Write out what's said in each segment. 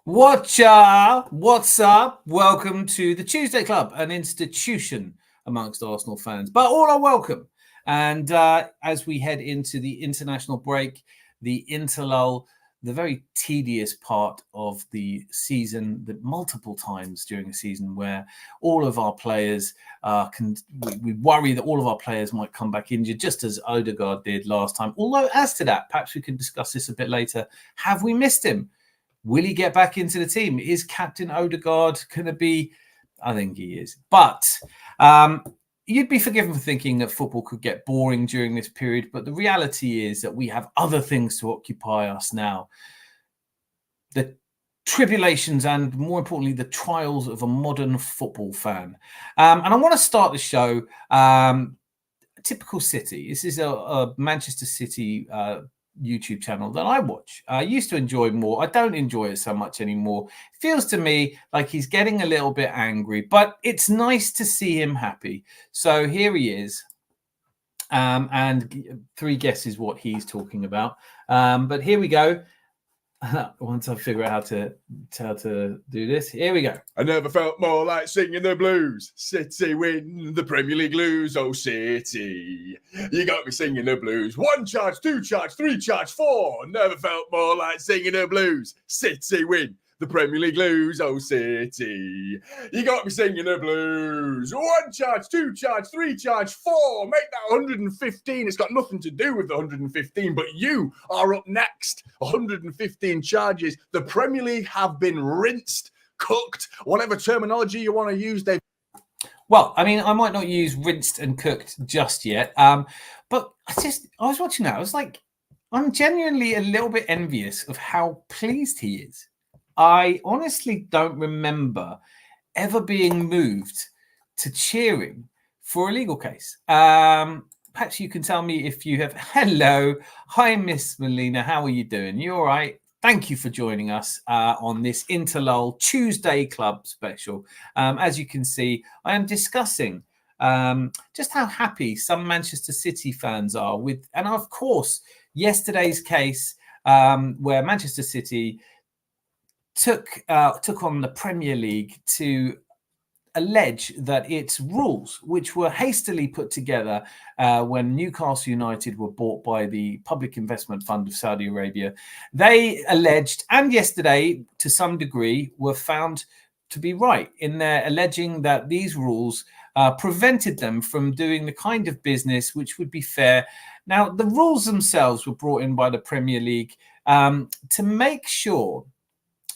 What's up? Welcome to the Tuesday Club, an institution amongst Arsenal fans, but all are welcome. And as we head into the international break, the interlull, the very tedious part of the season, that multiple times during the season where all of our players we worry that all of our players might come back injured, just as Odegaard did last time. Although, as to that, perhaps we can discuss this a bit later. Have we missed him? Will he get back into the team? Is Captain Odegaard going to be? I think he is. But you'd be forgiven for thinking that football could get boring during this period. But the reality is that we have other things to occupy us now. The tribulations and, more importantly, the trials of a modern football fan. And I want to start the show. Typical City. This is a Manchester City YouTube channel that I watch. I used to enjoy more. I don't enjoy it so much anymore. It feels to me like he's getting a little bit angry, but it's nice to see him happy. So here he is. And three guesses what he's talking about. But here we go. Once I figure out how to do this, here we go. I never felt more like singing the blues. City win the Premier League lose. Oh, City, you got me singing the blues. 1 charge, 2 charge, 3 charge, 4. Never felt more like singing the blues. City win the Premier League lose. Oh, City, you got me singing the blues. 1 charge, 2 charge, 3 charge, 4. Make that 115. It's got nothing to do with the 115, but you are up next. 115 charges. The Premier League have been rinsed, cooked, whatever terminology you want to use. Well, I mean, I might not use rinsed and cooked just yet, but I was watching that. I was like, I'm genuinely a little bit envious of how pleased he is. I honestly don't remember ever being moved to cheering for a legal case. Perhaps you can tell me if you have. Hello. Hi, Miss Melina. How are you doing? You all right? Thank you for joining us on this Interlull Tuesday Club special. As you can see, I am discussing just how happy some Manchester City fans are with, and of course, yesterday's case where Manchester City took on the Premier League to allege that its rules, which were hastily put together when Newcastle United were bought by the Public Investment Fund of Saudi Arabia, they alleged, and yesterday to some degree were found to be right in their alleging that these rules prevented them from doing the kind of business which would be fair. Now, the rules themselves were brought in by the Premier League to make sure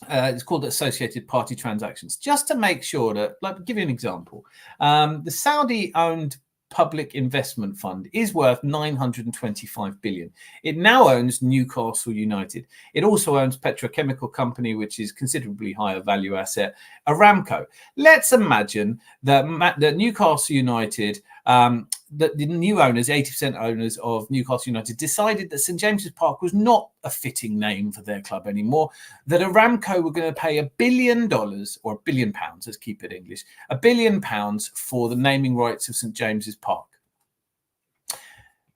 it's called associated party transactions, just to make sure that, like, I'll give you an example. The Saudi-owned Public Investment Fund is worth 925 billion. It now owns Newcastle United. It also owns petrochemical company, which is considerably higher value asset, Aramco. Let's imagine that Newcastle United, that the new owners, 80% owners of Newcastle United, decided that St James's Park was not a fitting name for their club anymore, that Aramco were going to pay $1 billion, or £1 billion, let's keep it English, £1 billion for the naming rights of St James's Park.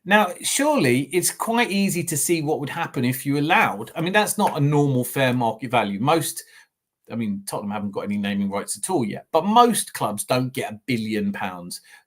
Now, surely it's quite easy to see what would happen if you allowed, I mean, that's not a normal fair market value. Tottenham haven't got any naming rights at all yet, but most clubs don't get £1 billion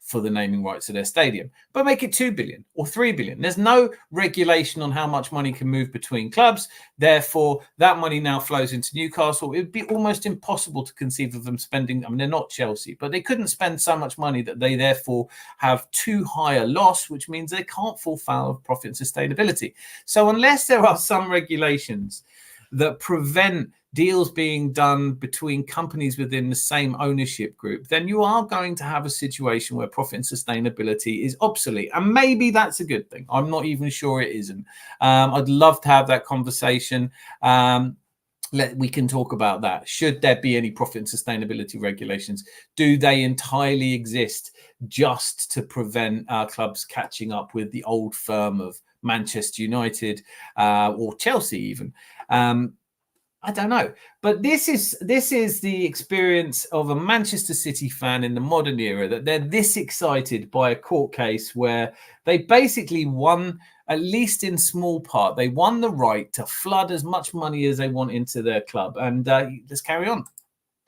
for the naming rights of their stadium, but make it 2 billion or 3 billion. There's no regulation on how much money can move between clubs. Therefore, that money now flows into Newcastle. It would be almost impossible to conceive of them spending. I mean, they're not Chelsea, but they couldn't spend so much money that they therefore have too high a loss, which means they can't fall foul of profit and sustainability. So unless there are some regulations that prevent deals being done between companies within the same ownership group, then you are going to have a situation where profit and sustainability is obsolete. And maybe that's a good thing. I'm not even sure it isn't. I'd love to have that conversation. We can talk about that. Should there be any profit and sustainability regulations? Do they entirely exist just to prevent our clubs catching up with the old firm of Manchester United or Chelsea even? I don't know, but this is the experience of a Manchester City fan in the modern era, that they're this excited by a court case where they basically won, at least in small part, they won the right to flood as much money as they want into their club. And let's carry on.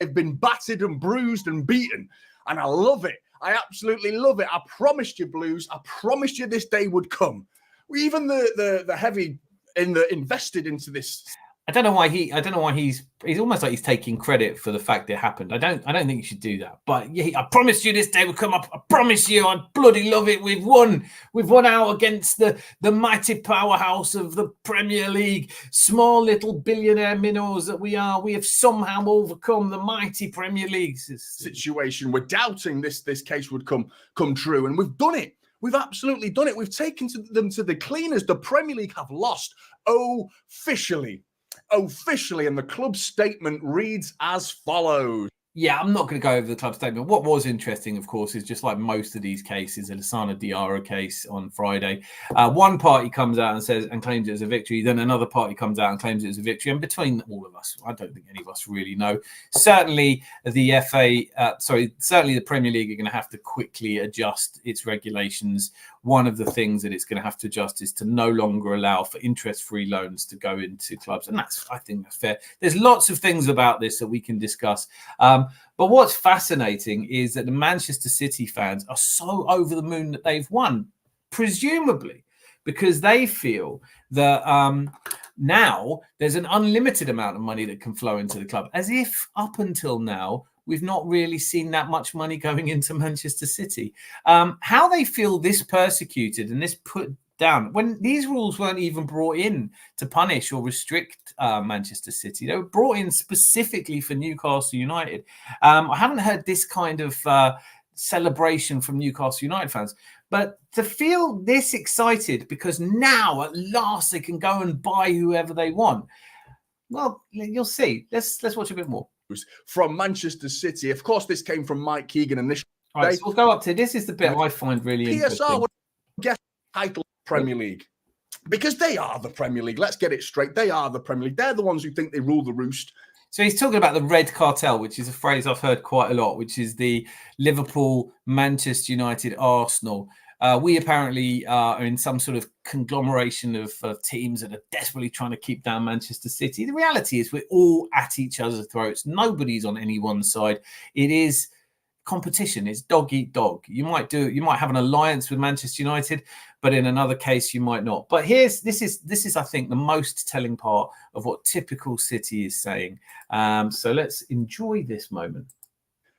They've been battered and bruised and beaten, and I love it. I absolutely love it. I promised you, Blues. I promised you this day would come. Even the heavy invested into this. I don't know why he's almost like he's taking credit for the fact it happened. I don't think you should do that. But yeah, I promised you this day would come up. I promise you, I bloody love it. We've won out against the mighty powerhouse of the Premier League. Small little billionaire minnows that we are. We have somehow overcome the mighty Premier League situation. We're doubting this case would come true, and we've done it. We've absolutely done it. We've taken them to the cleaners. The Premier League have lost officially, and the club statement reads as follows. Yeah, I'm not going to go over the club statement. What was interesting, of course, is just like most of these cases, the Lassana Diarra case on Friday, one party comes out and says and claims it as a victory. Then another party comes out and claims it as a victory. And between all of us, I don't think any of us really know. Certainly the certainly the Premier League are going to have to quickly adjust its regulations. One of the things that it's going to have to adjust is to no longer allow for interest-free loans to go into clubs. And I think that's fair. There's lots of things about this that we can discuss. But what's fascinating is that the Manchester City fans are so over the moon that they've won, presumably because they feel that now there's an unlimited amount of money that can flow into the club, as if up until now we've not really seen that much money going into Manchester City. How they feel this persecuted and this put down when these rules weren't even brought in to punish or restrict Manchester City. They were brought in specifically for Newcastle United. I haven't heard this kind of celebration from Newcastle United fans, but to feel this excited because now at last they can go and buy whoever they want. Well, you'll see. Let's watch a bit more. From Manchester City. Of course, this came from Mike Keegan initially. All right, so we'll go up to this is the bit I find really interesting. PSR would get title Premier League because they are the Premier League. Let's get it straight. They are the Premier League. They're the ones who think they rule the roost. So he's talking about the red cartel, which is a phrase I've heard quite a lot, which is the Liverpool, Manchester United, Arsenal. We apparently are in some sort of conglomeration of teams that are desperately trying to keep down Manchester City. The reality is we're all at each other's throats. Nobody's on any one side. It is competition. It's dog eat dog. You might have an alliance with Manchester United, but in another case you might not. But this is I think the most telling part of what typical City is saying. So let's enjoy this moment.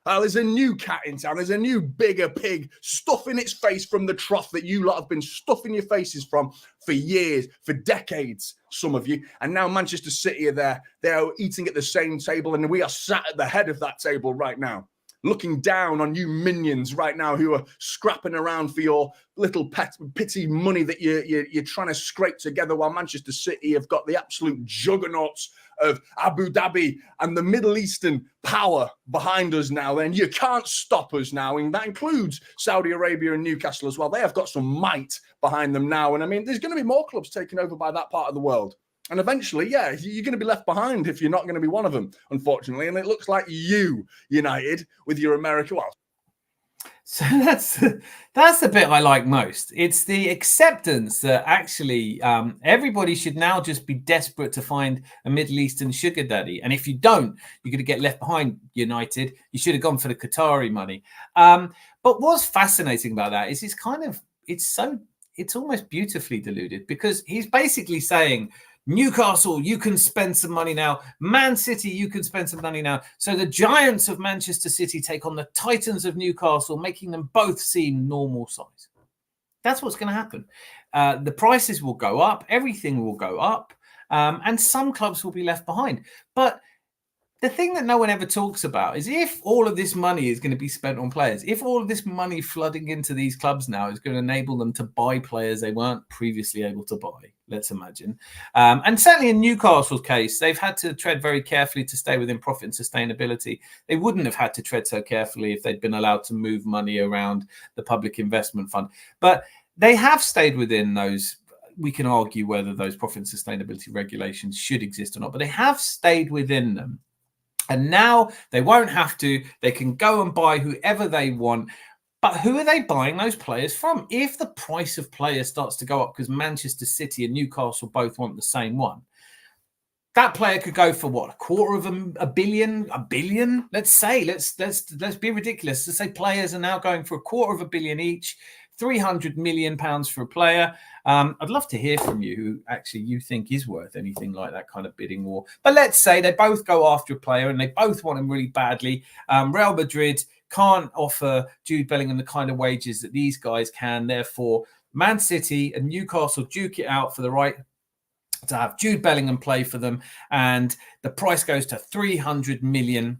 There's a new cat in town. There's a new bigger pig stuffing its face from the trough that you lot have been stuffing your faces from for years, for decades, some of you. And now Manchester City are there. They're eating at the same table, and we are sat at the head of that table right now, looking down on you minions right now who are scrapping around for your little pity money that you're trying to scrape together, while Manchester City have got the absolute juggernauts of Abu Dhabi and the Middle Eastern power behind us now. And you can't stop us now. And that includes Saudi Arabia and Newcastle as well. They have got some might behind them now. And I mean, there's going to be more clubs taken over by that part of the world. And eventually, yeah, you're going to be left behind if you're not going to be one of them, unfortunately. And it looks like you, United, with your America. Well, so that's the bit I like most. It's the acceptance that actually everybody should now just be desperate to find a Middle Eastern sugar daddy. And if you don't, you're going to get left behind, United. You should have gone for the Qatari money. But what's fascinating about that is it's almost beautifully deluded, because he's basically saying, Newcastle, you can spend some money now. Man City, you can spend some money now. So the giants of Manchester City take on the titans of Newcastle, making them both seem normal size. That's what's going to happen. The prices will go up. Everything will go up. And some clubs will be left behind. But the thing that no one ever talks about is if all of this money is going to be spent on players, if all of this money flooding into these clubs now is going to enable them to buy players they weren't previously able to buy, let's imagine. And certainly in Newcastle's case, they've had to tread very carefully to stay within profit and sustainability. They wouldn't have had to tread so carefully if they'd been allowed to move money around the public investment fund. But they have stayed within those we can argue whether those profit and sustainability regulations should exist or not, but they have stayed within them. And now they won't have to. They can go and buy whoever they want. But who are they buying those players from? If the price of players starts to go up because Manchester City and Newcastle both want the same one, that player could go for what, a billion? Let's say, let's be ridiculous. Let's say players are now going for £250 million each, £300 million for a player. I'd love to hear from you who actually you think is worth anything like that kind of bidding war. But let's say they both go after a player and they both want him really badly. Real Madrid can't offer Jude Bellingham the kind of wages that these guys can. Therefore, Man City and Newcastle duke it out for the right to have Jude Bellingham play for them, and the price goes to 300 million.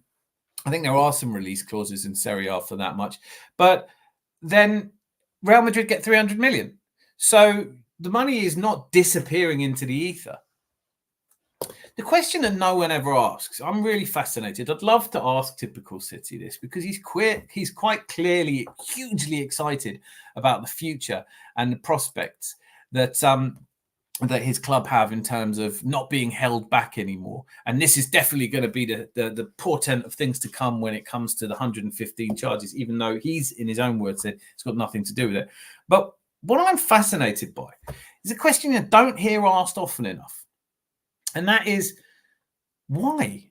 I think there are some release clauses in Serie A for that much, but then Real Madrid get 300 million. So the money is not disappearing into the ether. The question that no one ever asks, I'm really fascinated. I'd love to ask Typical City this because he's quite clearly hugely excited about the future and the prospects that his club have in terms of not being held back anymore. And this is definitely going to be the portent of things to come when it comes to the 115 charges, even though he's, in his own words, said it's got nothing to do with it. But what I'm fascinated by is a question I don't hear asked often enough. And that is, why?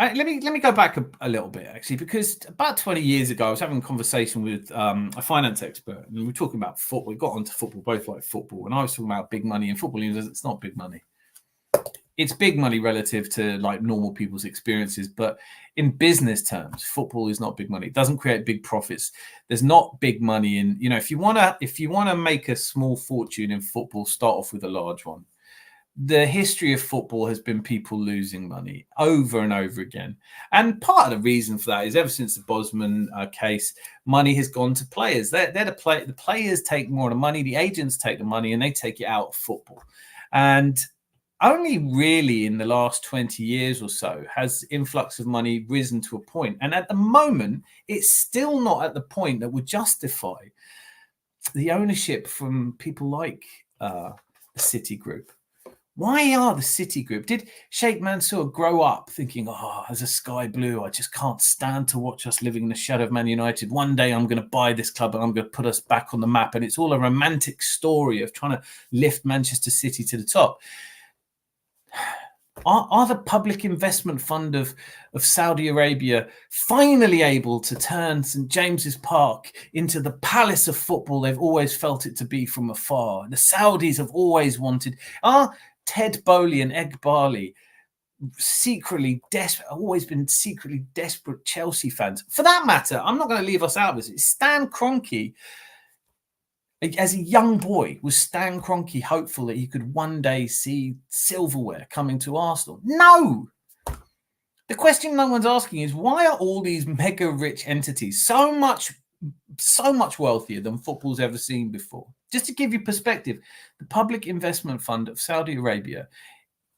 Let me go back a little bit, actually, because about 20 years ago, I was having a conversation with a finance expert, and we were talking about football. We got onto football, both like football, and I was talking about big money in football. And he says, it's not big money. It's big money relative to like normal people's experiences, but in business terms, football is not big money. It doesn't create big profits. There's not big money in, if you want to make a small fortune in football, start off with a large one. The history of football has been people losing money over and over again. And part of the reason for that is ever since the Bosman case, money has gone to players. The players take more of the money, the agents take the money, and they take it out of football. And only really in the last 20 years or so has influx of money risen to a point. And at the moment, it's still not at the point that would justify the ownership from people like the City Group. Why are the City Group? Did Sheikh Mansour grow up thinking, as a Sky Blue, I just can't stand to watch us living in the shadow of Man United. One day I'm going to buy this club and I'm going to put us back on the map. And it's all a romantic story of trying to lift Manchester City to the top. Are the Public Investment Fund of Saudi Arabia finally able to turn St. James's Park into the palace of football they've always felt it to be from afar? The Saudis have always wanted. Are Ted Bowley and Ed Barley always been secretly desperate Chelsea fans? For that matter, I'm not going to leave us out of this. Stan Kroenke, as a young boy, was Stan Kroenke hopeful that he could one day see silverware coming to Arsenal? No! The question no one's asking is, why are all these mega rich entities so much wealthier than football's ever seen before? Just to give you perspective, the Public Investment Fund of Saudi Arabia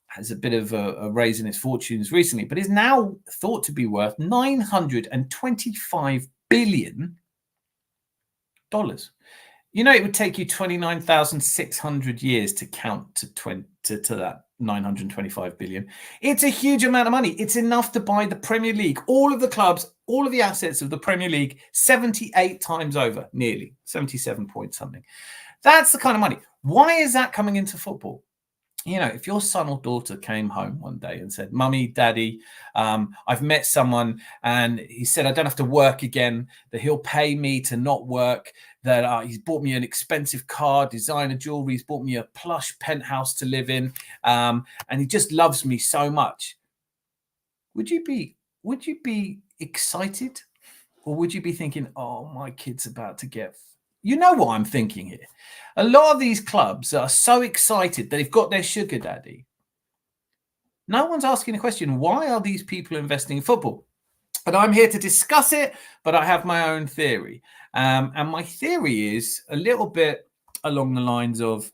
has a bit of a raise in its fortunes recently, but is now thought to be worth $925 billion. It would take you 29,600 years to count to that 925 billion. It's a huge amount of money. It's enough to buy the Premier League, all of the clubs, all of the assets of the Premier League 78 times over, nearly 77 point something. That's the kind of money. Why is that coming into football? If your son or daughter came home one day and said, Mummy, Daddy, I've met someone and he said I don't have to work again, that he'll pay me to not work, that he's bought me an expensive car, designer jewelry, he's bought me a plush penthouse to live in, and he just loves me so much. Would you be excited? Or would you be thinking, oh, my kid's about to get... You know what I'm thinking here. A lot of these clubs are so excited they've got their sugar daddy. No one's asking the question, why are these people investing in football? And I'm here to discuss it, but I have my own theory. And my theory is a little bit along the lines of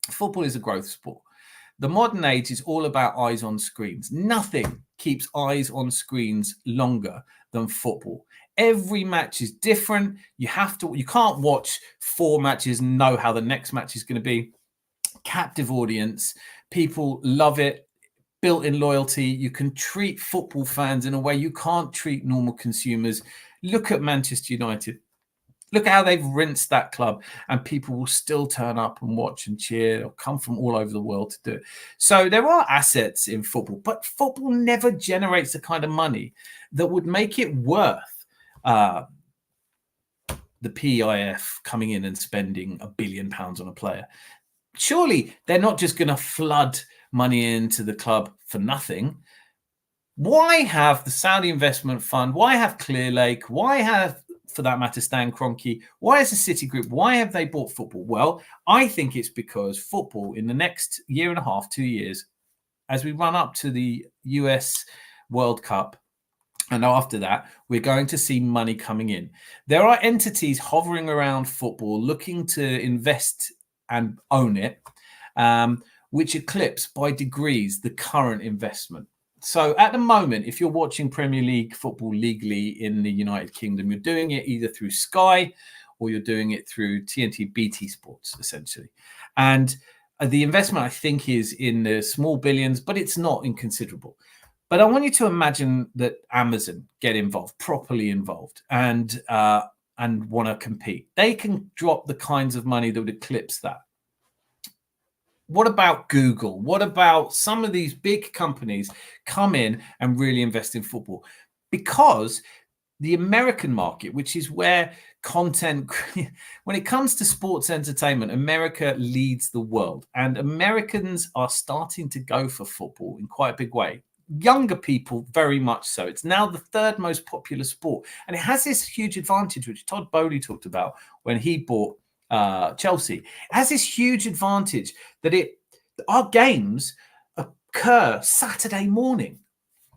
football is a growth sport. The modern age is all about eyes on screens. Nothing keeps eyes on screens longer than football. Every match is different. You can't watch 4 matches and know how the next match is going to be. captive audience. People love it. Built-in loyalty. You can treat football fans in a way you can't treat normal consumers. Look at Manchester United. Look at how they've rinsed that club, and people will still turn up and watch and cheer or come from all over the world to do it. So there are assets in football, but football never generates the kind of money that would make it worth the PIF coming in and spending £1 billion on a player. Surely they're not just going to flood money into the club for nothing. Why have the Saudi Investment Fund? Why have Clearlake? Why have, for that matter, Stan Kroenke? Why is the City Group? Why have they bought football? Well, I think it's because football in the next year and a half, 2 years, as we run up to the US World Cup, and after that, we're going to see money coming in. There are entities hovering around football looking to invest and own it, which eclipse by degrees the current investment. So at the moment, if you're watching Premier League football legally in the United Kingdom, you're doing it either through Sky or you're doing it through TNT BT Sports, essentially. And the investment, I think, is in the small billions, but it's not inconsiderable. But I want you to imagine that Amazon get involved, properly involved, and want to compete. They can drop the kinds of money that would eclipse that. What about Google? What about some of these big companies come in and really invest in football? Because the American market, which is where content, when it comes to sports entertainment, America leads the world. And Americans are starting to go for football in quite a big way. Younger people, very much so. It's now the third most popular sport. And it has this huge advantage, which Todd Bowley talked about when he bought Chelsea. It has this huge advantage that our games occur Saturday morning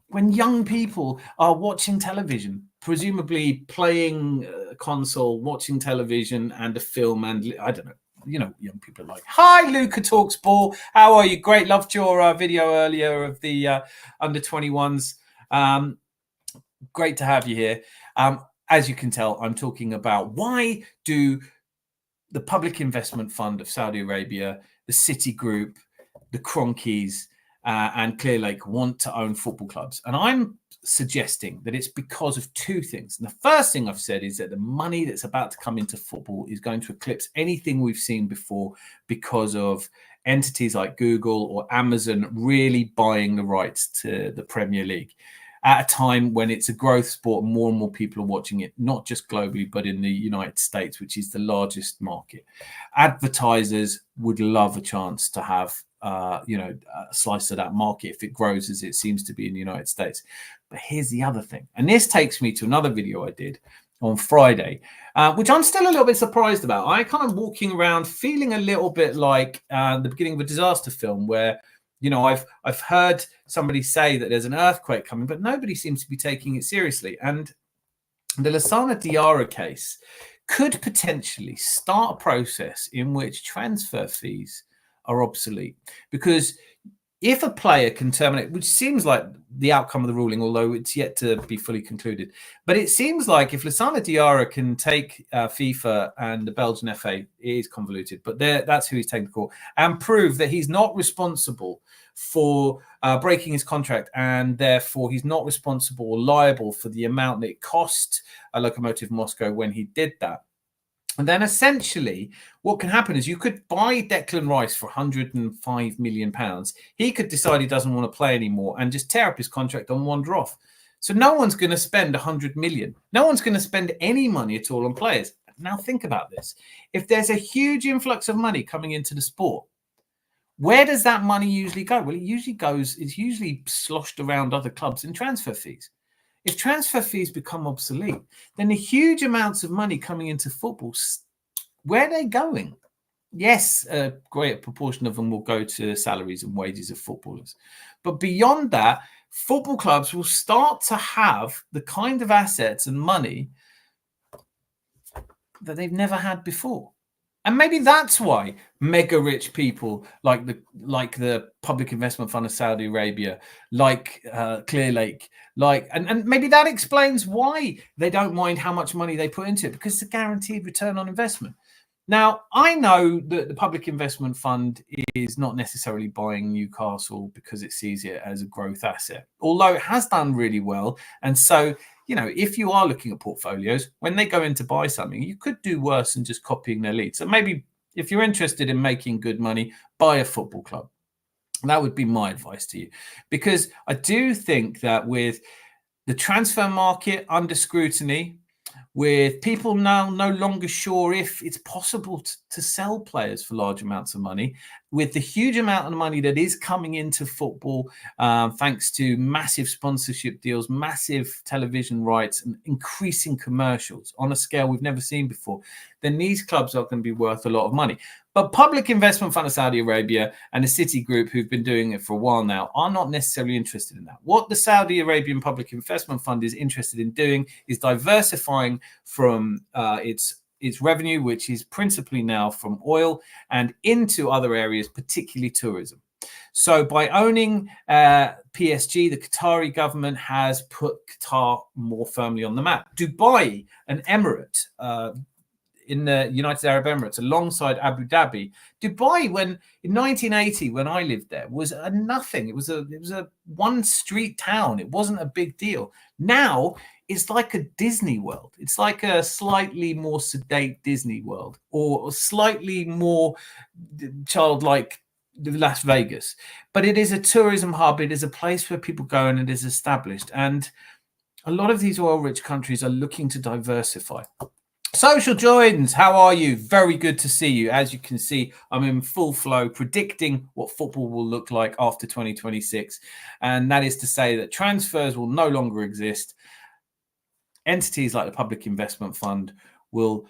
when young people are watching television, presumably playing a console, watching television and a film, and I don't know. You know, young people are like, "Hi, Luca Talks Ball. How are you? Great. Loved your video earlier of the under 21s. Great to have you here." As you can tell, I'm talking about why do the Public Investment Fund of Saudi Arabia, the City Group, the Kroenkes, and Clearlake want to own football clubs. And I'm suggesting that it's because of two things. And the first thing I've said is that the money that's about to come into football is going to eclipse anything we've seen before because of entities like Google or Amazon really buying the rights to the Premier League at a time when it's a growth sport and more people are watching it, not just globally, but in the United States, which is the largest market. Advertisers would love a chance to have a slice of that market if it grows as it seems to be in the United States. But here's the other thing. And this takes me to another video I did on Friday, which I'm still a little bit surprised about. I kind of walking around feeling a little bit like the beginning of a disaster film where, you know, I've heard somebody say that there's an earthquake coming, but nobody seems to be taking it seriously. And the Lassana Diarra case could potentially start a process in which transfer fees are obsolete. Because if a player can terminate, which seems like the outcome of the ruling, although it's yet to be fully concluded, but it seems like if Lassana Diarra can take FIFA and the Belgian FA, it is convoluted, but that's who he's taking to court, and prove that he's not responsible for breaking his contract, and therefore he's not responsible or liable for the amount that it cost Lokomotiv Moscow when he did that. And then essentially what can happen is you could buy Declan Rice for £105 million. He could decide he doesn't want to play anymore and just tear up his contract and wander off. So no one's going to spend 100 million. No one's going to spend any money at all on players. Now think about this. If there's a huge influx of money coming into the sport, where does that money usually go? Well, it's usually sloshed around other clubs in transfer fees. If transfer fees become obsolete, then the huge amounts of money coming into football, where are they going? Yes, a great proportion of them will go to salaries and wages of footballers. But beyond that, football clubs will start to have the kind of assets and money that they've never had before. And maybe that's why mega rich people like the Public Investment Fund of Saudi Arabia, like Clearlake, and maybe that explains why they don't mind how much money they put into it, because it's a guaranteed return on investment. Now, I know that the Public Investment Fund is not necessarily buying Newcastle because it sees it as a growth asset, although it has done really well. And so, if you are looking at portfolios, when they go in to buy something, you could do worse than just copying their lead. So maybe if you're interested in making good money, buy a football club. That would be my advice to you, because I do think that with the transfer market under scrutiny, with people now no longer sure if it's possible to sell players for large amounts of money, with the huge amount of money that is coming into football, thanks to massive sponsorship deals, massive television rights, and increasing commercials on a scale we've never seen before, then these clubs are going to be worth a lot of money. But Public Investment Fund of Saudi Arabia and the City Group, who've been doing it for a while now, are not necessarily interested in that. What the Saudi Arabian Public Investment Fund is interested in doing is diversifying from its revenue, which is principally now from oil, and into other areas, particularly tourism. So by owning PSG, the Qatari government has put Qatar more firmly on the map. Dubai, an emirate, in the United Arab Emirates, alongside Abu Dhabi. Dubai, when in 1980, when I lived there, was a nothing. It was a one street town. It wasn't a big deal. Now it's like a Disney World. It's like a slightly more sedate Disney World, or slightly more childlike Las Vegas. But it is a tourism hub. It is a place where people go, and it is established. And a lot of these oil-rich countries are looking to diversify. Social Joins, how are you? Very good to see you. As you can see, I'm in full flow predicting what football will look like after 2026. And that is to say that transfers will no longer exist. Entities like the Public Investment Fund will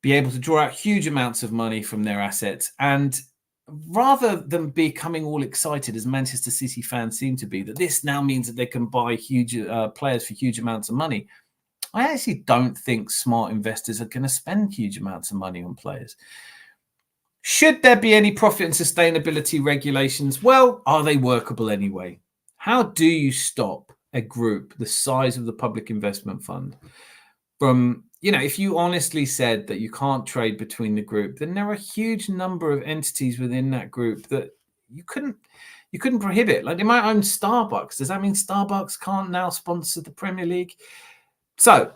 be able to draw out huge amounts of money from their assets. And rather than becoming all excited, as Manchester City fans seem to be, that this now means that they can buy huge players for huge amounts of money, I actually don't think smart investors are going to spend huge amounts of money on players. Should there be any profit and sustainability regulations? Well, are they workable anyway? How do you stop a group the size of the Public Investment Fund from, if you honestly said that you can't trade between the group, then there are a huge number of entities within that group that you couldn't prohibit. Like, they might own Starbucks. Does that mean Starbucks can't now sponsor the Premier League? So,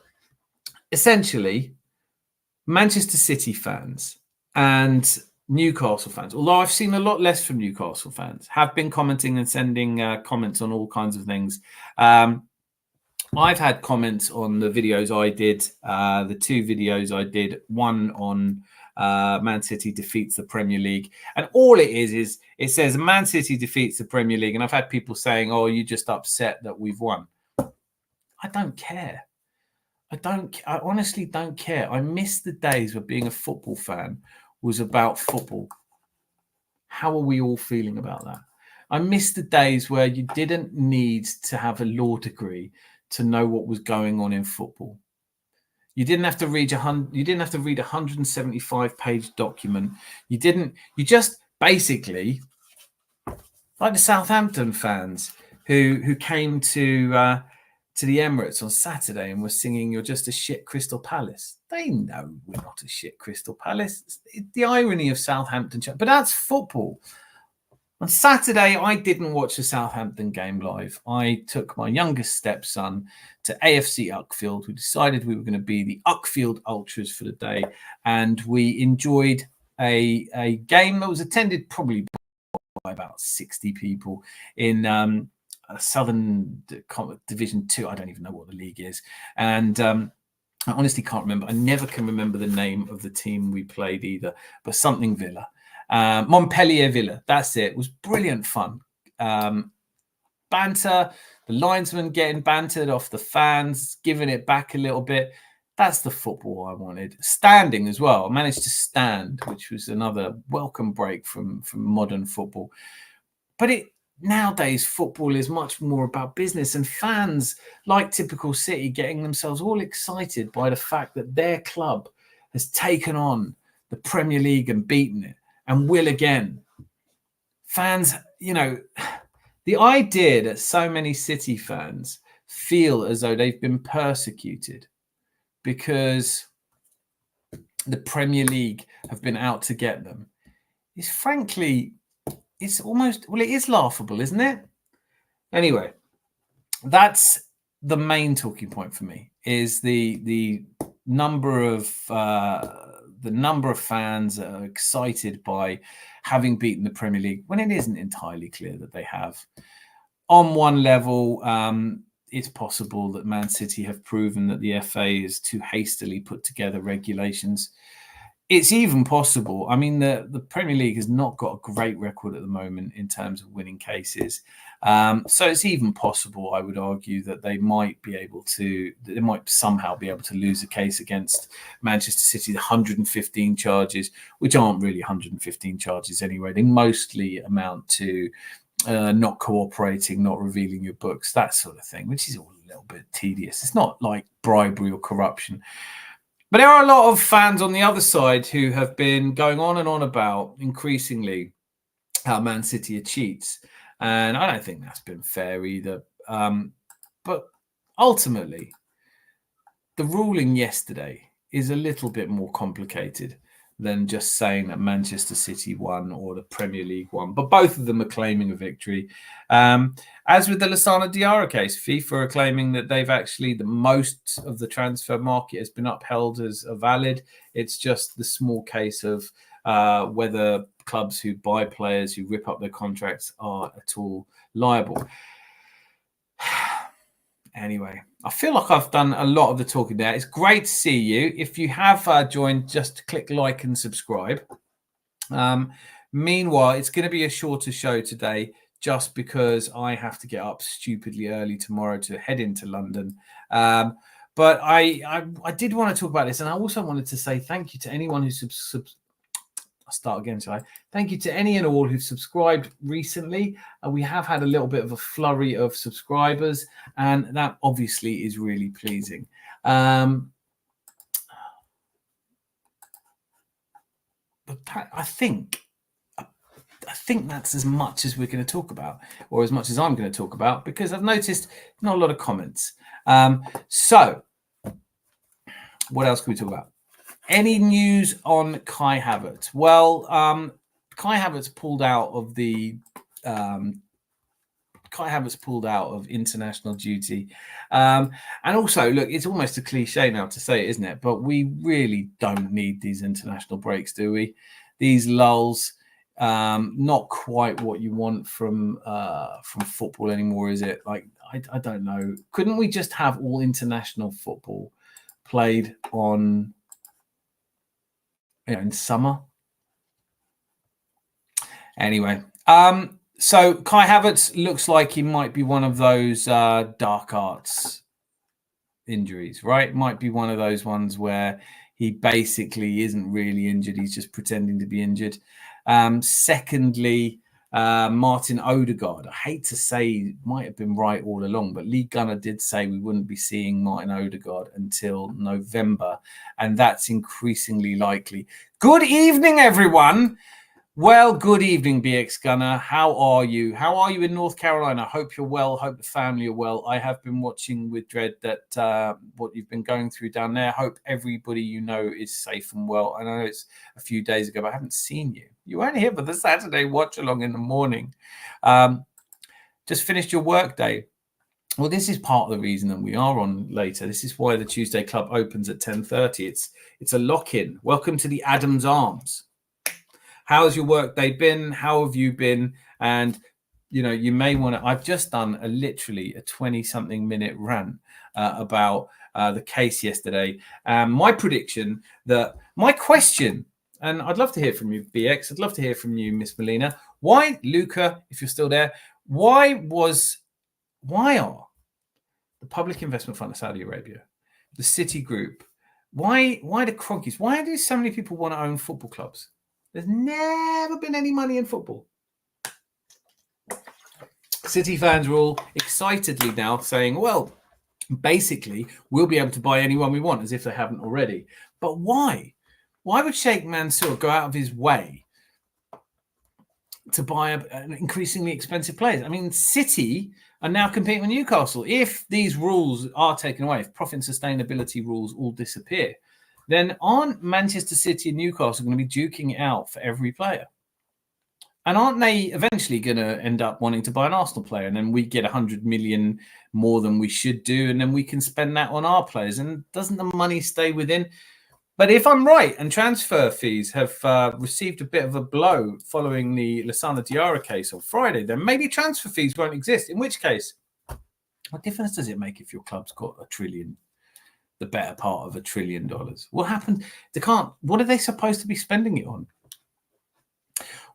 essentially, Manchester City fans and Newcastle fans, although I've seen a lot less from Newcastle fans, have been commenting and sending comments on all kinds of things. I've had comments on the videos I did, the two videos I did, one on Man City defeats the Premier League. And all it is it says Man City defeats the Premier League. And I've had people saying, oh, you're just upset that we've won. I don't care. I honestly don't care. I miss the days where being a football fan was about football. How are we all feeling about that? I miss the days where you didn't need to have a law degree to know what was going on in football. You didn't have to read a 175-page document. You just basically, like the Southampton fans who came to the Emirates on Saturday and were singing "You're just a shit Crystal Palace." They know we're not a shit Crystal Palace. It's the irony of Southampton, but that's football. On Saturday, I didn't watch the Southampton game live. I took my youngest stepson to AFC Uckfield. We decided we were going to be the Uckfield Ultras for the day, and we enjoyed a game that was attended probably by about 60 people in Southern Division 2. I don't even know what the league is. And I honestly can't remember. I never can remember the name of the team we played either, but something Villa. Montpellier Villa. That's it. It was brilliant fun. Banter, the linesman getting bantered off the fans, giving it back a little bit. That's the football I wanted. Standing as well. I managed to stand, which was another welcome break from modern football. But nowadays, football is much more about business, and fans, like typical City, getting themselves all excited by the fact that their club has taken on the Premier League and beaten it and will again. Fans, the idea that so many City fans feel as though they've been persecuted because the Premier League have been out to get them is frankly, it's almost, well, it is laughable, isn't it? Anyway, that's the main talking point for me, is the number of fans that are excited by having beaten the Premier League when it isn't entirely clear that they have. On one level, it's possible that Man City have proven that the FA is too hastily put together regulations. It's even possible. I mean, the Premier League has not got a great record at the moment in terms of winning cases. So it's even possible, I would argue, that they might somehow be able to lose a case against Manchester City, the 115 charges, which aren't really 115 charges anyway. They mostly amount to not cooperating, not revealing your books, that sort of thing, which is all a little bit tedious. It's not like bribery or corruption. But there are a lot of fans on the other side who have been going on and on about increasingly how Man City are cheats. And I don't think that's been fair either. But ultimately, the ruling yesterday is a little bit more complicated than just saying that Manchester City won or the Premier League won. But both of them are claiming a victory. As with the Lassana Diarra case, FIFA are claiming that they've actually, the most of the transfer market has been upheld as valid. It's just the small case of whether clubs who buy players who rip up their contracts are at all liable. Anyway, I feel like I've done a lot of the talking there. It's great to see you. If you have joined, just click like and subscribe. Meanwhile, it's going to be a shorter show today just because I have to get up stupidly early tomorrow to head into London. But I did want to talk about this, and I also wanted to say thank you to anyone who I'll start again, shall I? Thank you to any and all who've subscribed recently. We have had a little bit of a flurry of subscribers, and that obviously is really pleasing. But I think that's as much as we're going to talk about, or as much as I'm going to talk about, because I've noticed not a lot of comments. So what else can we talk about? Any news on Kai Havertz? Well, Kai Havertz pulled out of international duty. And also, look, it's almost a cliche now to say it, isn't it? But we really don't need these international breaks, do we? These lulls, not quite what you want from football anymore, is it? Like, I don't know. Couldn't we just have all international football played on, in summer? Anyway, so Kai Havertz looks like he might be one of those dark arts injuries, right? Might be one of those ones where he basically isn't really injured. He's just pretending to be injured. Secondly, Martin Odegaard. I hate to say he might have been right all along, but Lee Gunner did say we wouldn't be seeing Martin Odegaard until November, and that's increasingly likely. Good evening, everyone. Well, good evening, BX Gunner. How are you? How are you in North Carolina? Hope you're well. Hope the family are well. I have been watching with dread that what you've been going through down there. Hope everybody you know is safe and well. I know it's a few days ago, but I haven't seen you. You weren't here for the Saturday watch along in the morning. Just finished your work day. Well, this is part of the reason that we are on later. This is why the Tuesday Club opens at 10:30. It's a lock-in. Welcome to the Adams Arms. How's your work day been? How have you been? And, you know, you may want to, I've just done literally a 20-something minute rant about the case yesterday. My prediction my question, and I'd love to hear from you, BX. I'd love to hear from you, Miss Melina. Why, Luca, if you're still there, why are the Public Investment Fund of Saudi Arabia, the City Group, why the Cronkies, why do so many people want to own football clubs? There's never been any money in football. City fans are all excitedly now saying, well, basically, we'll be able to buy anyone we want, as if they haven't already. But why? Why would Sheikh Mansour go out of his way to buy an increasingly expensive players? I mean, City are now competing with Newcastle. If these rules are taken away, if profit and sustainability rules all disappear, then aren't Manchester City and Newcastle going to be duking it out for every player? And aren't they eventually going to end up wanting to buy an Arsenal player? And then we get 100 million more than we should do. And then we can spend that on our players. And doesn't the money stay within? But if I'm right, and transfer fees have received a bit of a blow following the Lassana Diarra case on Friday, then maybe transfer fees won't exist. In which case, what difference does it make if your club's got $1 trillion, the better part of $1 trillion? What happened? They can't. What are they supposed to be spending it on?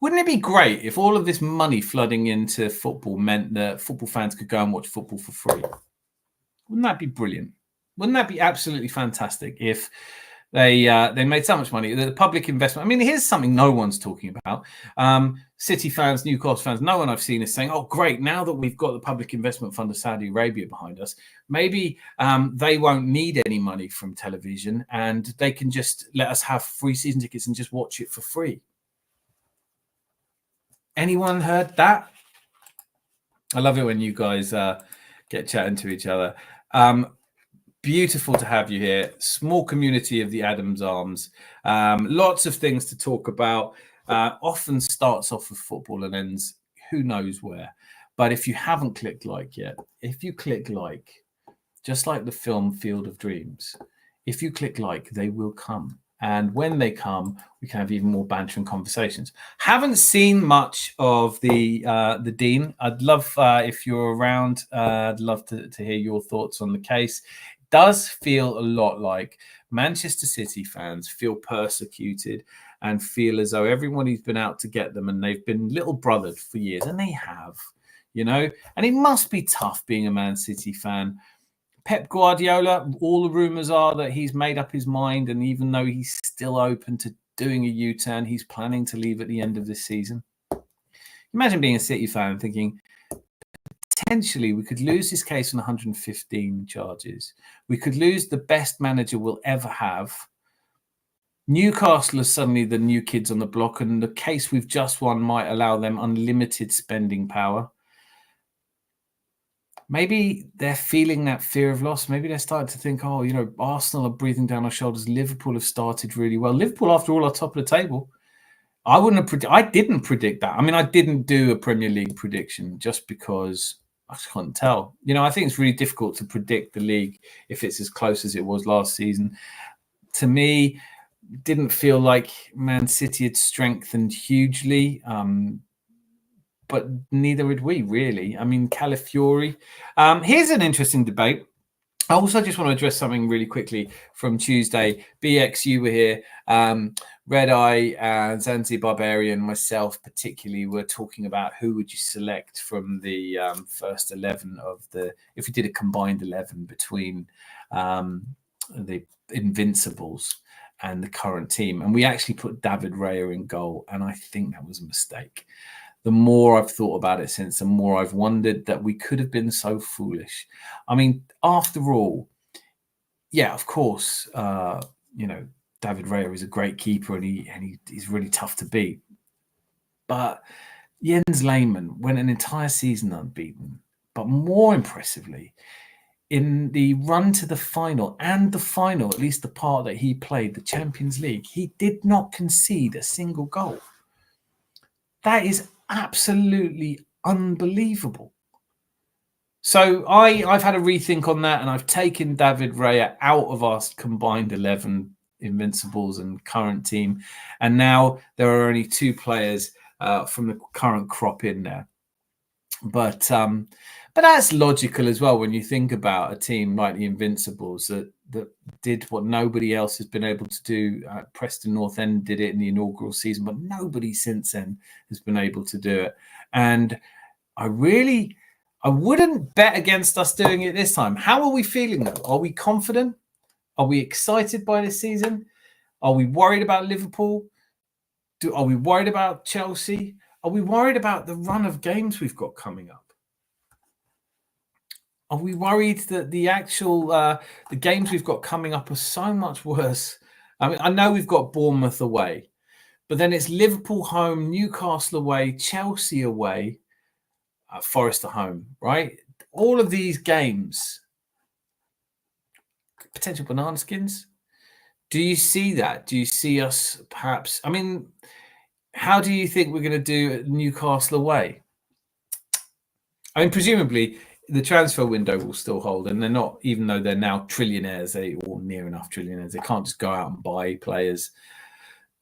Wouldn't it be great if all of this money flooding into football meant that football fans could go and watch football for free? Wouldn't that be brilliant? Wouldn't that be absolutely fantastic if they made so much money? The public investment. I mean, here's something no one's talking about. City fans, Newcastle fans, no one I've seen is saying, oh, great, now that we've got the public investment fund of Saudi Arabia behind us, maybe they won't need any money from television and they can just let us have free season tickets and just watch it for free. Anyone heard that? I love it when you guys get chatting to each other. Beautiful to have you here. Small community of the Adams Arms. Lots of things to talk about. Often starts off with football and ends who knows where. But if you haven't clicked like yet, if you click like, just like the film Field of Dreams, if you click like, they will come. And when they come, we can have even more banter and conversations. Haven't seen much of the Dean. I'd love, if you're around, I'd love to hear your thoughts on the case. It does feel a lot like Manchester City fans feel persecuted and feel as though everybody's been out to get them and they've been little brothered for years. And they have, you know. And it must be tough being a Man City fan. Pep Guardiola, all the rumours are that he's made up his mind, and even though he's still open to doing a U-turn, he's planning to leave at the end of this season. Imagine being a City fan thinking, potentially we could lose this case on 115 charges. We could lose the best manager we'll ever have. Newcastle is suddenly the new kids on the block, and the case we've just won might allow them unlimited spending power. Maybe they're feeling that fear of loss. Maybe they're starting to think, oh, you know, Arsenal are breathing down our shoulders. Liverpool have started really well. Liverpool, after all, are top of the table. I didn't predict that. I mean, I didn't do a Premier League prediction just because I just can't tell. You know, I think it's really difficult to predict the league if it's as close as it was last season. To me, didn't feel like Man City had strengthened hugely. But neither would we, really. I mean, Calafiori. Here's an interesting debate. I also just want to address something really quickly from Tuesday. BX, you were here. Red Eye and Zanzi Barbarian, myself particularly, were talking about who would you select from the first 11 of the, if we did a combined 11 between the Invincibles and the current team. And we actually put David Raya in goal. And I think that was a mistake. The more I've thought about it since, the more I've wondered that we could have been so foolish. I mean, after all, yeah, of course, you know, David Raya is a great keeper and he's really tough to beat. But Jens Lehmann went an entire season unbeaten. But more impressively, in the run to the final and the final, at least the part that he played, the Champions League, he did not concede a single goal. That is absolutely unbelievable. So I've had a rethink on that, and I've taken David Raya out of our combined 11 Invincibles and current team, and now there are only 2 players from the current crop in there. But that's logical as well when you think about a team like the Invincibles that did what nobody else has been able to do. Preston North End did it in the inaugural season, but nobody since then has been able to do it. And I wouldn't bet against us doing it this time. How are we feeling though? Are we confident? Are we excited by this season? Are we worried about Liverpool? Are we worried about Chelsea? Are we worried about the run of games we've got coming up? Are we worried that the actual the games we've got coming up are so much worse? I mean, I know we've got Bournemouth away, but then it's Liverpool home, Newcastle away, Chelsea away, Forest at home, right? All of these games, potential banana skins. Do you see that? Do you see us perhaps? I mean, how do you think we're going to do at Newcastle away? I mean, presumably the transfer window will still hold, and they're not, even though they're now trillionaires, or near enough trillionaires, they can't just go out and buy players.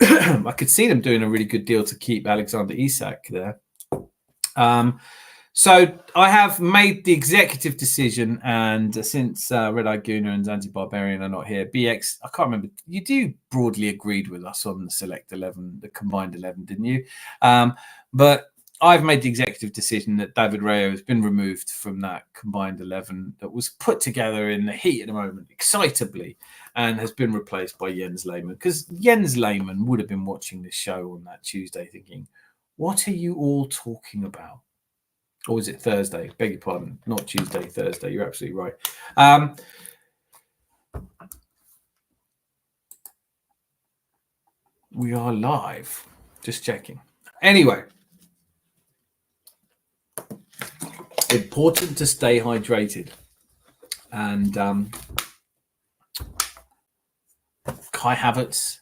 I could see them doing a really good deal to keep Alexander Isak there. So I have made the executive decision, and since Red Eye Gooner and Zanzibar Barbarian are not here, BX, I can't remember, you do broadly agreed with us on the select 11, the combined 11, didn't you? But I've made the executive decision that David Rayo has been removed from that combined 11 that was put together in the heat of the moment, excitably, and has been replaced by Jens Lehmann. Because Jens Lehmann would have been watching the show on that Tuesday thinking, what are you all talking about? Or was it Thursday? Beg your pardon. Not Tuesday, Thursday. You're absolutely right. We are live. Just checking. Anyway. Important to stay hydrated. And Kai Havertz,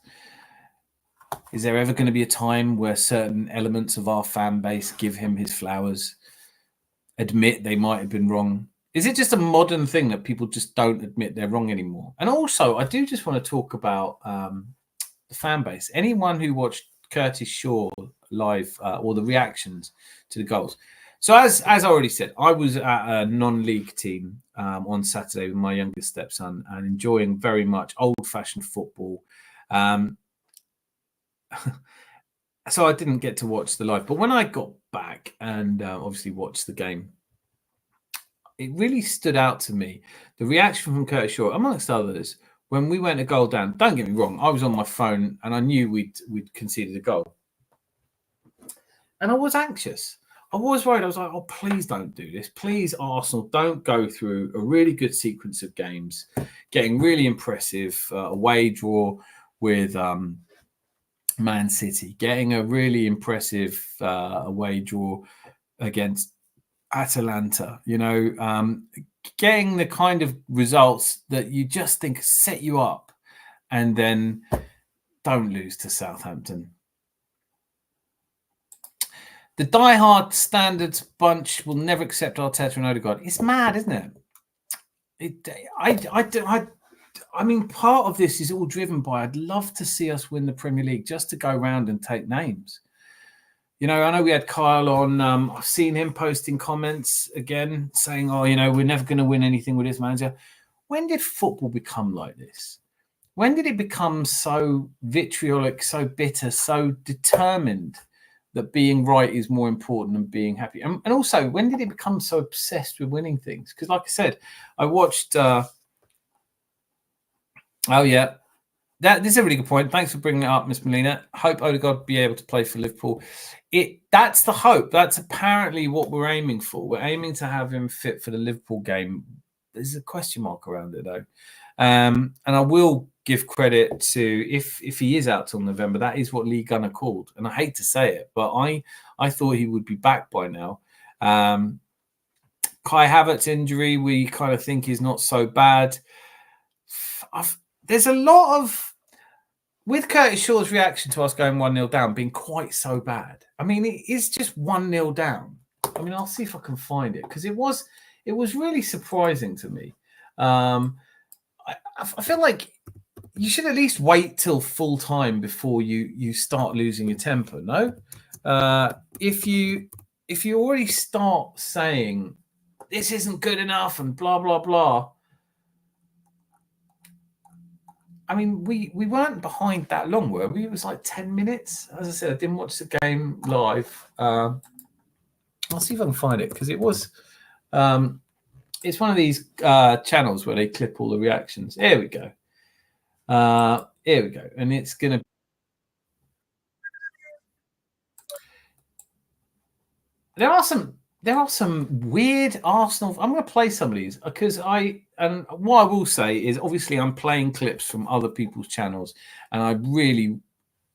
is there ever going to be a time where certain elements of our fan base give him his flowers, admit they might have been wrong? Is it just a modern thing that people just don't admit they're wrong anymore? And also, I do just want to talk about the fan base. Anyone who watched Curtis Shaw live or the reactions to the goals. So as I already said, I was at a non-league team on Saturday with my youngest stepson and enjoying very much old-fashioned football. So I didn't get to watch the live. But when I got back and obviously watched the game, it really stood out to me. The reaction from Curtis Shaw, amongst others, when we went a goal down. Don't get me wrong, I was on my phone and I knew we'd conceded a goal. And I was anxious. I was worried. I was like, oh, please don't do this. Please, Arsenal, don't go through a really good sequence of games, getting really impressive away draw with Man City, getting a really impressive away draw against Atalanta, getting the kind of results that you just think set you up, and then don't lose to Southampton. The diehard standards bunch will never accept Arteta and Odegaard. It's mad, isn't it? I mean, part of this is all driven by I'd love to see us win the Premier League just to go around and take names. I know we had Kyle on. I've seen him posting comments again saying, oh, we're never going to win anything with this manager. When did football become like this? When did it become so vitriolic, so bitter, so determined that being right is more important than being happy? And also, when did it become so obsessed with winning things? Because like I said, I watched... this is a really good point. Thanks for bringing it up, Miss Molina. Hope Odegaard be able to play for Liverpool. That's the hope. That's apparently what we're aiming for. We're aiming to have him fit for the Liverpool game. There's a question mark around it, though. And I will give credit to, if he is out till November, that is what Lee Gunner called. And I hate to say it, but I thought he would be back by now. Kai Havertz injury, we kind of think is not so bad. There's a lot of, with Curtis Shaw's reaction to us going 1-0 down being quite so bad. I mean, it is just 1-0 down. I mean, I'll see if I can find it because it was really surprising to me. I feel like you should at least wait till full time before you start losing your temper. No, if you already start saying this isn't good enough and blah blah blah. I mean, we weren't behind that long, were we? It was like 10 minutes. As I said, I didn't watch the game live. I'll see if I can find it because it was. It's one of these channels where they clip all the reactions. Here we go. Here we go. And it's going to... There are some weird Arsenal... I'm going to play some of these because and what I will say is obviously I'm playing clips from other people's channels, and I really,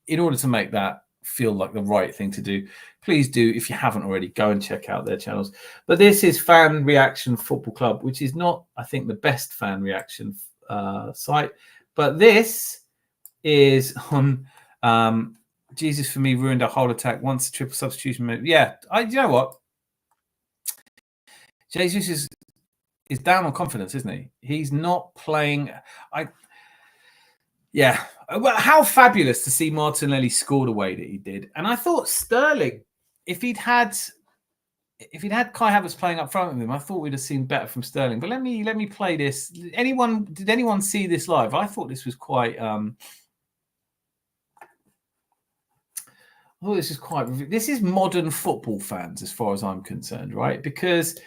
in order to make that feel like the right thing to do, please do, if you haven't already, go and check out their channels. But this is Fan Reaction Football Club, which is not, I think, the best fan reaction site. But this is on Jesus for me ruined our whole attack once the triple substitution move. Yeah, you know what? Jesus is down on confidence, isn't he? He's not playing. Yeah. Well, how fabulous to see Martinelli score the way that he did. And I thought Sterling, if he'd had Kai Havertz playing up front with him, I thought we'd have seen better from Sterling. But let me play this. Did anyone see this live? I thought this was quite this is modern football fans as far as I'm concerned, right? Because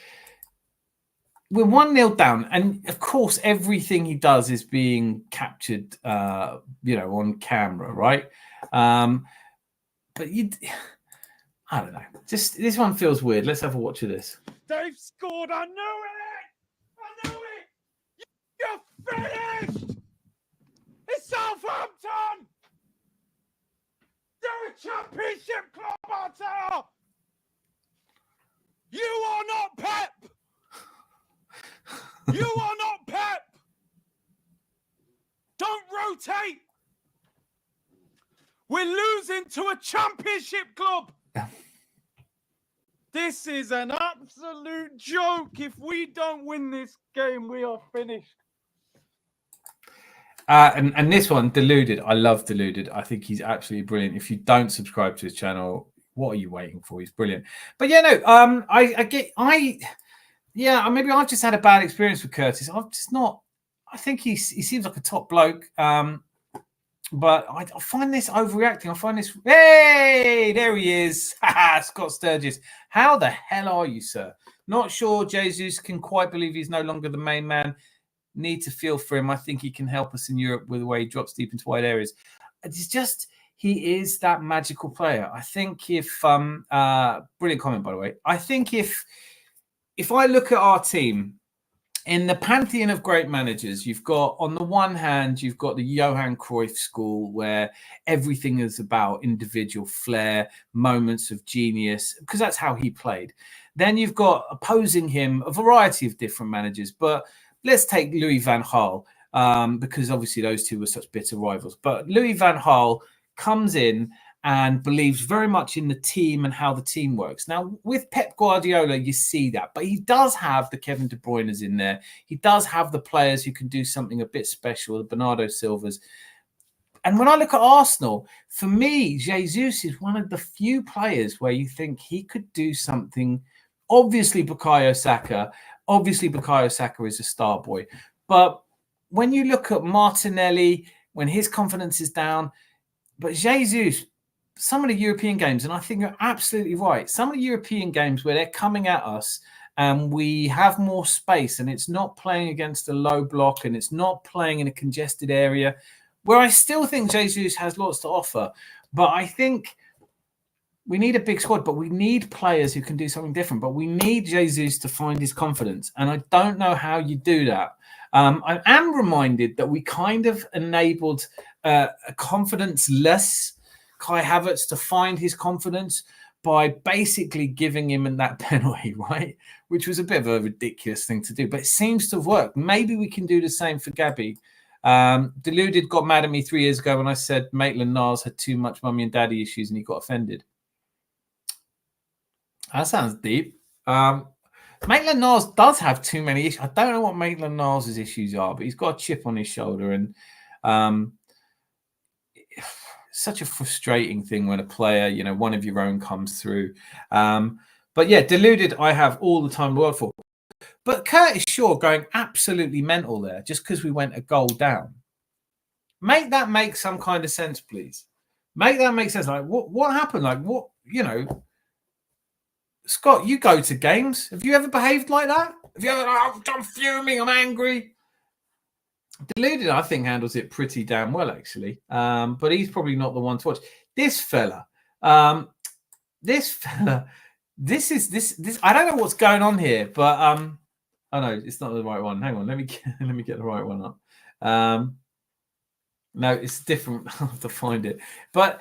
we're 1-0 down, and of course everything he does is being captured on camera, right? But I don't know. Just this one feels weird. Let's have a watch of this. They've scored. I knew it. You're finished. It's Southampton. They're a championship club, Arteta. You are not Pep. You are not Pep. Don't rotate. We're losing to a championship club. This is an absolute joke. If we don't win this game, we are finished. And this one, Deluded. I love Deluded. I think he's absolutely brilliant. If you don't subscribe to his channel, what are you waiting for? He's brilliant. But yeah, no, maybe I've just had a bad experience with Curtis. I've just not. I think he seems like a top bloke. But I find this overreacting. I find this. Hey, there he is. Scott Sturgis. How the hell are you, sir? Not sure Jesus can quite believe he's no longer the main man. Need to feel for him. I think he can help us in Europe with the way he drops deep into wide areas. It's just, he is that magical player. I think if, brilliant comment, by the way. I think if I look at our team, in the pantheon of great managers, you've got, on the one hand, you've got the Johan Cruyff school where everything is about individual flair, moments of genius, because that's how he played. Then you've got opposing him a variety of different managers, but let's take Louis van Gaal, because obviously those two were such bitter rivals. But Louis van Gaal comes in and believes very much in the team and how the team works. Now, with Pep Guardiola, you see that. But he does have the Kevin De Bruyne's in there. He does have the players who can do something a bit special, the Bernardo Silvas. And when I look at Arsenal, for me, Jesus is one of the few players where you think he could do something. Obviously, Bukayo Saka. Obviously, Bukayo Saka is a star boy. But when you look at Martinelli, when his confidence is down, but Jesus, some of the European games, and I think you're absolutely right, some of the European games where they're coming at us and we have more space and it's not playing against a low block and it's not playing in a congested area, where I still think Jesus has lots to offer. But I think we need a big squad, but we need players who can do something different. But we need Jesus to find his confidence. And I don't know how you do that. I am reminded that we kind of enabled a confidence-less Kai Havertz to find his confidence by basically giving him that penalty, right? Which was a bit of a ridiculous thing to do, but it seems to have worked. Maybe we can do the same for Gabby. Deluded got mad at me 3 years ago when I said Maitland-Niles had too much mummy and daddy issues and he got offended. That sounds deep. Maitland-Niles does have too many issues. I don't know what Maitland-Niles' issues are, but he's got a chip on his shoulder, and such a frustrating thing when a player, one of your own comes through. But yeah, Deluded, I have all the time in the world for. But Curtis Shaw going absolutely mental there just because we went a goal down. Make that make some kind of sense, please. Make that make sense. Like, what happened? Like, what, Scott, you go to games. Have you ever behaved like that? Have you ever, I'm fuming, I'm angry? Deluded, I think, handles it pretty damn well, actually. But he's probably not the one to watch. This fella, this is I don't know what's going on here, but oh no, it's not the right one. Hang on, let me get the right one up. No, it's different. I'll have to find it. But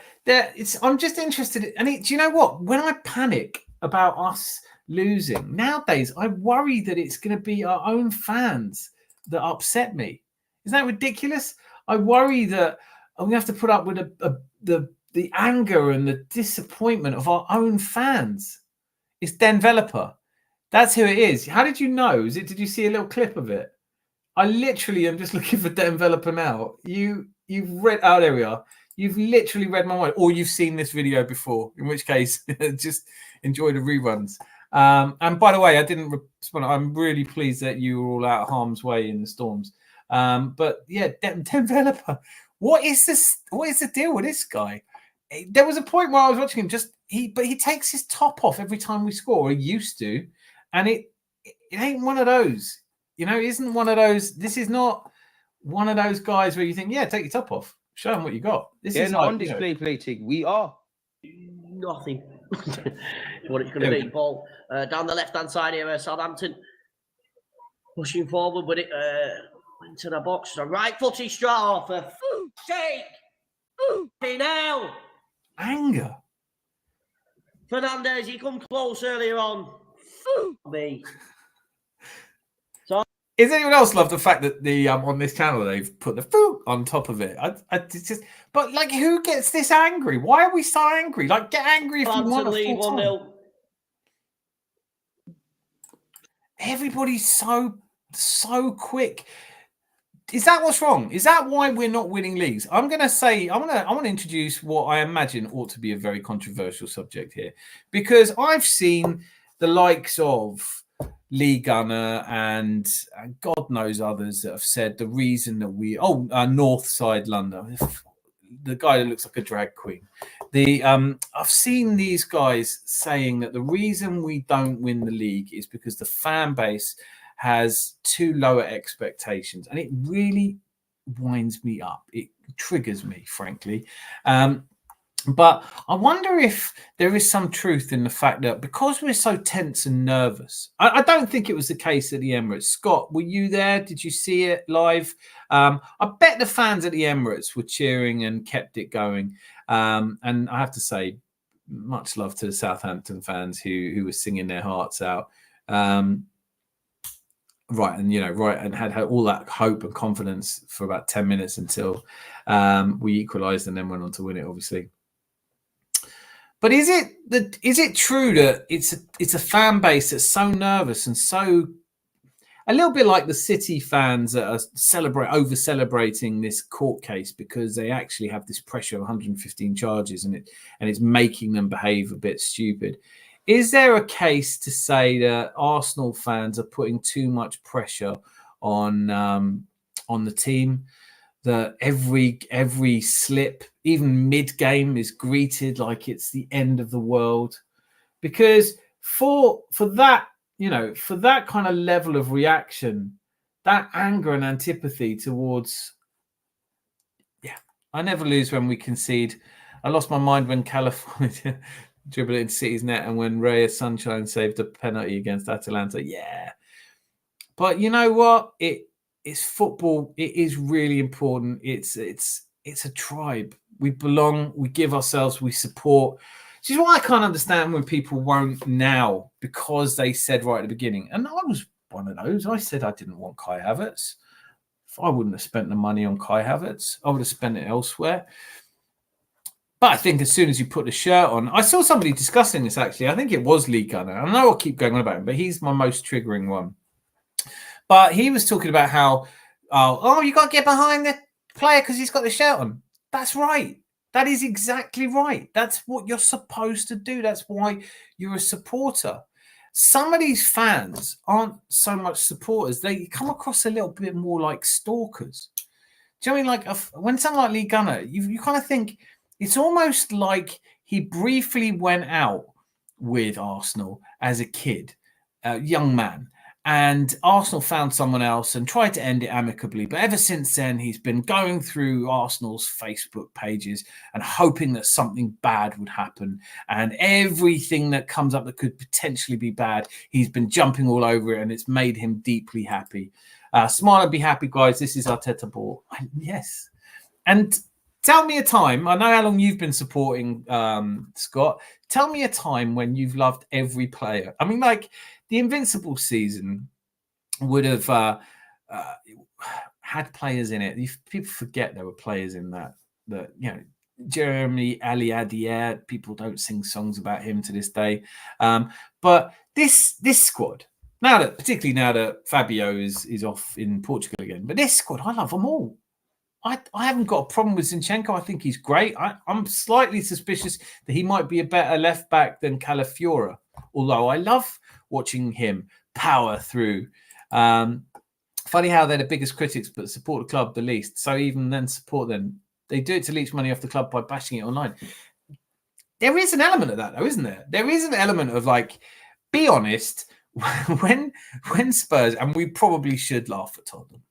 I'm just interested in, and do you know what? When I panic about us losing nowadays, I worry that it's going to be our own fans that upset me. Isn't that ridiculous? I worry that and we have to put up with the anger and the disappointment of our own fans. It's Denveloper. That's who it is. How did you know? Did you see a little clip of it? I literally am just looking for Denveloper now. You've read. Oh, there we are. You've literally read my mind, or you've seen this video before. In which case, just enjoy the reruns. And by the way, I didn't respond. I'm really pleased that you were all out of harm's way in the storms. But yeah, Denveloper. What is this? What is the deal with this guy? There was a point where I was watching him. But he takes his top off every time we score. He used to, and it ain't one of those. You know, it isn't one of those. This is not one of those guys where you think, yeah, take your top off, show them what you got. This is not on display plating. We are nothing. What it's going to be, Paul. Down the left hand side here, Southampton pushing forward with it into the box. A right footy straw for sake. Now, anger. Fernandez, he come close earlier on. Me. Is anyone else love the fact that the on this channel they've put the food on top of it? But like, who gets this angry? Why are we so angry? Like, get angry if you want to leave 1-0. Everybody's so quick. Is that what's wrong? Is that why we're not winning leagues? I'm going to say, I want to introduce what I imagine ought to be a very controversial subject here, because I've seen the likes of Lee Gunner and God knows others that have said the reason that North Side London, the guy that looks like a drag queen. I've seen these guys saying that the reason we don't win the league is because the fan base has too lower expectations, and it really winds me up. It triggers me, frankly. But I wonder if there is some truth in the fact that because we're so tense and nervous, I don't think it was the case at the Emirates. Scott, were you there? Did you see it live? I bet the fans at the Emirates were cheering and kept it going. And I have to say, much love to the Southampton fans who were singing their hearts out. And had all that hope and confidence for about 10 minutes until we equalised and then went on to win it, obviously. But is it true that it's a fan base that's so nervous and so a little bit like the City fans that are over celebrating this court case because they actually have this pressure of 115 charges and it's making them behave a bit stupid? Is there a case to say that Arsenal fans are putting too much pressure on the team? That every slip, even mid-game, is greeted like it's the end of the world? Because for that, for that kind of level of reaction, that anger and antipathy towards, I never lose when we concede. I lost my mind when California dribbled it into City's net and when Reyes Sunshine saved a penalty against Atalanta. Yeah. But you know what? It's football. It is really important. It's a tribe. We belong. We give ourselves. We support. Which is why I can't understand when people won't now, because they said right at the beginning. And I was one of those. I said I didn't want Kai Havertz. If I wouldn't have spent the money on Kai Havertz, I would have spent it elsewhere. But I think as soon as you put the shirt on, I saw somebody discussing this actually. I think it was Lee Gunner. I know I'll keep going on about him, but he's my most triggering one. But he was talking about how, you got to get behind the player because he's got the shirt on. That's right. That is exactly right. That's what you're supposed to do. That's why you're a supporter. Some of these fans aren't so much supporters. They come across a little bit more like stalkers. Do you know what I mean? Like when someone like Lee Gunner, you kind of think it's almost like he briefly went out with Arsenal as a kid, a young man. And Arsenal found someone else and tried to end it amicably. But ever since then, he's been going through Arsenal's Facebook pages and hoping that something bad would happen. And everything that comes up that could potentially be bad, he's been jumping all over it, and it's made him deeply happy. Smile and be happy, guys. This is Arteta Ball. Yes. And tell me a time. I know how long you've been supporting Scott. Tell me a time when you've loved every player. I mean, like, the Invincible season would have had players in it. People forget there were players in that. that Jeremy Aliadier, people don't sing songs about him to this day. But this squad, particularly now that Fabio is off in Portugal again, but this squad, I love them all. I haven't got a problem with Zinchenko. I think he's great. I'm slightly suspicious that he might be a better left back than Calafiora, although I love watching him power through. Funny how they're the biggest critics, but support the club the least. So even then, support them. They do it to leech money off the club by bashing it online. There is an element of that, though, isn't there? There is an element of be honest. When Spurs, and we probably should laugh at Tottenham.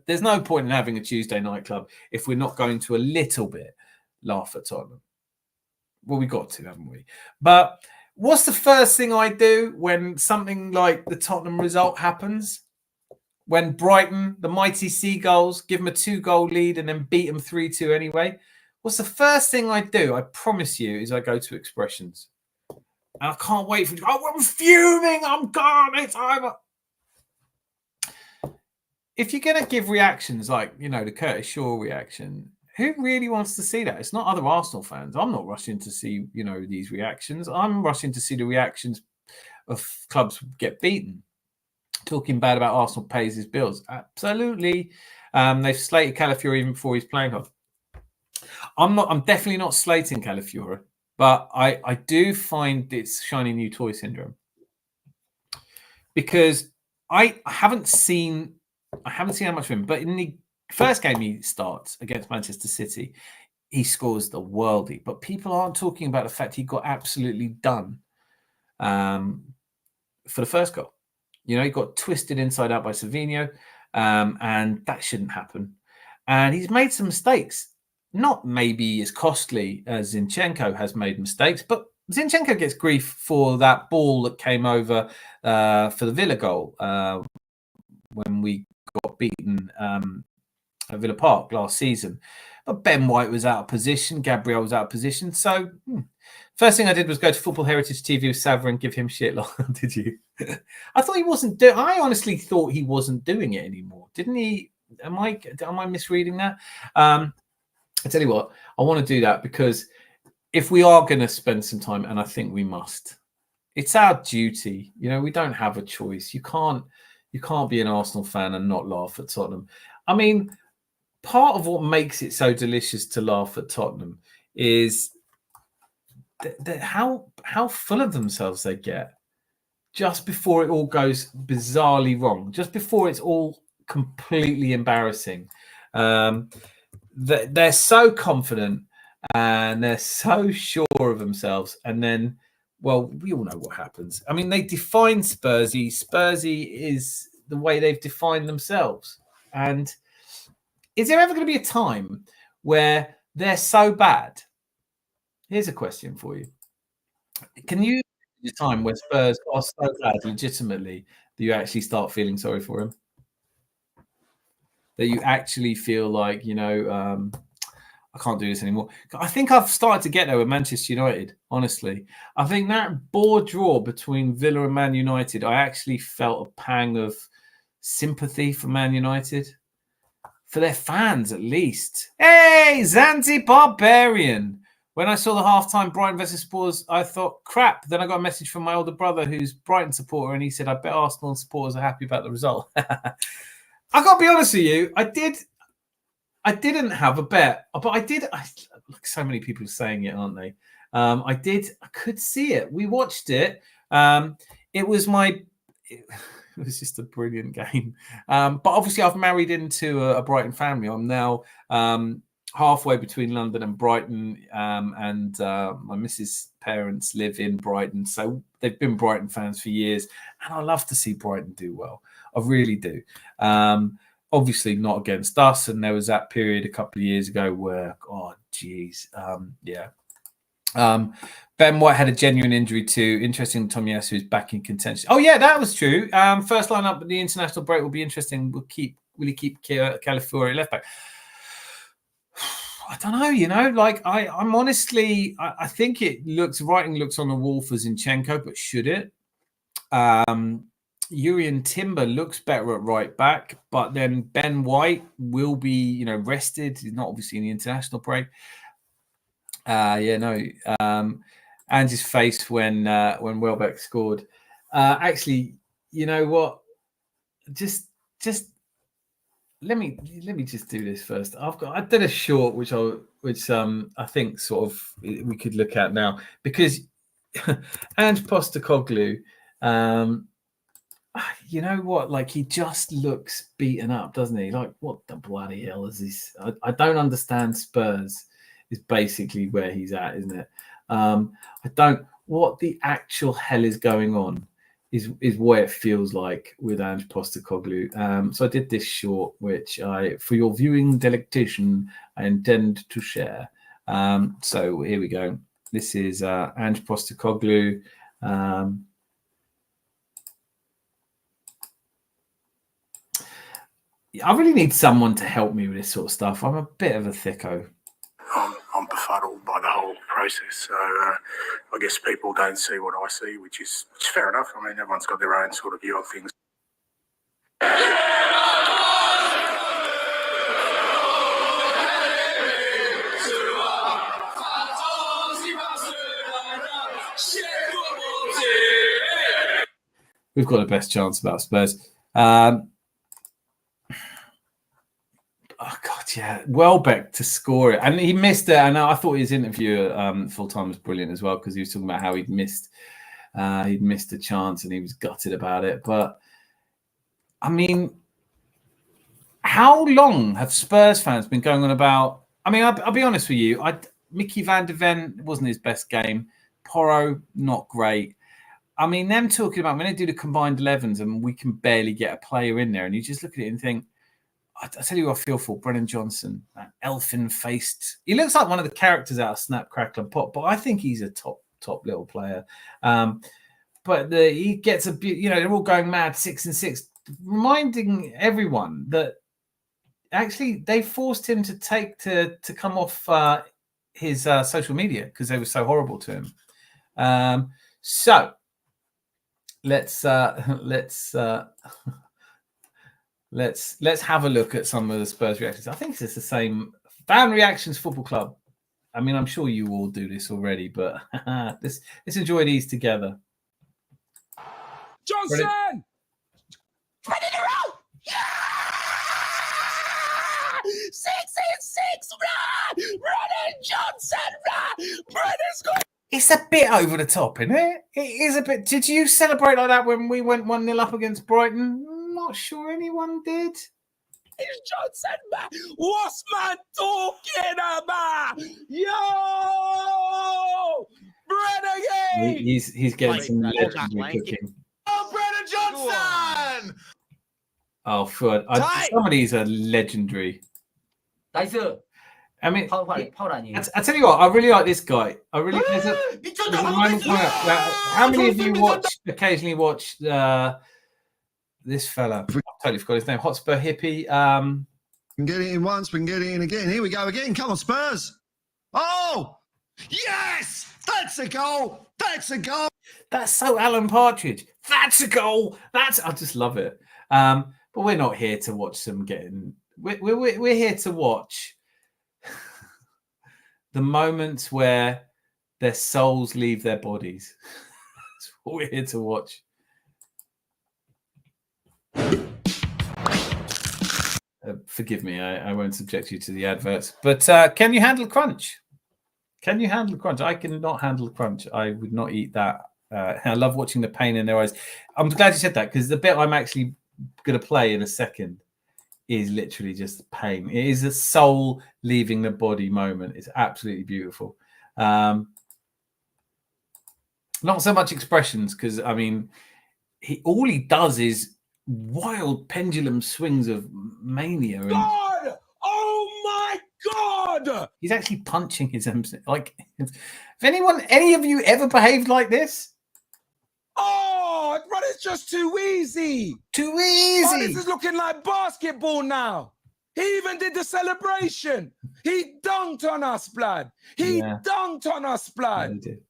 There's no point in having a Tuesday night club if we're not going to a little bit laugh at Tottenham. Well, we got to, haven't we? But what's the first thing I do when something like the Tottenham result happens? When Brighton, the mighty Seagulls, give them a 2-goal lead and then beat them 3-2 anyway. What's the first thing I do? I promise you, is I go to expressions. And I can't wait for I'm fuming. I'm gone. It's over. If you're going to give reactions like, the Curtis Shaw reaction, who really wants to see that? It's not other Arsenal fans. I'm not rushing to see, these reactions. I'm rushing to see the reactions of clubs get beaten. Talking bad about Arsenal pays his bills. Absolutely. They've slated Calafiora even before he's playing hard. I'm definitely not slating Calafiora, but I do find it's shiny new toy syndrome. Because I haven't seen how much of him, but in the first game he starts against Manchester City, he scores the worldie. But people aren't talking about the fact he got absolutely done for the first goal. He got twisted inside out by Savinho, and that shouldn't happen. And he's made some mistakes, not maybe as costly as Zinchenko has made mistakes, but Zinchenko gets grief for that ball that came over for the Villa goal when we got beaten at Villa Park last season. But Ben White was out of position. Gabriel was out of position. So first thing I did was go to Football Heritage TV with Savra and give him shit. Did you? I thought he wasn't doing. I honestly thought he wasn't doing it anymore. Didn't he? Am I misreading that? I tell you what, I want to do that because if we are going to spend some time, and I think we must, it's our duty. We don't have a choice. You can't be an Arsenal fan and not laugh at Tottenham. I mean, part of what makes it so delicious to laugh at Tottenham is how full of themselves they get just before it all goes bizarrely wrong, just before it's all completely embarrassing. They're so confident and they're so sure of themselves, and then, well, we all know what happens. I mean, they define Spursy. Spursy is the way they've defined themselves. And is there ever going to be a time where they're so bad? Here's a question for you. Can you a time where Spurs are so bad legitimately that you actually start feeling sorry for him? That you actually feel like, I can't do this anymore. I think I've started to get there with Manchester United, honestly. I think that bore draw between Villa and Man United, I actually felt a pang of sympathy for Man United. For their fans, at least. Hey, Zanzi Barbarian. When I saw the halftime Brighton versus Spurs, I thought, crap. Then I got a message from my older brother who's Brighton supporter, and he said, I bet Arsenal supporters are happy about the result. I got to be honest with you. I didn't have a bet, but I did. Look, so many people saying it, aren't they? I could see it. We watched it. It was just a brilliant game. But obviously, I've married into a Brighton family. I'm now halfway between London and Brighton, and my missus' parents live in Brighton, so they've been Brighton fans for years, and I love to see Brighton do well. I really do. Obviously not against us, and there was that period a couple of years ago where, oh, geez, yeah. Ben White had a genuine injury too. Interesting, Tomiyasu is back in contention. Oh yeah, that was true. First lineup at the international break will be interesting. Will he keep Calafiora left back? I don't know. I'm honestly, I think writing looks on the wall for Zinchenko, but should it? Urian Timber looks better at right back, but then Ben White will be, rested. He's not obviously in the international break. And his face when Welbeck scored. Actually, you know what? Just let me just do this first. I did a short which I think sort of we could look at now, because Ange Postecoglou, you know what? Like, he just looks beaten up, doesn't he? Like, what the bloody hell is this? I don't understand. Spurs is basically where he's at, isn't it? What the actual hell is going on is what it feels like with Ange Postecoglou. So I did this short, which for your viewing delectation, I intend to share. So here we go. This is Ange Postecoglou. I really need someone to help me with this sort of stuff. I'm a bit of a thicko. I'm befuddled by the whole process. So I guess people don't see what I see, which is fair enough. I mean, everyone's got their own sort of view of things. We've got the best chance about Spurs. Oh God, yeah, Welbeck to score it, and he missed it. And I thought his interview full time was brilliant as well, because he was talking about how he'd missed a chance and he was gutted about it. But I mean, how long have Spurs fans been going on about? I mean, I'll be honest with you. Mickey van de Ven wasn't his best game. Porro, not great. I mean, them talking about when they do the combined 11s and we can barely get a player in there, and you just look at it and think, I tell you what I feel for Brennan Johnson, that elfin-faced. He looks like one of the characters out of Snap, Crackle and Pop, but I think he's a top little player. But he gets they're all going mad 6 and 6, reminding everyone that actually they forced him to come off his social media because they were so horrible to him. So let's have a look at some of the Spurs reactions. I think it's the same. Fan Reactions Football Club. I mean, I'm sure you all do this already, but let's enjoy these together. Johnson! 20 in a row! Yeah! 6 and 6, rah! Brennan Johnson, rah! Brennan's got. It's a bit over the top, isn't it? It is a bit. Did you celebrate like that when we went 1-0 up against Brighton? Not sure anyone did. It's Johnson, man. What's man talking about? Yo! Brennan! He's getting some legendary cooking. Oh, Brennan Johnson! Oh, Fud. Some of these are legendary. I mean, I tell you what, I really like this guy. I really. There's a moment how many of you occasionally watch this fella? I totally forgot his name. Hotspur Hippie. We can get it in once, we can get it in again. Here we go again. Come on, Spurs. Oh, yes! That's a goal. That's a goal. That's so Alan Partridge. That's a goal. I just love it. But we're not here to watch them getting. We're here to watch the moments where their souls leave their bodies. That's what we're here to watch. Forgive me, I won't subject you to the adverts. But can you handle crunch? Can you handle crunch? I cannot handle crunch. I would not eat that. I love watching the pain in their eyes. I'm glad you said that, because the bit I'm actually going to play in a second is literally just pain. It is a soul leaving the body moment. It's absolutely beautiful. Not so much expressions, because I mean, all he does is wild pendulum swings of mania. And God! Oh my God! He's actually punching his MC. Like, if any of you ever behaved like this? Oh, but it's just too easy. Too easy. Oh, this is looking like basketball now. He even did the celebration. He dunked on us, blood. He dunked on us, blood. Yeah, he did.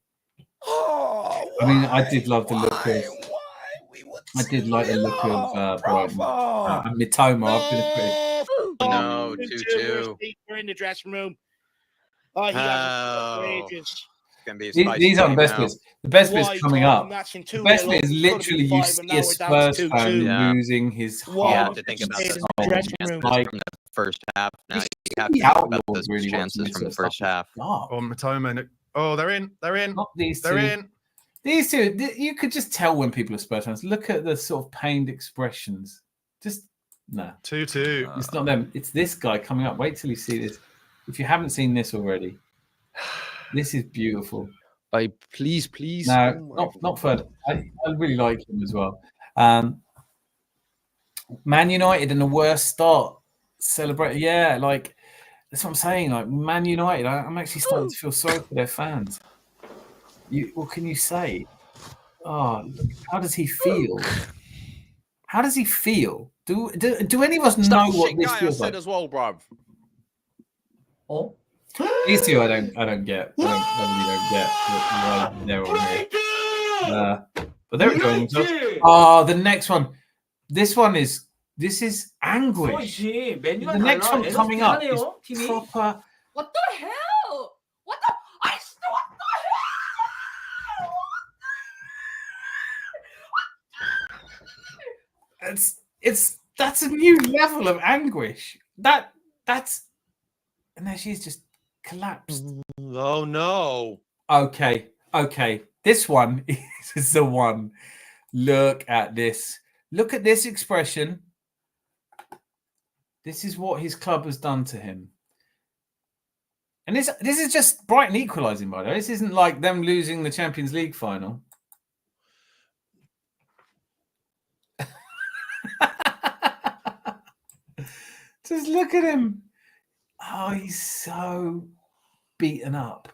Oh, I mean, I did love the look of. Why? I did like the look of Brighton. Bravo. And Mitoma, I've been a critic. No, 2-2. 2-2. We're in the dressing room. Oh, he hasn't for ages. It's gonna be a spicy These are the game best now. bits. The best bit's Why, coming Tom? up. That's from The 2-0 best bit up. is It's gotta literally be you 5, see and a now we're down Spurs to fan 2-2. Yeah. losing his Why? You heart. have to think about It's the in the dressing room. chances Like, from the first half. Now It's you have to the think about Outlaws those really chances watching from the this sort of first stuff. half. God, Oh, Matoma. Oh, they're in. They're in. not these They're two. in. These two, you could just tell when people are Spurs fans. Look at the sort of pained expressions. Just no, 2-2. it's not them. It's this guy coming up. Wait till you see this. If you haven't seen this already, this is beautiful. Please. No, not Fred. I really like him as well. Man United in the worst start. Celebrate, yeah, like that's what I'm saying. Like Man United, I'm actually starting to feel sorry for their fans. What can you say? Oh, look, how does he feel? How does he feel? Do any of us know what this feels like? as well, bruv. Oh. These two, I don't get. I really don't get why they're on here. But they're enjoying themselves. Oh, the next one. This is anguish. The next one coming up is proper. What the hell? What the hell? That's a new level of anguish. That's and there she is, just collapsed. Oh no. Okay. This one is the one. Look at this. Look at this expression. This is what his club has done to him. And this is just Brighton equalising, by the way. This isn't like them losing the Champions League final. Just look at him. Oh, he's so beaten up.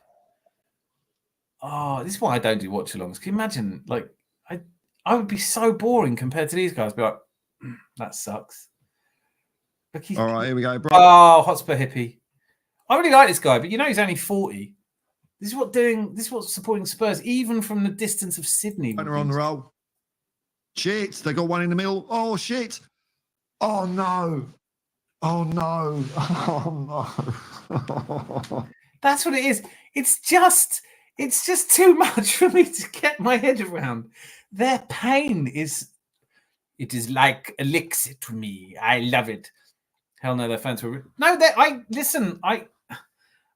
Oh, this is why I don't do watch-alongs. Can you imagine? Like, I would be so boring compared to these guys. Be like, that sucks. All right, here we go, bro. Oh, Hotspur hippie. I really like this guy, but he's only 40. This is what supporting Spurs, even from the distance of Sydney. They're on the roll. Shit, they got one in the middle. Oh, shit. Oh, no. Oh, no. Oh, no. That's what it is. It's just too much for me to get my head around. Their pain is like elixir to me. I love it. Hell no, their fans were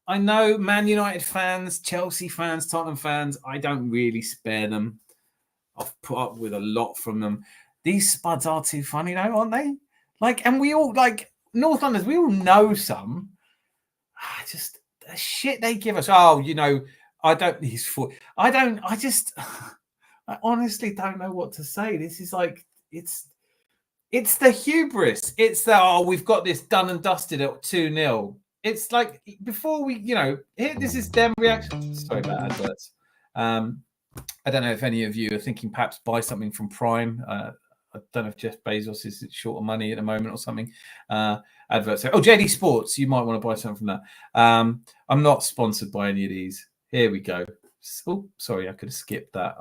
I know Man United fans, Chelsea fans, Tottenham fans. I don't really spare them. I've put up with a lot from them. These spuds are too funny, though, aren't they? Like, and we all like North Londoners. We all know some. Just the shit they give us. Oh, I don't. He's full. I don't. I honestly don't know what to say. This is like it's the hubris. It's we've got this done and dusted at 2-0. It's like before we, here, this is them reaction. Sorry about adverts. I don't know if any of you are thinking perhaps buy something from Prime. I don't know if Jeff Bezos is short of money at the moment or something. Adverts. Oh, JD Sports. You might want to buy something from that. I'm not sponsored by any of these. Here we go. Oh, sorry, I could have skipped that.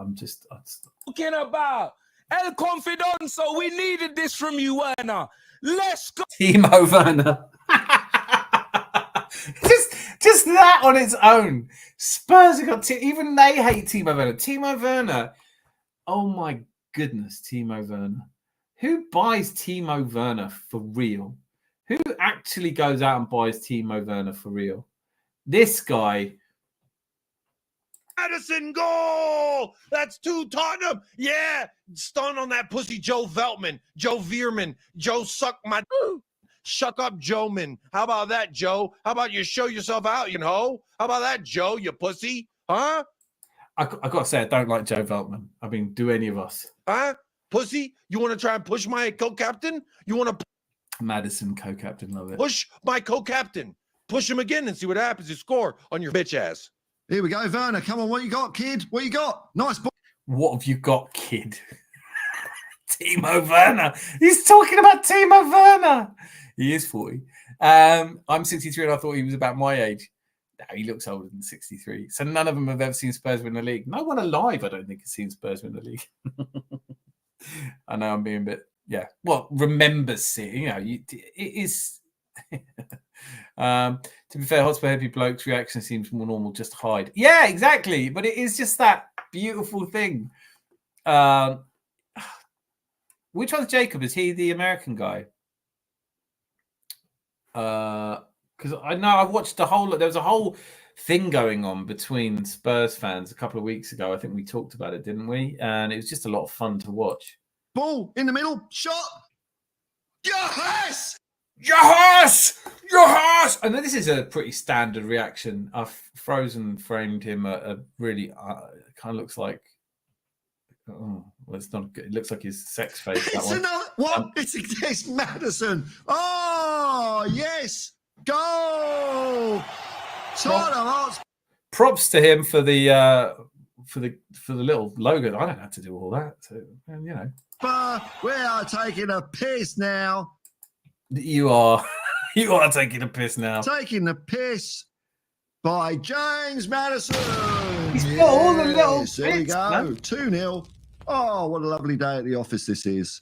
Talking about El Confidenzo, we needed this from you, Werner. Let's go. Timo Werner. just that on its own. Spurs have got even they hate Timo Werner. Timo Werner. Oh my goodness, Timo Werner. Who buys Timo Werner for real? Who actually goes out and buys Timo Werner for real? This guy. Madison goal! That's 2 Tottenham. Yeah, stun on that pussy Joe Veltman, Joe Veerman, Joe suck my. Shuck up, Joe Man. How about that, Joe? How about you show yourself out, How about that, Joe, you pussy? Huh? I got to say, I don't like Joe Veltman. I mean, do any of us? Huh? Pussy? You want to try and push my co-captain? You want to Madison, co-captain, love it. push my co-captain? Push him again and see what happens. You score on your bitch ass. Here we go, Werner. Come on, what you got, kid? What you got? Nice ball. What have you got, kid? Timo Werner. He's talking about Timo Werner. He is 40. I'm 63 and I thought he was about my age. No, he looks older than 63. So none of them have ever seen Spurs win the league. No one alive, I don't think, has seen Spurs win the league. I know I'm being a bit, well, remember seeing, it is. To be fair, Hotspur Happy Bloke's reaction seems more normal, just hide. Yeah, exactly. But it is just that beautiful thing. Which one's Jacob? Is he the American guy? Because I know I watched there was a whole thing going on between Spurs fans a couple of weeks ago. I think we talked about it, didn't we? And it was just a lot of fun to watch. Ball in the middle, shot. Yes! Yes! Yes! I know this is a pretty standard reaction. I've frozen framed him a really kind of looks like. Oh, well, it's not good. It looks like his sex face. That It's one. another what? It's Madison. Oh yes, goal! Tottenham Hotspur. Props to him for the little logo. I don't have to do all that. So, We are taking a piss now. You are taking a piss now. Taking the piss by James Madison. He's got all the little There we bits, go. man. 2-0. Oh, what a lovely day at the office this is.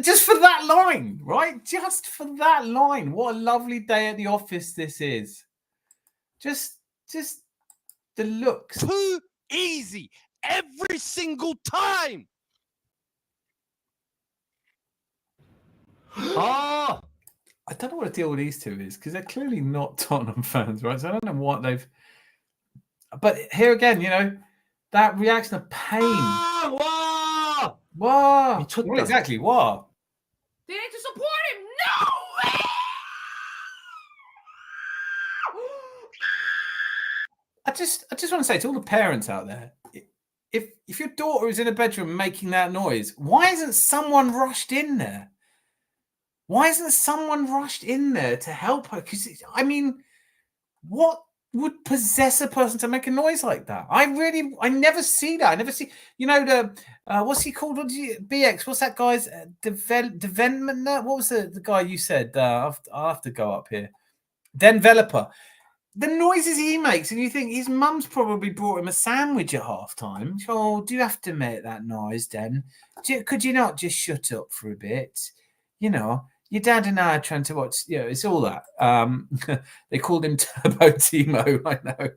Just for that line, right? Just for that line. What a lovely day at the office this is. Just the looks. Too easy every single time. Oh, I don't know what the deal with these two is because they're clearly not Tottenham fans, right? So I don't know what they've. But here again, that reaction of pain. wow. Wow. 미쳤다. Well, exactly. What? They need to support him. No way! I just want to say to all the parents out there, if your daughter is in a bedroom making that noise, why isn't someone rushed in there? Why isn't someone rushed in there to help her? Because what would possess a person to make a noise like that? I never see that. I never see, what's he called? BX? What's that guy's development? What was the guy you said? I'll have to go up here. Developer. The noises he makes, and you think his mum's probably brought him a sandwich at halftime. Oh, do you have to make that noise, Den? Could you not just shut up for a bit? Your dad and I are trying to watch. It's all that. They called him Turbo Timo. I know.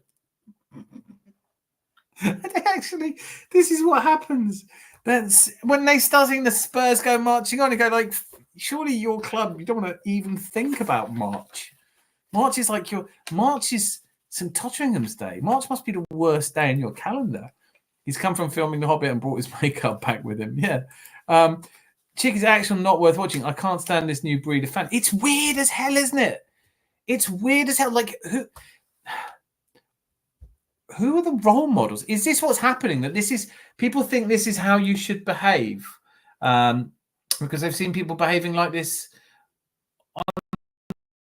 Actually, this is what happens. That's when they start seeing the Spurs go marching on. You go like, surely your club. You don't want to even think about March. March is like March is St. Totteringham's Day. March must be the worst day in your calendar. He's come from filming The Hobbit and brought his makeup back with him. Yeah. Chick is actually not worth watching. I can't stand this new breed of fan. It's weird as hell, isn't it? It's weird as hell. Like, who are the role models? Is this what's happening? That people think this is how you should behave because they've seen people behaving like this on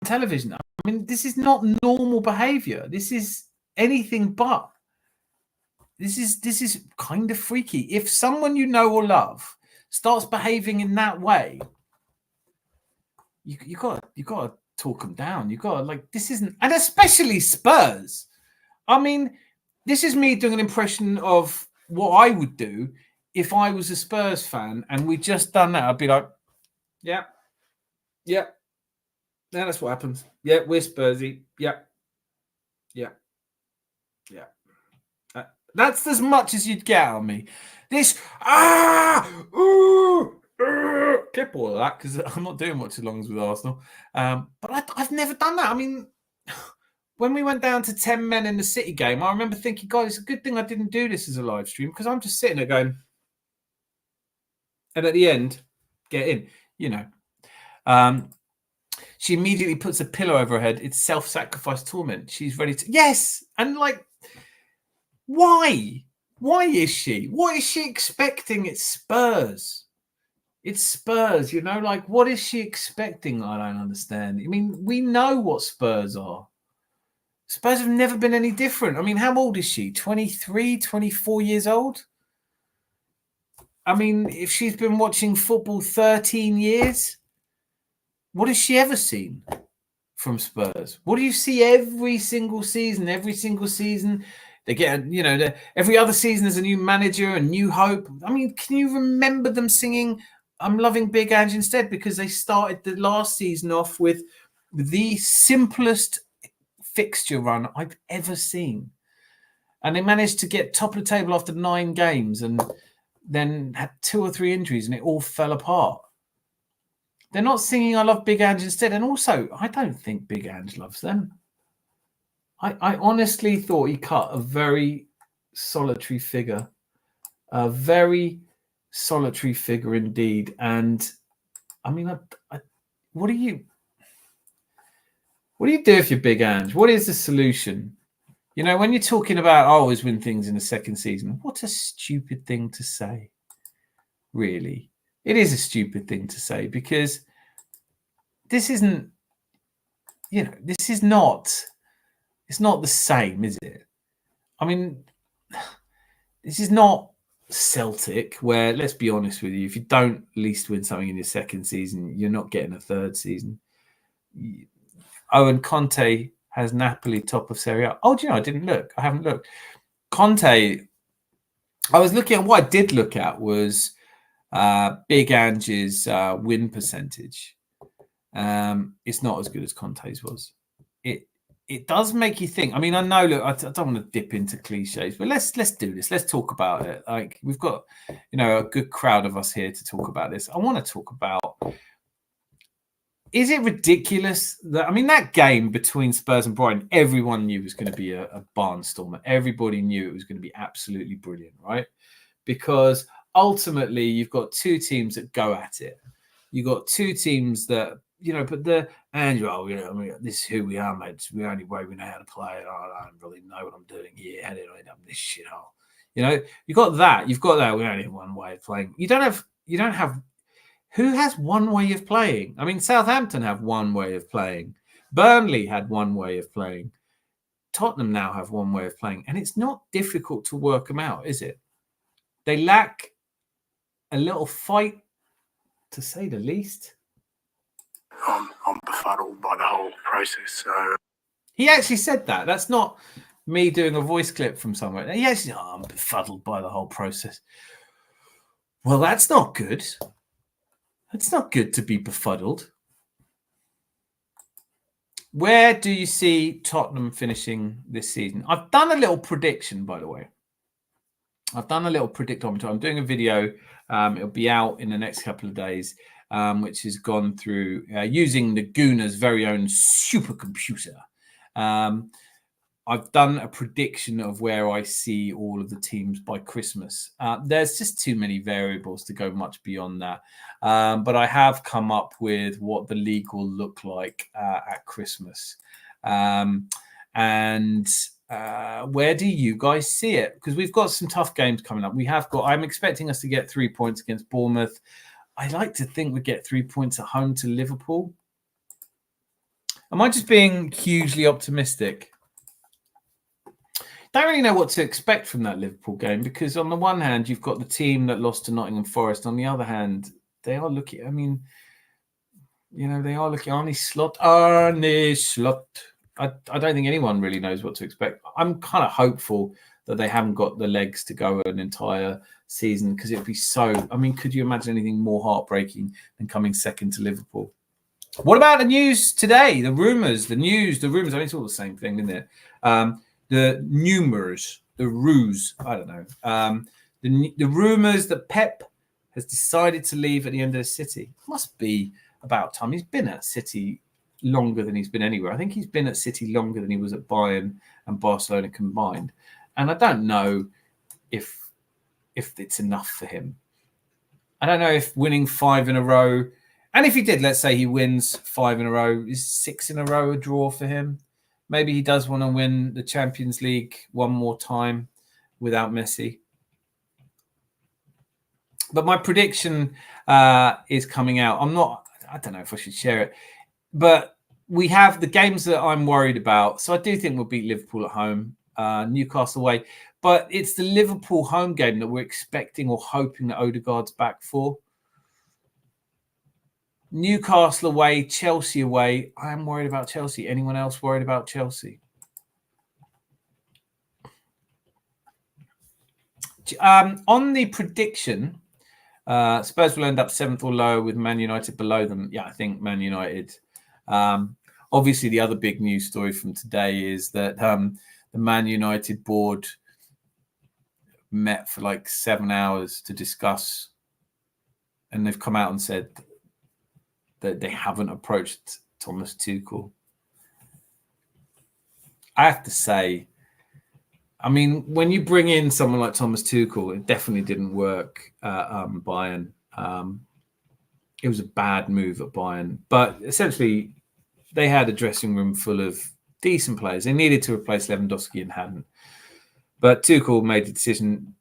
television. I mean, this is not normal behavior. This is anything but. This is kind of freaky. If someone you know or love starts behaving in that way, you gotta talk them down. You gotta this isn't, and especially Spurs. I mean, this is me doing an impression of what I would do if I was a Spurs fan and we just done that. I'd be like, yeah. Yeah, that's what happens. Yeah, we're Spursy. Yeah. That's as much as you'd get out of me. This clip all of that because I'm not doing much as long as with Arsenal. But I've never done that. I mean, when we went down to 10 men in the City game, I remember thinking, God, it's a good thing I didn't do this as a live stream because I'm just sitting there going, and at the end, get in, She immediately puts a pillow over her head. It's self-sacrifice torment. She's ready to, yes, and why? Why is she? What is she expecting? It's Spurs. It's Spurs, what is she expecting? I don't understand. I mean, we know what Spurs are. Spurs have never been any different. I mean, how old is she? 23, 24 years old? I mean, if she's been watching football 13 years, what has she ever seen from Spurs? What do you see every single season? Every single season, They get, you know, every other season there's a new manager and new hope. I mean, can you remember them singing "I'm loving Big Ange" instead? Because they started the last season off with the simplest fixture run I've ever seen. And they managed to get top of the table after 9 games and then had 2 or 3 injuries and it all fell apart. They're not singing "I love Big Ange" instead. And also, I don't think Big Ange loves them. I honestly thought he cut a very solitary figure. A very solitary figure indeed. And I mean, what do you do if you're Big Ange? What is the solution? You know, when you're talking about always win things in the second season, what a stupid thing to say. Really. It is a stupid thing to say because this isn't, you know, this is not, it's not the same, is it? I mean, this is not Celtic where, let's be honest with you, if you don't at least win something in your second season, you're not getting a third season. Owen Conte has Napoli top of Serie A. Oh, do you know, I didn't look. I haven't looked. Conte, I was looking at, what I did look at was Big Ange's win percentage. It's not as good as Conte's was. It does make you think. I mean, I know, look, I don't want to dip into cliches, but let's do this. Let's talk about it. Like, we've got, you know, a good crowd of us here to talk about this. I want to talk about, is it ridiculous that, I mean, that game between Spurs and Brighton, everyone knew was going to be a barnstormer. Everybody knew it was going to be absolutely brilliant, right? Because ultimately, you've got 2 teams that go at it. You've got 2 teams that, you know, but Andrew, you know, I mean, this is who we are, mate. It's the only way we know how to play. I don't really know what I'm doing here. How did I end up in this shithole? You know, you've got that. You've got that. We only have one way of playing. You don't have. Who has one way of playing? I mean, Southampton have one way of playing. Burnley had one way of playing. Tottenham now have one way of playing, and it's not difficult to work them out, is it? They lack a little fight, to say the least. I'm befuddled by the whole process. So he actually said that. That's not me doing a voice clip from somewhere. He actually, I'm befuddled by the whole process. Well, that's not good. It's not good to be befuddled. Where do you see Tottenham finishing this season? I've done a little prediction, by the way. I've done a little predictometer. I'm doing a video. It'll be out in the next couple of days, which has gone through using the Gooner's very own supercomputer. I've done a prediction of where I see all of the teams by Christmas. There's just too many variables to go much beyond that. But I have come up with what the league will look like at Christmas. Where do you guys see it? Because we've got some tough games coming up. I'm expecting us to get 3 points against Bournemouth. I like to think we get 3 points at home to Liverpool. Am I just being hugely optimistic? Don't really know what to expect from that Liverpool game because on the one hand, you've got the team that lost to Nottingham Forest. On the other hand, they are looking, I mean, you know, they are looking, Arne Slot. I don't think anyone really knows what to expect. I'm kind of hopeful that they haven't got the legs to go an entire season because it'd be so, I mean, could you imagine anything more heartbreaking than coming second to Liverpool? What about the news today? The rumours, the news, the rumours. I mean, it's all the same thing, isn't it? The numerous, the ruse, I don't know. The rumours that Pep has decided to leave at the end of the City. Must be about time. He's been at City longer than he's been anywhere. I think he's been at City longer than he was at Bayern and Barcelona combined. And I don't know if it's enough for him. I don't know if winning 5 in a row, and if he did, let's say he wins 5 in a row, is 6 in a row a draw for him? Maybe he does want to win the Champions League one more time without Messi. But my prediction is coming out. I don't know if I should share it, but we have the games that I'm worried about. So I do think we'll beat Liverpool at home, Newcastle away. But it's the Liverpool home game that we're expecting or hoping that Odegaard's back for. Newcastle away, Chelsea away. I'm worried about Chelsea. Anyone else worried about Chelsea? On the prediction, Spurs will end up 7th or lower with Man United below them. Yeah, I think Man United. Obviously, the other big news story from today is that the Man United board met for like 7 hours to discuss, and they've come out and said that they haven't approached Thomas Tuchel. I have to say, I mean, when you bring in someone like Thomas Tuchel, it definitely didn't work at Bayern. It was a bad move at Bayern. But essentially, they had a dressing room full of decent players. They needed to replace Lewandowski and hadn't. But Tuchel made the decision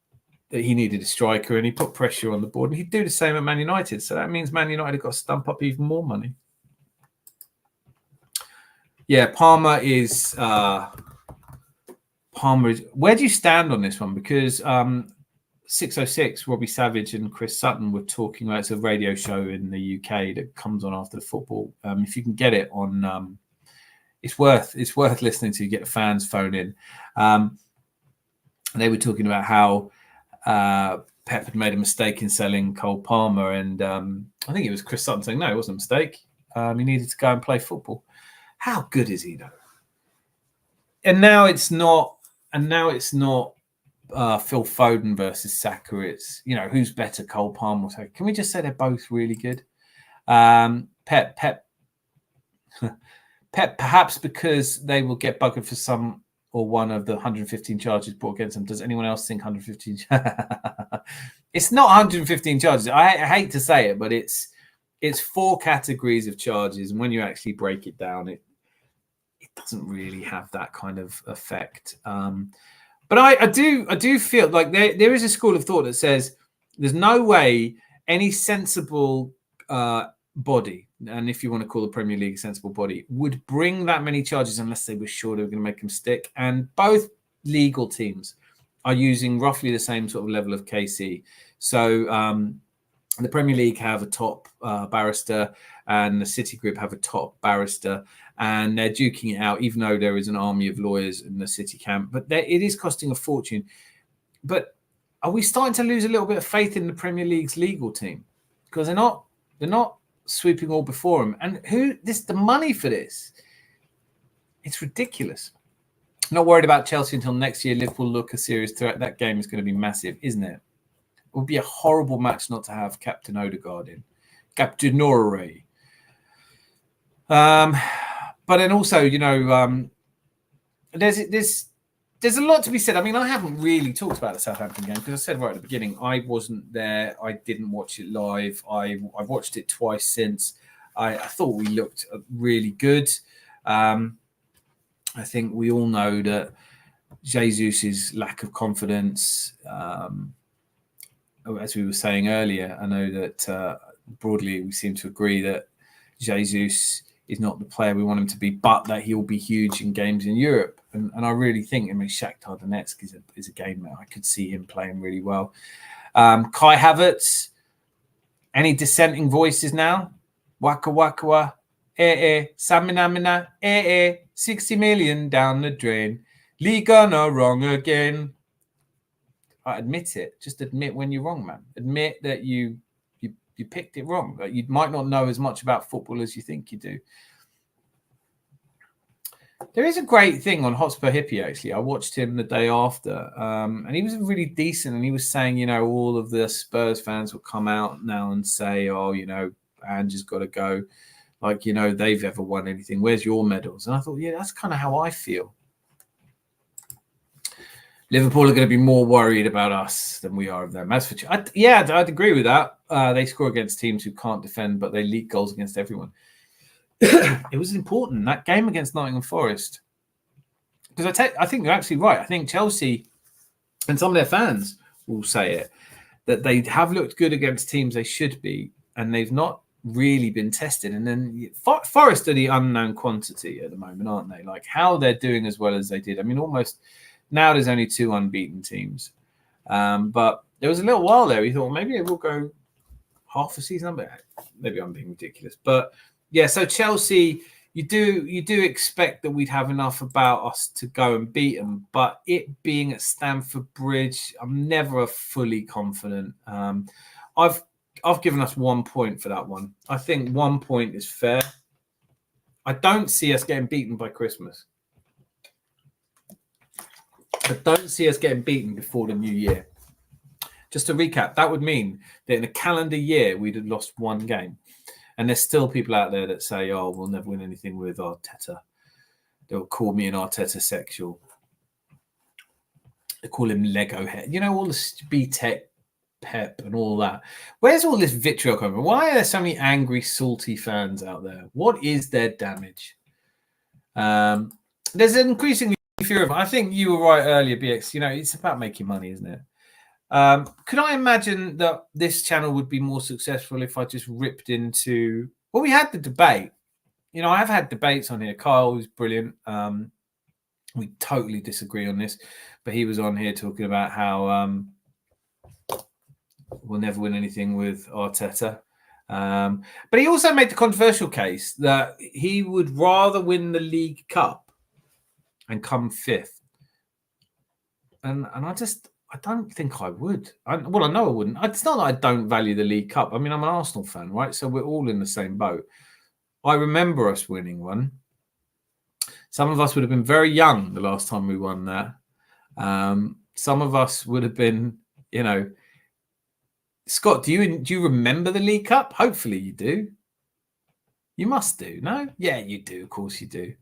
that he needed a striker, and he put pressure on the board. And he'd do the same at Man United. So that means Man United got to stump up even more money. Yeah, Palmer is... where do you stand on this one? Because 606, Robbie Savage and Chris Sutton were talking about, it's a radio show in the UK that comes on after the football. If you can get it on, it's worth listening to. Get the fans phone in. They were talking about how Pep had made a mistake in selling Cole Palmer, and I think it was Chris Sutton saying no, it wasn't a mistake. He needed to go and play football. How good is he though? And now it's not Phil Foden versus Saka. It's, who's better, Cole Palmer or Saka? Can we just say they're both really good? Pep, perhaps because they will get buggered for some or one of the 115 charges brought against them. Does anyone else think 115? It's not 115 charges. I hate to say it, but it's 4 categories of charges. And when you actually break it down, it doesn't really have that kind of effect. But I do feel like there is a school of thought that says there's no way any sensible body, and if you want to call the Premier League a sensible body, would bring that many charges unless they were sure they were going to make them stick. And both legal teams are using roughly the same sort of level of KC. So the Premier League have a top barrister, and the City Group have a top barrister, and they're duking it out, even though there is an army of lawyers in the City camp. But it is costing a fortune. But are we starting to lose a little bit of faith in the Premier League's legal team? Because they're not sweeping all before them. And the money for this, it's ridiculous. Not worried about Chelsea until next year. Liverpool look a serious threat. That game is going to be massive, isn't it? It would be a horrible match not to have Captain Odegaard in. Captain Norrie. But then also, there's a lot to be said. I mean, I haven't really talked about the Southampton game because I said right at the beginning, I wasn't there. I didn't watch it live. I've watched it twice since. I thought we looked really good. I think we all know that Jesus' lack of confidence, as we were saying earlier, I know that broadly we seem to agree that Jesus is not the player we want him to be, but that he'll be huge in games in Europe. And I really think, Shakhtar Donetsk is a game that I could see him playing really well. Kai Havertz, any dissenting voices now? Waka waka wa, samina mina, 60 million down the drain. Liga no wrong again. I admit it. Just admit when you're wrong, man. Admit that you picked it wrong. Like, you might not know as much about football as you think you do. There is a great thing on Hotspur Hippie, actually. I watched him the day after, and he was really decent. And he was saying, all of the Spurs fans will come out now and say, oh, Ange's got to go. Like, they've ever won anything. Where's your medals? And I thought, yeah, that's kind of how I feel. Liverpool are going to be more worried about us than we are of them. That's for I'd agree with that. They score against teams who can't defend, but they leak goals against everyone. It was important, that game against Nottingham Forest. Because I think you're absolutely right. I think Chelsea and some of their fans will say it, that they have looked good against teams they should be, and they've not really been tested. And then Forest are the unknown quantity at the moment, aren't they? Like, how they're doing as well as they did. I mean, almost... Now there's only 2 unbeaten teams. But there was a little while there we thought maybe it will go half a season. Maybe I'm being ridiculous. But yeah, so Chelsea, you do expect that we'd have enough about us to go and beat them, but it being at Stamford Bridge, I'm never fully confident. I've given us 1 point for that one. I think 1 point is fair. I don't see us getting beaten by Christmas. I don't see us getting beaten before the new year. Just to recap, that would mean that in a calendar year, we'd have lost one game. And there's still people out there that say, oh, we'll never win anything with Arteta. They'll call me an Arteta sexual. They call him Lego head. You know, all this B-Tech, Pep and all that. Where's all this vitriol coming from? Why are there so many angry, salty fans out there? What is their damage? There's an increasingly fear of. I think you were right earlier, BX. You know, it's about making money, isn't it? Could I imagine that this channel would be more successful if I just ripped into... Well, we had the debate. You know, I've had debates on here. Kyle was brilliant. We totally disagree on this, but he was on here talking about how we'll never win anything with Arteta. But he also made the controversial case that he would rather win the League Cup and come fifth. And I don't think I would. I know I wouldn't. It's not that I don't value the League Cup. I mean, I'm an Arsenal fan, right? So we're all in the same boat. I remember us winning one. Some of us would have been very young the last time we won that. Some of us would have been, you know... Scott, do you remember the League Cup? Hopefully you do. You must do, no? Yeah, you do. Of course you do.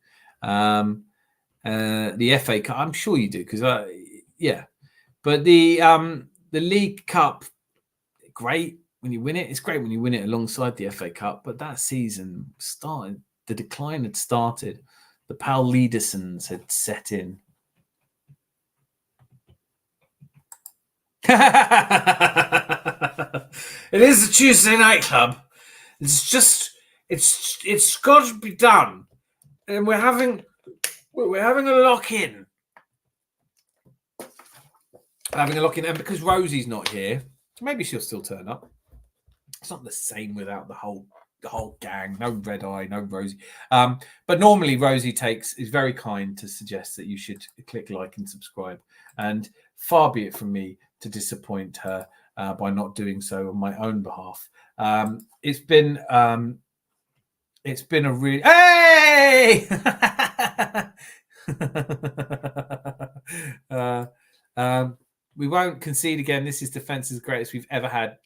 The FA Cup, I'm sure you do, because yeah. But the League Cup, great when you win it. It's great when you win it alongside the FA Cup. But that season started, the decline had started. The Pal Leadersons had set in. It is a Tuesday night club. It's got to be done, and we're having a lock-in. Having a lock-in, and because Rosie's not here, maybe she'll still turn up. It's not the same without the whole gang. No Red Eye, no Rosie. But normally Rosie is very kind to suggest that you should click like and subscribe. And far be it from me to disappoint her by not doing so on my own behalf. It's been a really hey. We won't concede again. This is defense's greatest we've ever had.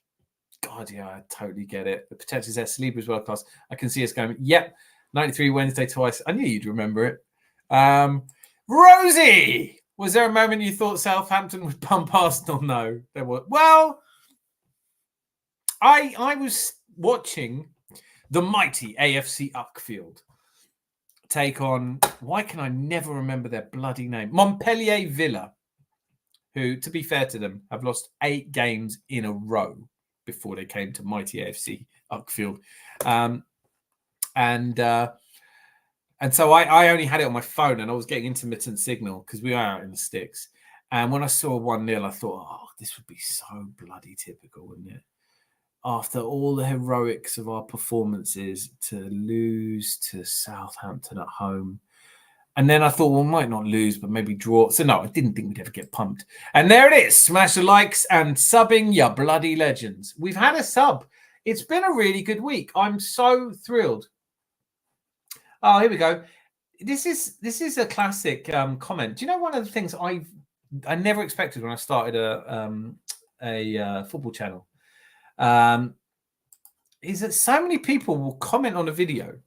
God, yeah, I totally get it. The potential is there. Saliba's world class. I can see us going, yep, 93 Wednesday twice. I knew you'd remember it. Rosie, was there a moment you thought Southampton would pump Arsenal? No, there was. Well, I was watching the mighty AFC Uckfield take on, why can I never remember their bloody name? Montpellier Villa, who, to be fair to them, have lost 8 games in a row before they came to mighty AFC Uckfield. And so I only had it on my phone and I was getting intermittent signal because we are out in the sticks. And when I saw 1-0, I thought, oh, this would be so bloody typical, wouldn't it? After all the heroics of our performances, to lose to Southampton at home. And then I thought, well, we might not lose, but maybe draw. So no, I didn't think we'd ever get pumped. And there it is. Smash the likes and subbing, you bloody legends. We've had a sub. It's been a really good week. I'm so thrilled. Oh, here we go. This is a classic comment. Do you know one of the things I never expected when I started a football channel is that so many people will comment on a video.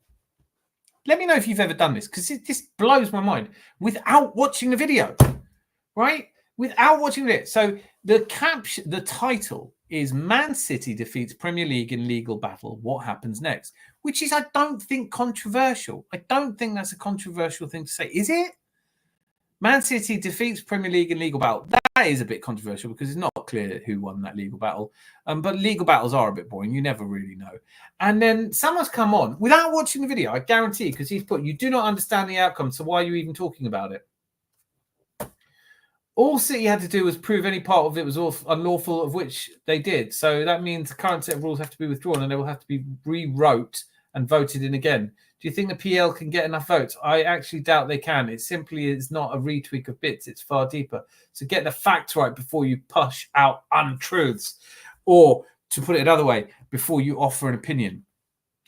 Let me know if you've ever done this, because it just blows my mind, without watching the video, right? Without watching it. So the title is Man City defeats Premier League in legal battle. What happens next? Which is, I don't think, controversial. I don't think that's a controversial thing to say. Is it? Man City defeats Premier League in legal battle. That is a bit controversial because it's not clear who won that legal battle. But legal battles are a bit boring. You never really know. And then someone's come on without watching the video, I guarantee, because he's put, you do not understand the outcome, so why are you even talking about it? All City had to do was prove any part of it was unlawful, of which they did. So that means the current set of rules have to be withdrawn and they will have to be rewrote and voted in again. Do you think the PL can get enough votes? I actually doubt they can. It simply is not a retweak of bits. It's far deeper. So get the facts right before you push out untruths. Or, to put it another way, before you offer an opinion.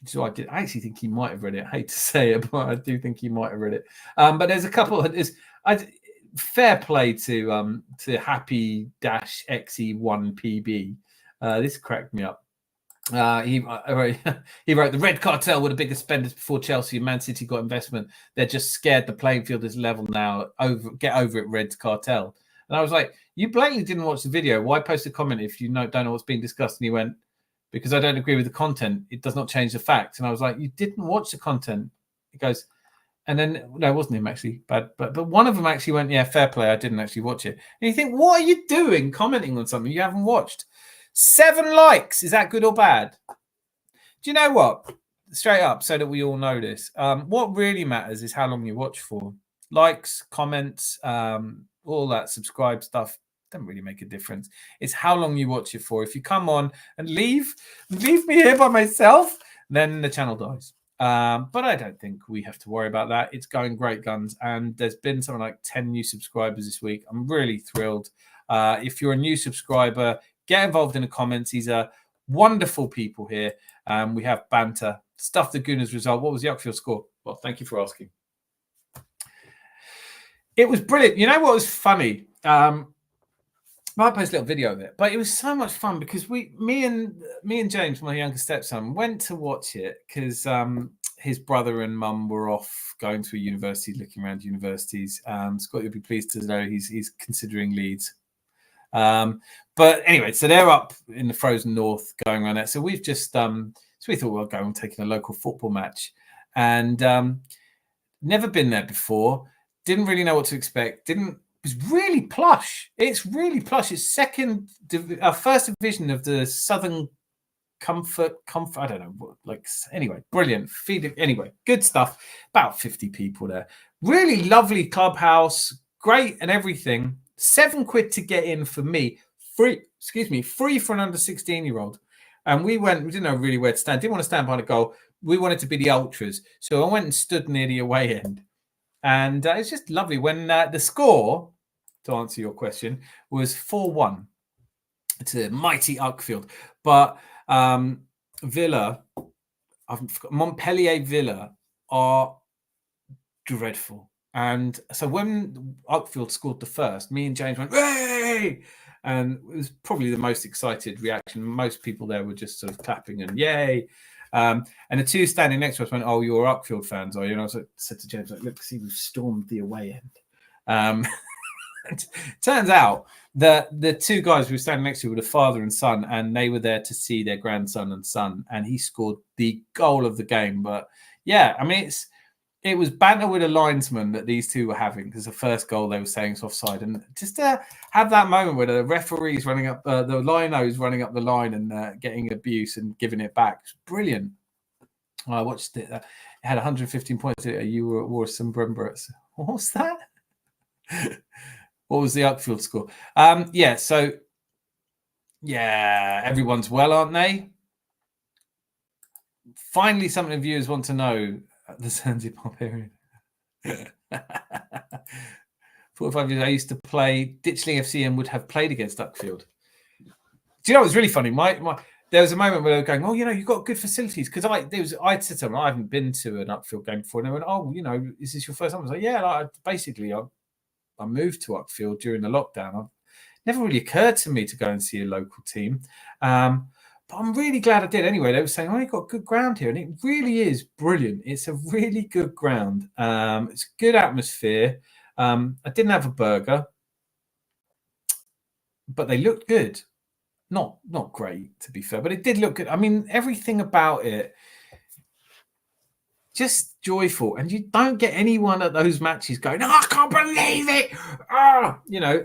So I actually think he might have read it. I hate to say it, but I do think he might have read it. But there's a couple of... fair play to Happy-XE1PB. This cracked me up. He wrote, the Red Cartel were the biggest spenders before Chelsea and Man City got investment. They're just scared the playing field is level now. Get over it, Red Cartel. And I was like, you blatantly didn't watch the video. Why post a comment if you don't know what's being discussed? And he went, because I don't agree with the content. It does not change the facts. And I was like, you didn't watch the content. He goes, and then, no, it wasn't him actually, but one of them actually went, yeah, fair play. I didn't actually watch it. And you think, what are you doing commenting on something you haven't watched? 7 likes. Is that good or bad? Do you know what? Straight up, so that we all know this. What really matters is how long you watch for. Likes, comments, all that subscribe stuff doesn't really make a difference. It's how long you watch it for. If you come on and leave me here by myself, then the channel dies. But I don't think we have to worry about that. It's going great guns, and there's been something like 10 new subscribers this week. I'm really thrilled. If you're a new subscriber, get involved in the comments. These are wonderful people here. We have banter. Stuff the Gooners result. What was the Uckfield score? Well, thank you for asking. It was brilliant. You know what was funny? I might post a little video of it, but it was so much fun because me and James, my younger stepson, went to watch it because his brother and mum were off going to a university, looking around universities. Scott, you'll be pleased to know he's considering Leeds. But anyway, so they're up in the frozen north going around there. So we've just so we thought we'll go and take a local football match, and never been there before. Didn't really know what to expect. It was really plush. It's really plush. It's first division of the Southern Comfort. I don't know. Anyway, brilliant. Anyway, good stuff. About 50 people there. Really lovely clubhouse. Great and everything. £7 to get in for me. Free for an under 16-year-old. And we didn't know really where to stand. Didn't want to stand behind a goal. We wanted to be the ultras. So I went and stood near the away end. And it's just lovely when the score, to answer your question, was 4-1 to mighty Uckfield. But Montpellier Villa are dreadful. And so when Uckfield scored the first, me and James went, "Hey!" And it was probably the most excited reaction. Most people there were just sort of clapping and yay. And the two standing next to us went, "Oh, you're Uckfield fans, are you?" And I said to James, "Look, see, we've stormed the away end." Turns out that the two guys we were standing next to were the father and son, and they were there to see their grandson and son, and he scored the goal of the game. But yeah, I mean, it was banter with a linesman that these two were having, because the first goal they were saying is offside, and just to have that moment where the referee's running up, the lino's running up the line and getting abuse and giving it back, it's brilliant. I watched it. It had 115 points. You wore some Bremberts. What was that? What was the Uckfield score? Yeah, so yeah, everyone's well, aren't they? Finally, something viewers want to know. The Zanzibar period. 45 years I used to play Ditchling FC and would have played against Uckfield. Do you know what's really funny? There was a moment where they were going, "Oh, you've got good facilities." Because I'd said to them, "I haven't been to an Uckfield game before." And they went, "Oh, is this your first time?" I was like, "Yeah." I moved to Uckfield during the lockdown. It never really occurred to me to go and see a local team. But I'm really glad I did. Anyway, they were saying, "Oh, you've got good ground here." And it really is brilliant. It's a really good ground. It's a good atmosphere. I didn't have a burger, but they looked good. Not great, to be fair, but it did look good. I mean, everything about it, just joyful. And you don't get anyone at those matches going, "Oh, I can't believe it."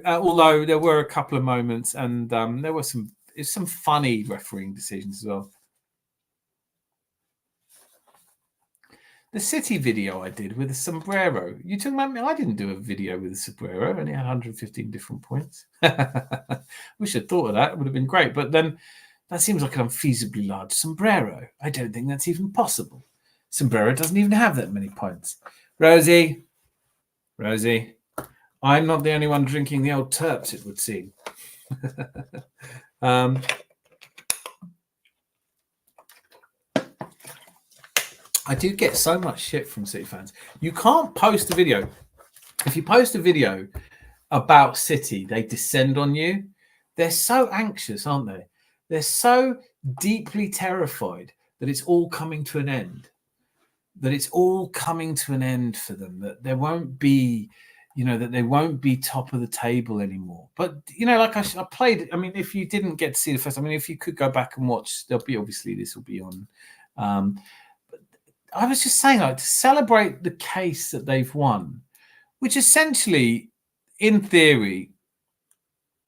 Although there were a couple of moments, and there were some funny refereeing decisions as well. The City video I did with a sombrero. You talking about me? I didn't do a video with a sombrero, and it had 115 different points. Wish I'd thought of that. It would have been great. But then that seems like an unfeasibly large sombrero. I don't think that's even possible. Sombrero doesn't even have that many pints. Rosie, I'm not the only one drinking the old Terps, it would seem. I do get so much shit from City fans. You can't post a video. If you post a video about City, they descend on you. They're so anxious, aren't they? They're so deeply terrified that it's all coming to an end. That it's all coming to an end for them. That there won't be, that they won't be top of the table anymore. But, like I played, I mean, if you didn't get to see the first, I mean, if you could go back and watch, there'll be, obviously this will be on. But I was just saying, like, to celebrate the case that they've won, which essentially, in theory,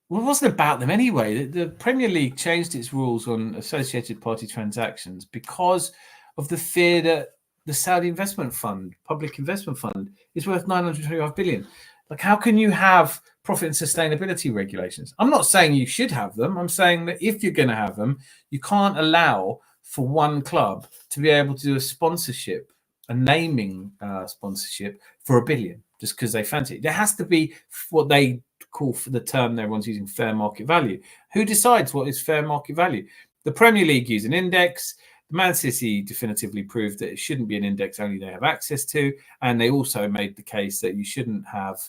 well, it wasn't about them anyway. The Premier League changed its rules on associated party transactions because of the fear that the Saudi investment fund, public investment fund, is worth 925 billion. Like, how can you have profit and sustainability regulations? I'm not saying you should have them. I'm saying that if you're going to have them, you can't allow for one club to be able to do a sponsorship, a naming sponsorship for $1 billion, just because they fancy it. There has to be what they call, for the term everyone's using, fair market value. Who decides what is fair market value? The Premier League use an index. Man City definitively proved that it shouldn't be an index only they have access to. And they also made the case that you shouldn't have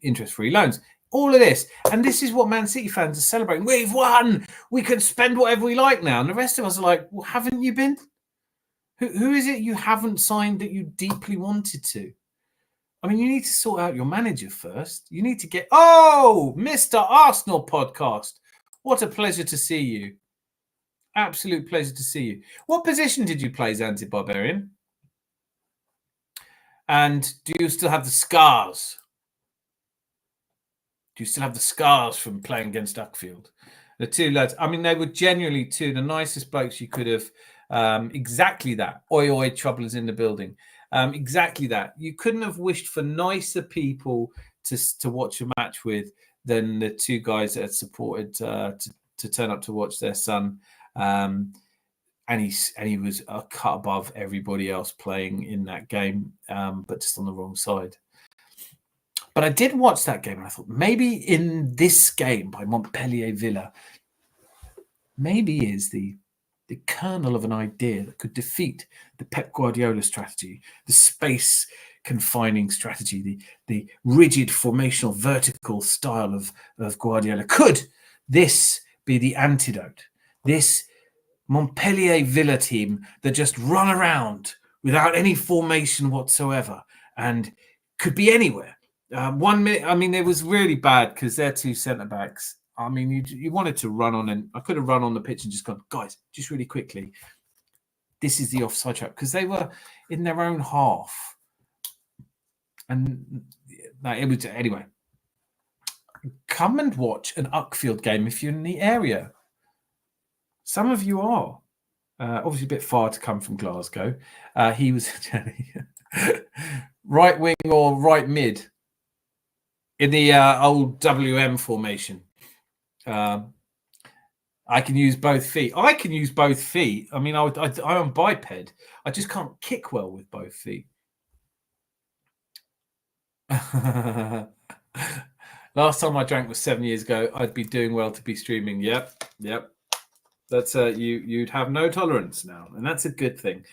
interest-free loans. All of this. And this is what Man City fans are celebrating. We've won. We can spend whatever we like now. And the rest of us are like, well, haven't you been? Who is it you haven't signed that you deeply wanted to? I mean, you need to sort out your manager first. You need to get... Oh, Mr. Arsenal podcast. What a pleasure to see you. Absolute pleasure to see you. What position did you play, Zanzi Barbarian? And do you still have the scars? Do you still have the scars from playing against Duckfield? The two lads, I mean, they were genuinely two of the nicest blokes you could have. Exactly that. Oi, oi, trouble is in the building. Exactly that. You couldn't have wished for nicer people to watch a match with than the two guys that had supported to turn up to watch their son. And he was a cut above everybody else playing in that game, but just on the wrong side. But I did watch that game and I thought, maybe in this game by Montpellier Villa, maybe is the kernel of an idea that could defeat the Pep Guardiola strategy, the space confining strategy, the rigid formational vertical style of Guardiola. Could this be the antidote? This Montpellier Villa team that just run around without any formation whatsoever and could be anywhere. 1 minute, I mean, it was really bad because they're two centre-backs. I mean, you wanted to run on, and I could have run on the pitch and just gone, guys, just really quickly, this is the offside trap, because they were in their own half. And it was, anyway, come and watch an Uckfield game if you're in the area. Some of you are. Obviously a bit far to come from Glasgow. He was right wing or right mid in the old WM formation. I can use both feet. I can use both feet. I mean, I'm biped. I just can't kick well with both feet. Last time I drank was 7 years ago. I'd be doing well to be streaming. Yep. That's you'd have no tolerance now, and that's a good thing.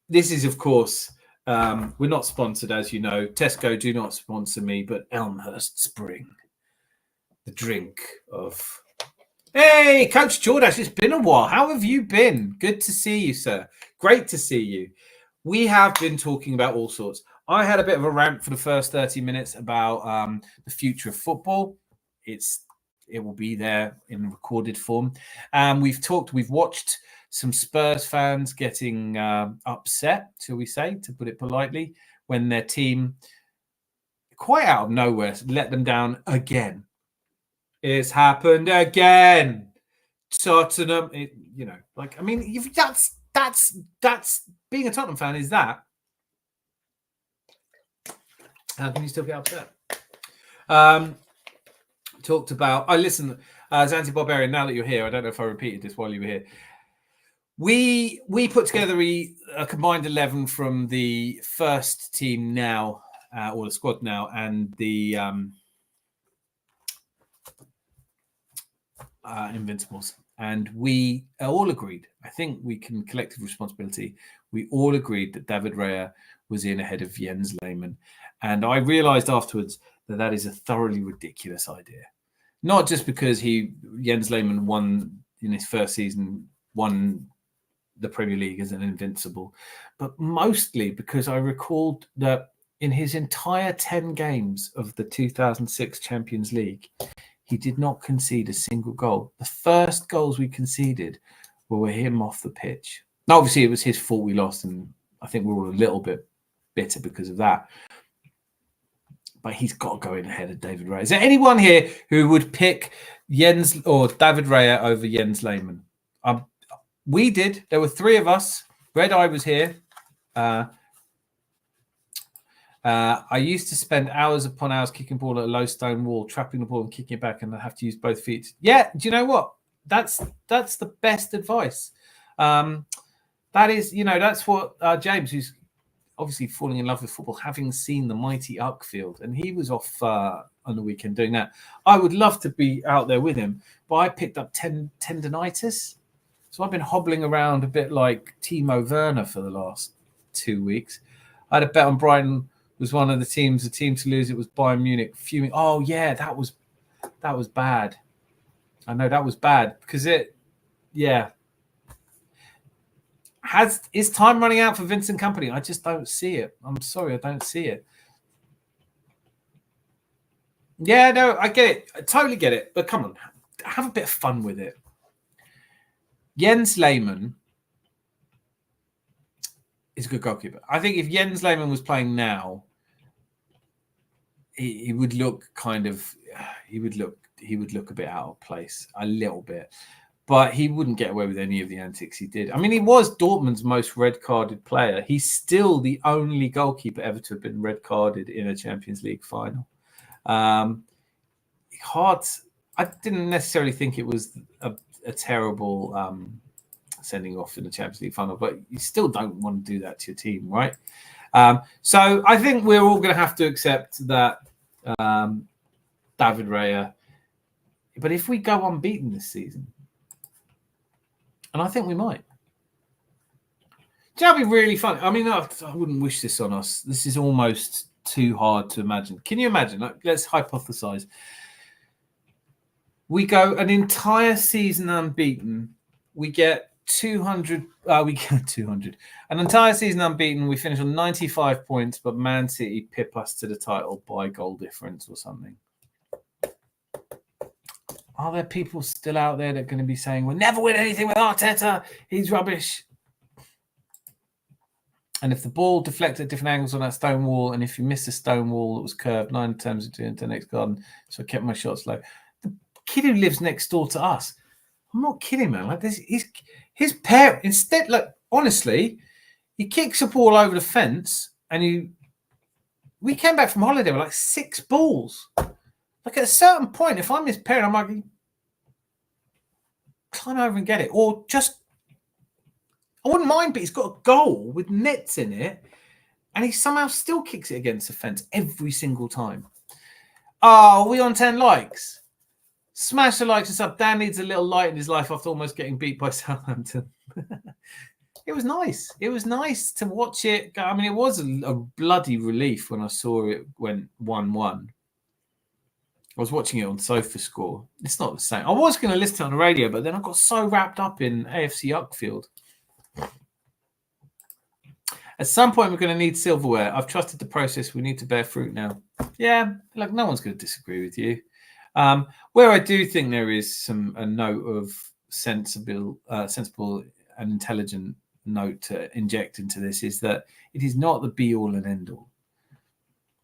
This is, of course, we're not sponsored, as you know. Tesco do not sponsor me, but Elmhurst Spring, the drink of. Hey, Coach Jordash, it's been a while. How have you been? Good to see you, sir. Great to see you. We have been talking about all sorts. I had a bit of a rant for the first 30 minutes about the future of football. It will be there in recorded form. We've watched some Spurs fans getting upset, shall we say, to put it politely, when their team, quite out of nowhere, let them down again. It's happened again. Tottenham, I mean, that's being a Tottenham fan, is that? How can you still get upset? Talked about, listen, Zanzi Barbarian, now that you're here, I don't know if I repeated this while you were here. We put together a combined 11 from the first team now, or the squad now, and the Invincibles. And we all agreed, I think we can collective responsibility, we all agreed that David Raya was in ahead of Jens Lehmann. And I realised afterwards that that is a thoroughly ridiculous idea. Not just because Jens Lehmann won in his first season, won the Premier League as an invincible, but mostly because I recalled that in his entire 10 games of the 2006 Champions League, he did not concede a single goal. The first goals we conceded were him off the pitch. Now, obviously, it was his fault we lost, and I think we're all a little bit bitter because of that. But he's got to go in ahead of David Raya. Is there anyone here who would pick Jens or David Raya over Jens Lehmann? We did. There were 3 of us. Red Eye was here. I used to spend hours upon hours kicking ball at a low stone wall, trapping the ball and kicking it back, and I have to use both feet. Yeah, do you know what? That's the best advice. That is, that's what James, who's obviously falling in love with football, having seen the mighty Uckfield, and he was off on the weekend doing that. I would love to be out there with him, but I picked up tendinitis. So I've been hobbling around a bit like Timo Werner for the last 2 weeks. I had a bet on Brighton was one of the team to lose. It was Bayern Munich fuming. Oh yeah, that was bad. I know that was bad because is time running out for Vincent Kompany? I just don't see it. I'm sorry, I don't see it. Yeah, no, I get it. I totally get it. But come on, have a bit of fun with it. Jens Lehmann is a good goalkeeper. I think if Jens Lehmann was playing now, he would look he would look a bit out of place, a little bit. But he wouldn't get away with any of the antics he did. I mean, he was Dortmund's most red-carded player. He's still the only goalkeeper ever to have been red-carded in a Champions League final. I didn't necessarily think it was a terrible sending off in the Champions League final, but you still don't want to do that to your team, right? So I think we're all going to have to accept that David Raya. But if we go unbeaten this season, and I think we might, that'd be really fun. I mean, I wouldn't wish this on us. This is almost too hard to imagine. Can you imagine? Let's hypothesize. We go an entire season unbeaten. We get 200. We get 200. An entire season unbeaten. We finish on 95 points, but Man City pip us to the title by goal difference or something. Are there people still out there that are going to be saying we'll never win anything with Arteta? He's rubbish. And if the ball deflected at different angles on that stone wall, and if you missed a stone wall that was curved 9 times into the next garden, so I kept my shots low. The kid who lives next door to us, I'm not kidding, man. Like this, his parent instead. Like honestly, he kicks a ball over the fence, and we came back from holiday with like 6 balls. Like at a certain point, if I'm his parent, I'm like, climb over and get it, or just. I wouldn't mind, but he's got a goal with nets in it, and he somehow still kicks it against the fence every single time. Oh, are we on 10 likes? Smash the likes and sub. Dan needs a little light in his life after almost getting beat by Southampton. It was nice. It was nice to watch it. I mean, it was a bloody relief when I saw it went 1-1. I was watching it on SofaScore. It's not the same. I was going to listen to it on the radio, but then I got so wrapped up in AFC Uckfield. At some point, we're going to need silverware. I've trusted the process. We need to bear fruit now. Yeah, like no one's going to disagree with you. Where I do think there is a note of sensible and intelligent note to inject into this is that it is not the be-all and end-all.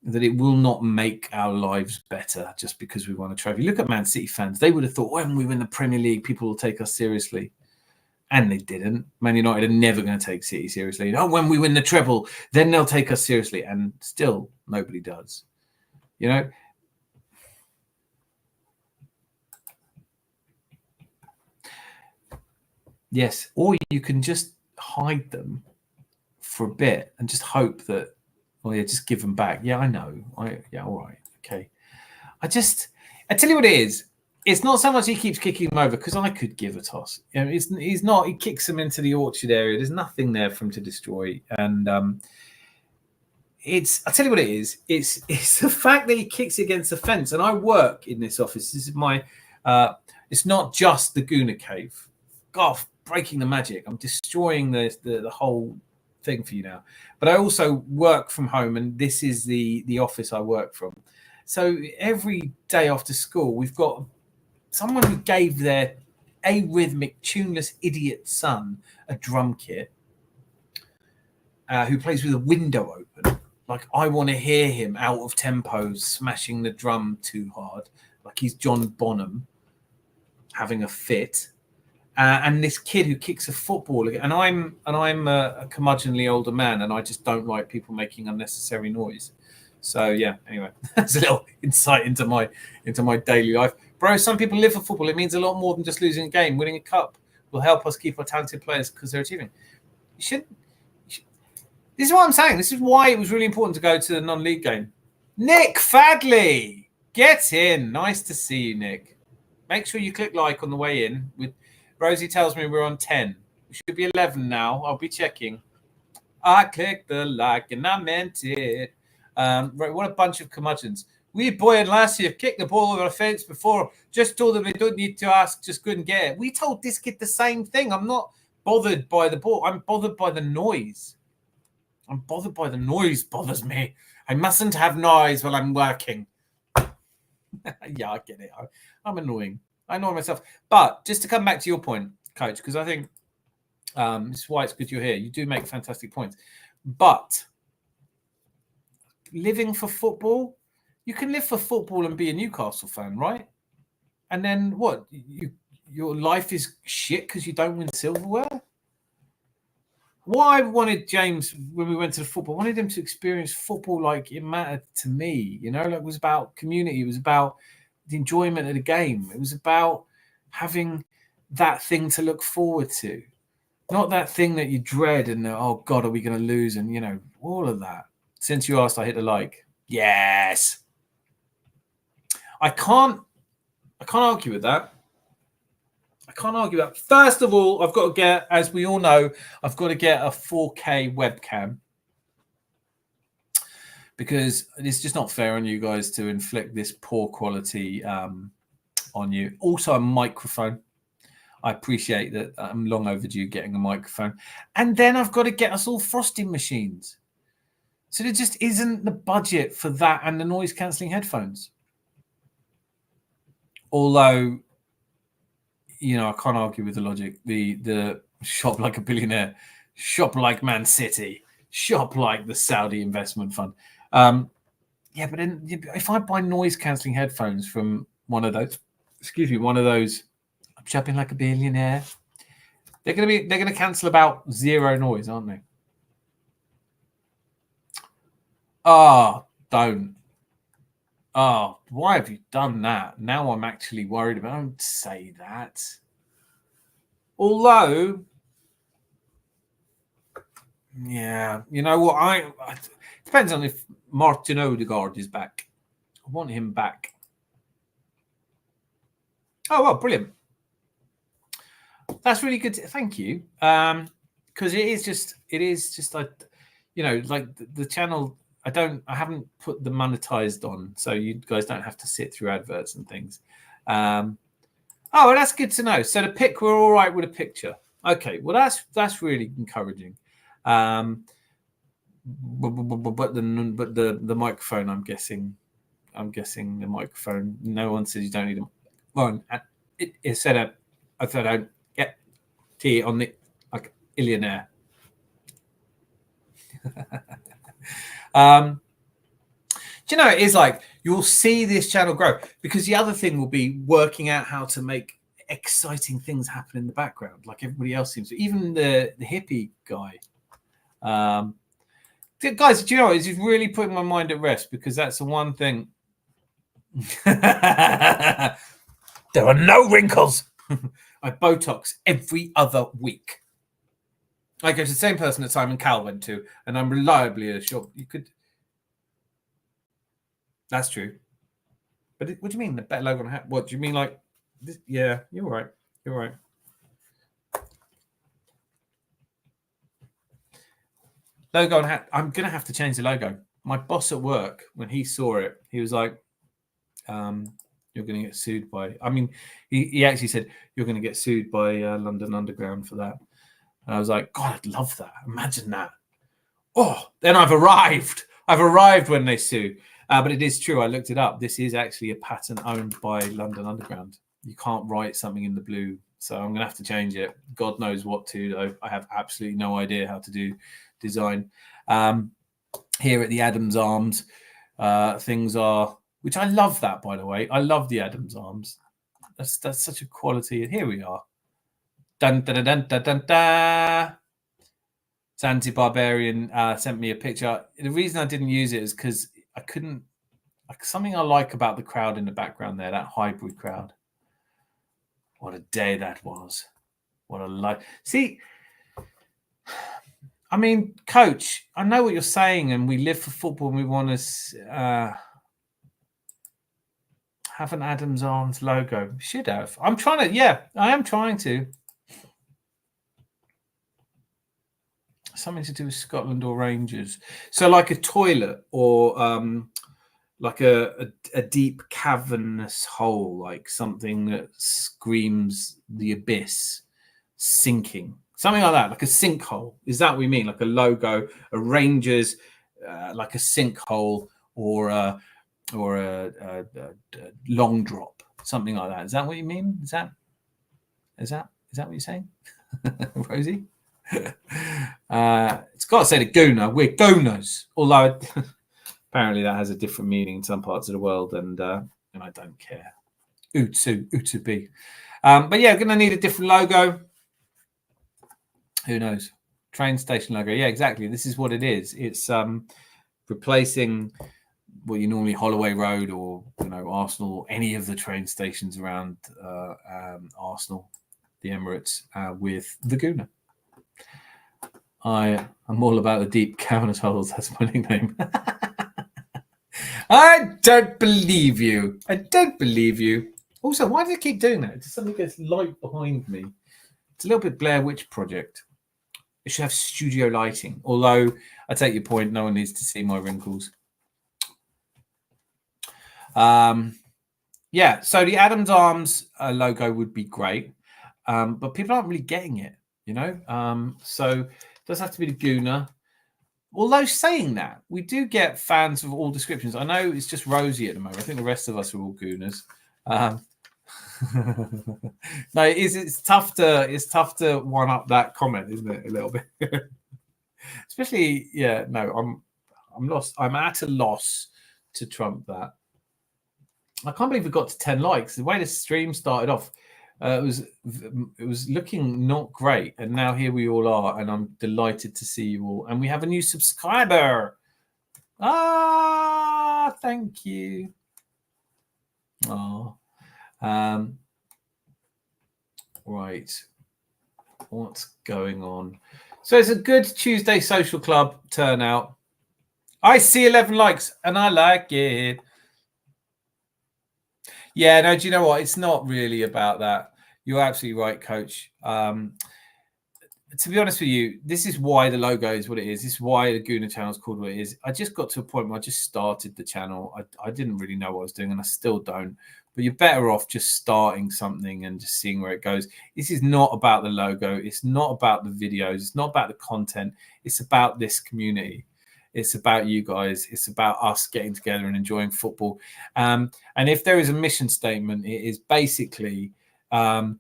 That it will not make our lives better just because we won a trophy. Look at Man City fans. They would have thought when we win the Premier League, people will take us seriously. And they didn't. Man United are never going to take City seriously. Oh, when we win the treble, then they'll take us seriously. And still, nobody does. You know? Yes. Or you can just hide them for a bit and just hope that, well, yeah, just give them back. Yeah, I know. Yeah, all right, okay. I tell you what it is. It's not so much he keeps kicking them over, because I could give a toss. You know, he's not. He kicks them into the orchard area. There's nothing there for him to destroy, and I tell you what it is. It's the fact that he kicks against the fence. And I work in this office. This is my. It's not just the Guna Cave. God, breaking the magic. I'm destroying the whole thing for you now. But I also work from home, and this is the office I work from. So every day after school, we've got someone who gave their arrhythmic, tuneless idiot son a drum kit, who plays with a window open. Like, I want to hear him out of tempo, smashing the drum too hard, like he's John Bonham having a fit. And this kid who kicks a football, and I'm a curmudgeonly older man, and I just don't like people making unnecessary noise. So yeah, anyway, that's a little insight into my daily life. Bro, some people live for football. It means a lot more than just losing a game. Winning a cup will help us keep our talented players because they're achieving. This is what I'm saying. This is why it was really important to go to the non-league game. Nick Fadley, get in. Nice to see you, Nick. Make sure you click like on the way in. Rosie tells me we're on 10. We should be 11 now. I'll be checking. I clicked the like and I meant it. Right, what a bunch of curmudgeons. We Boy last year kicked the ball over a fence before, just told them they don't need to ask, just couldn't get it. We told this kid the same thing. I'm not bothered by the ball. I'm bothered by the noise. Bothers me. I mustn't have noise while I'm working. Yeah, I get it. I'm annoying. I know myself. But just to come back to your point, Coach, because I think this is why it's good you're here. You do make fantastic points. But living for football, you can live for football and be a Newcastle fan, right? And then what? Your life is shit because you don't win silverware? Why I wanted James, when we went to the football, I wanted him to experience football like it mattered to me. You know, like it was about community. It was about the enjoyment of the game. It was about having that thing to look forward to. Not that thing that you dread and, oh, God, are we going to lose? And, you know, all of that. Since you asked, I hit a like. Yes. I can't argue with that. First of all, I've got to get, as we all know, I've got to get a 4K webcam, because it's just not fair on you guys to inflict this poor quality on you. Also, a microphone. I appreciate that. I'm long overdue getting a microphone. And then I've got to get us all frosting machines. So there just isn't the budget for that and the noise cancelling headphones. Although, you know, I can't argue with the logic. The shop like a billionaire, shop like Man City, shop like the Saudi investment fund. Yeah, but then if I buy noise cancelling headphones from one of those, I'm shopping like a billionaire. They're gonna cancel about zero noise, aren't they? Oh, don't. Oh, why have you done that? Now I'm actually worried about. Don't say that. Although, yeah, you know what? It depends on if Martin Odegaard is back. I want him back. Oh, well, brilliant. That's really good. Thank you. Because it is just like, you know, like the channel. I haven't put the monetized on, so you guys don't have to sit through adverts and things. Oh, well, that's good to know. So we're all right with a picture. Okay, well that's really encouraging. But the microphone, I'm guessing the microphone. No one says you don't need them. Well, it said I thought I'd get tea on the like illionaire. Do you know, it is like you'll see this channel grow, because the other thing will be working out how to make exciting things happen in the background, like everybody else seems to. Even the hippie guy. Guys, do you know what? It's really putting my mind at rest, because that's the one thing. There are no wrinkles. I Botox every other week. I go to the same person that Simon Cowell went to, and I'm reliably assured you could. That's true. But what do you mean the better logo on hat? What do you mean, like? This? Yeah, you're right. You're right. Logo on hat. I'm gonna have to change the logo. My boss at work, when he saw it, he was like, "You're going to get sued by." I mean, he actually said, "You're going to get sued by London Underground for that." And I was like, "God, I'd love that. Imagine that." Oh, then I've arrived. I've arrived when they sue. But it is true. I looked it up. This is actually a patent owned by London Underground. You can't write something in the blue. So I'm going to have to change it. God knows what to, though. I have absolutely no idea how to do design. Here at the Adams Arms, things are, which I love that, by the way. I love the Adams Arms. That's such a quality. And here we are. Dun, dun, dun, dun, dun, dun. Santi Barbarian sent me a picture. The reason I didn't use it is because I couldn't. Something I like about the crowd in the background there, that hybrid crowd. What a day that was. What a life. See, I mean, coach, I know what you're saying, and we live for football and we want to have an Adams Arms logo. Should have. I'm trying to, yeah, I am trying to. Something to do with Scotland or Rangers. So like a toilet or like a deep cavernous hole, like something that screams the abyss, sinking. Something like that, like a sinkhole. Is that what we mean? Like a logo, a Rangers, like a sinkhole, or a long drop, something like that. Is that what you mean? Is that what you're saying, Rosie? It's got to say the Gooner. We're Gooners, although apparently that has a different meaning in some parts of the world, and I don't care. Utsu B. But yeah, going to need a different logo. Who knows? Train station logo. Yeah, exactly. This is what it is. It's replacing what you normally Holloway Road or Arsenal or any of the train stations around Arsenal, the Emirates, with the Gooner. I'm all about the deep cavernous holes. That's my nickname. I don't believe you. I don't believe you. Also, why do they keep doing that? It suddenly gets light behind me. It's a little bit Blair Witch Project. It should have studio lighting. Although, I take your point, no one needs to see my wrinkles. Yeah, so the Adams Arms logo would be great. But people aren't really getting it, So it does have to be the Gooner. Although saying that, we do get fans of all descriptions. I know it's just Rosie at the moment. I think the rest of us are all Gooners. No, it's tough to one up that comment, isn't it? A little bit. Especially, yeah, no, I'm lost. I'm at a loss to trump that. I can't believe we got to 10 likes. The way the stream started off, it was looking not great, and now here we all are, and I'm delighted to see you all. And we have a new subscriber. Thank you. Right, what's going on? So it's a good Tuesday social club turnout. I see 11 likes, and I like it. Yeah, no, do you know what? It's not really about that. You're absolutely right, Coach. To be honest with you, this is why the logo is what it is. This is why the Gooner channel is called what it is. I just got to a point where I just started the channel. I didn't really know what I was doing, and I still don't. But you're better off just starting something and just seeing where it goes. This is not about the logo. It's not about the videos. It's not about the content. It's about this community. It's about you guys. It's about us getting together and enjoying football. And if there is a mission statement, it is basically to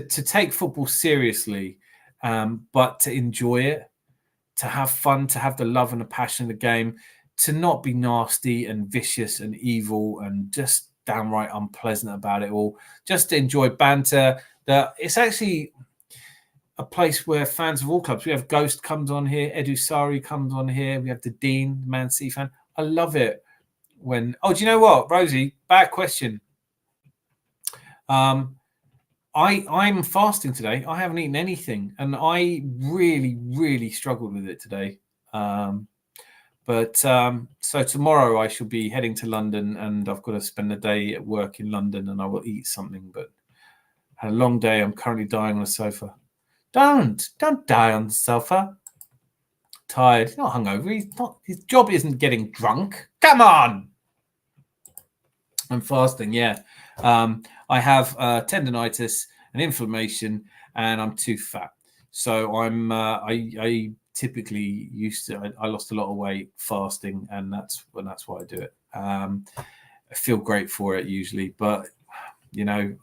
take football seriously, but to enjoy it, to have fun, to have the love and the passion of the game, to not be nasty and vicious and evil and just downright unpleasant about it all, just to enjoy banter. It's actually a place where fans of all clubs, we have Ghost comes on here, Edu Sari comes on here, we have the Dean, the Man City fan. I love it when, do you know what, Rosie, bad question. I'm fasting today. I haven't eaten anything, and I really struggled with it today. So tomorrow I shall be heading to London, and I've got to spend the day at work in London, and I will eat something. But I had a long day. I'm currently dying on the sofa. Don't die on the sofa. Tired. He's not hungover. He's not. His job isn't getting drunk. Come on. I'm fasting. Yeah. I have tendonitis and inflammation, and I'm too fat. So I typically used to. I lost a lot of weight fasting, and that's why I do it. I feel great for it usually, but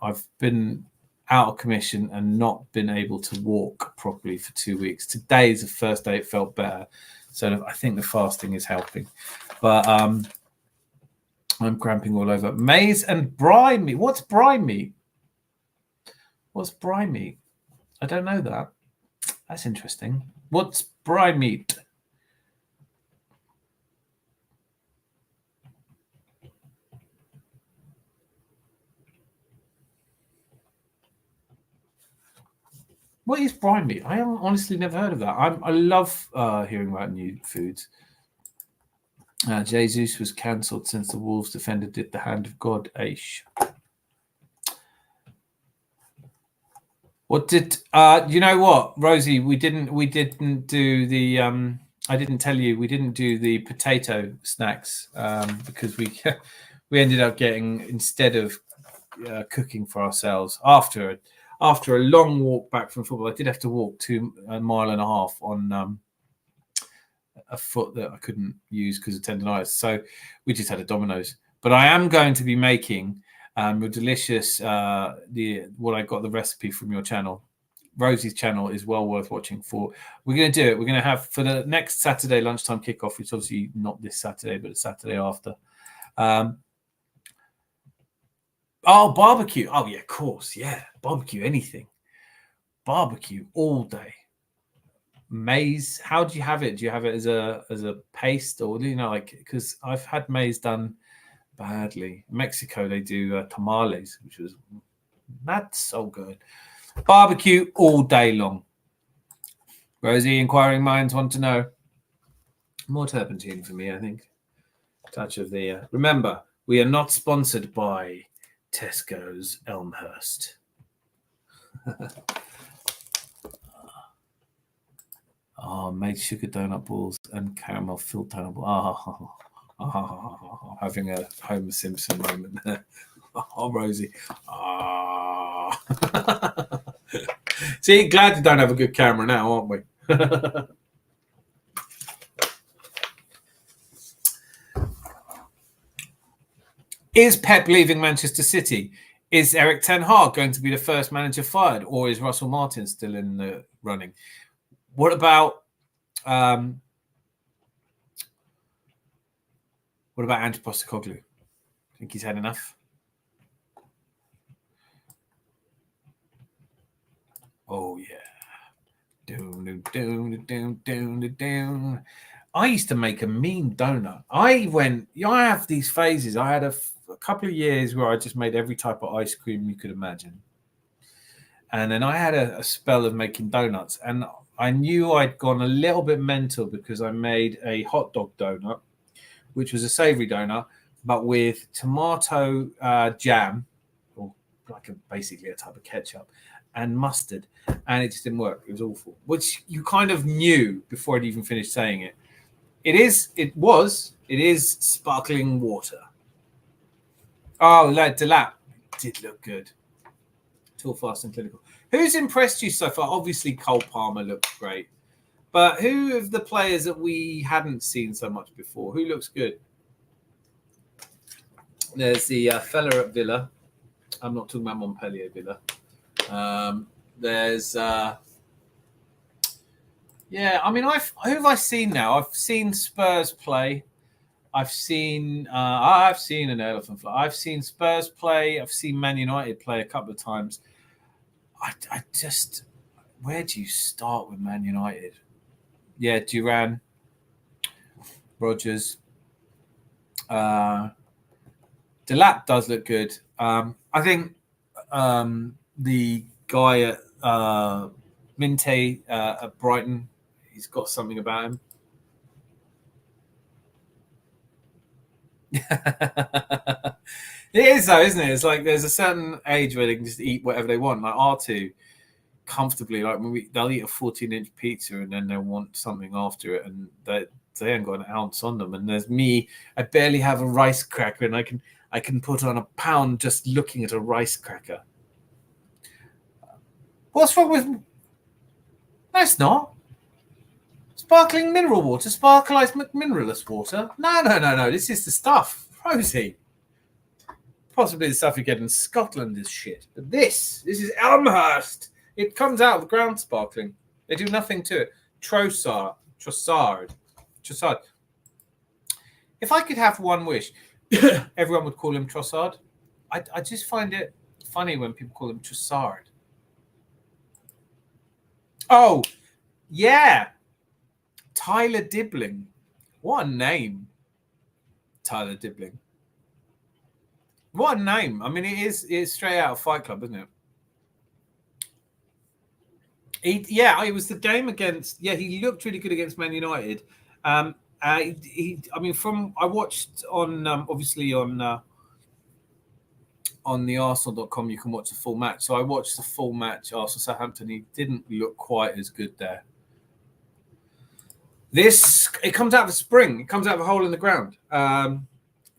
I've been out of commission and not been able to walk properly for 2 weeks. Today is the first day it felt better, so I think the fasting is helping. But I'm cramping all over. Maize and brine meat. What's brine meat? What's brine meat? I don't know that. That's interesting. What's brine meat? What is brine meat? I have honestly never heard of that. I love hearing about new foods. Jesus was cancelled since the Wolves defender did the hand of God. Aish. What did you know what, Rosie? We didn't do the I didn't tell you we didn't do the potato snacks because we ended up getting, instead of cooking for ourselves after a long walk back from football. I did have to walk 2.5 miles on a foot that I couldn't use because of tendonitis. So we just had a Domino's. But I am going to be making a delicious what I got the recipe from your channel. Rosie's channel is well worth watching for. We're going to do it. We're going to have for the next Saturday lunchtime kickoff, which is obviously not this Saturday, but the Saturday after. Barbecue. Oh yeah, of course. Yeah, barbecue. Anything. Barbecue all day. Maize, how do you have it? Do you have it as a paste, or because I've had maize done badly. In Mexico they do tamales, which was not so good. Barbecue all day long. Rosie, inquiring minds want to know. More turpentine for me, I think. Touch of the remember, we are not sponsored by Tesco's Elmhurst. Made sugar donut balls and caramel filled donut balls. Having a Homer Simpson moment there. Oh, Rosie. See, glad you don't have a good camera now, aren't we? Is Pep leaving Manchester City? Is Eric Ten Hag going to be the first manager fired, or is Russell Martin still in the running? What about Andrew Postecoglou? Think he's had enough? Oh yeah. Down. I used to make a mean donut. I have these phases. I had a couple of years where I just made every type of ice cream you could imagine. And then I had a spell of making donuts. And I knew I'd gone a little bit mental because I made a hot dog donut, which was a savory donut, but with tomato jam, or basically a type of ketchup, and mustard, and it just didn't work. It was awful, which you kind of knew before I'd even finished saying it. It is sparkling water. Oh, Delap did look good. Tall, fast, and clinical. Who's impressed you so far? Obviously, Cole Palmer looks great, but who of the players that we hadn't seen so much before? Who looks good? There's the fella at Villa. I'm not talking about Montpellier Villa. There's who have I seen now? I've seen Spurs play. I've seen an elephant fly. I've seen Spurs play. I've seen Man United play a couple of times. I just, where do you start with Man United? Yeah, Duran, Rodgers, Delap does look good. I think the guy at Minte at Brighton. He's got something about him. It is though, isn't it? It's like there's a certain age where they can just eat whatever they want. Like R2, comfortably, like when they'll eat a 14-inch pizza and then they'll want something after it, and they ain't got an ounce on them. And there's me, I barely have a rice cracker, and I can put on a pound just looking at a rice cracker. What's wrong with? No, it's not. Sparkling mineral water, sparkleized mineralist water. No. This is the stuff, Rosie. Possibly the stuff you get in Scotland is shit, but this is Elmhurst. It comes out of the ground sparkling. They do nothing to it. Trossard. If I could have one wish, everyone would call him Trossard. I just find it funny when people call him Trossard. Oh, yeah. Tyler Dibbling. What a name. Tyler Dibbling. What a name. I mean, it's straight out of Fight Club, isn't it? It was the game against. Yeah, he looked really good against Man United. I watched on obviously on the Arsenal.com. You can watch the full match. So I watched the full match. Arsenal Southampton. He didn't look quite as good there. It comes out of a spring. It comes out of a hole in the ground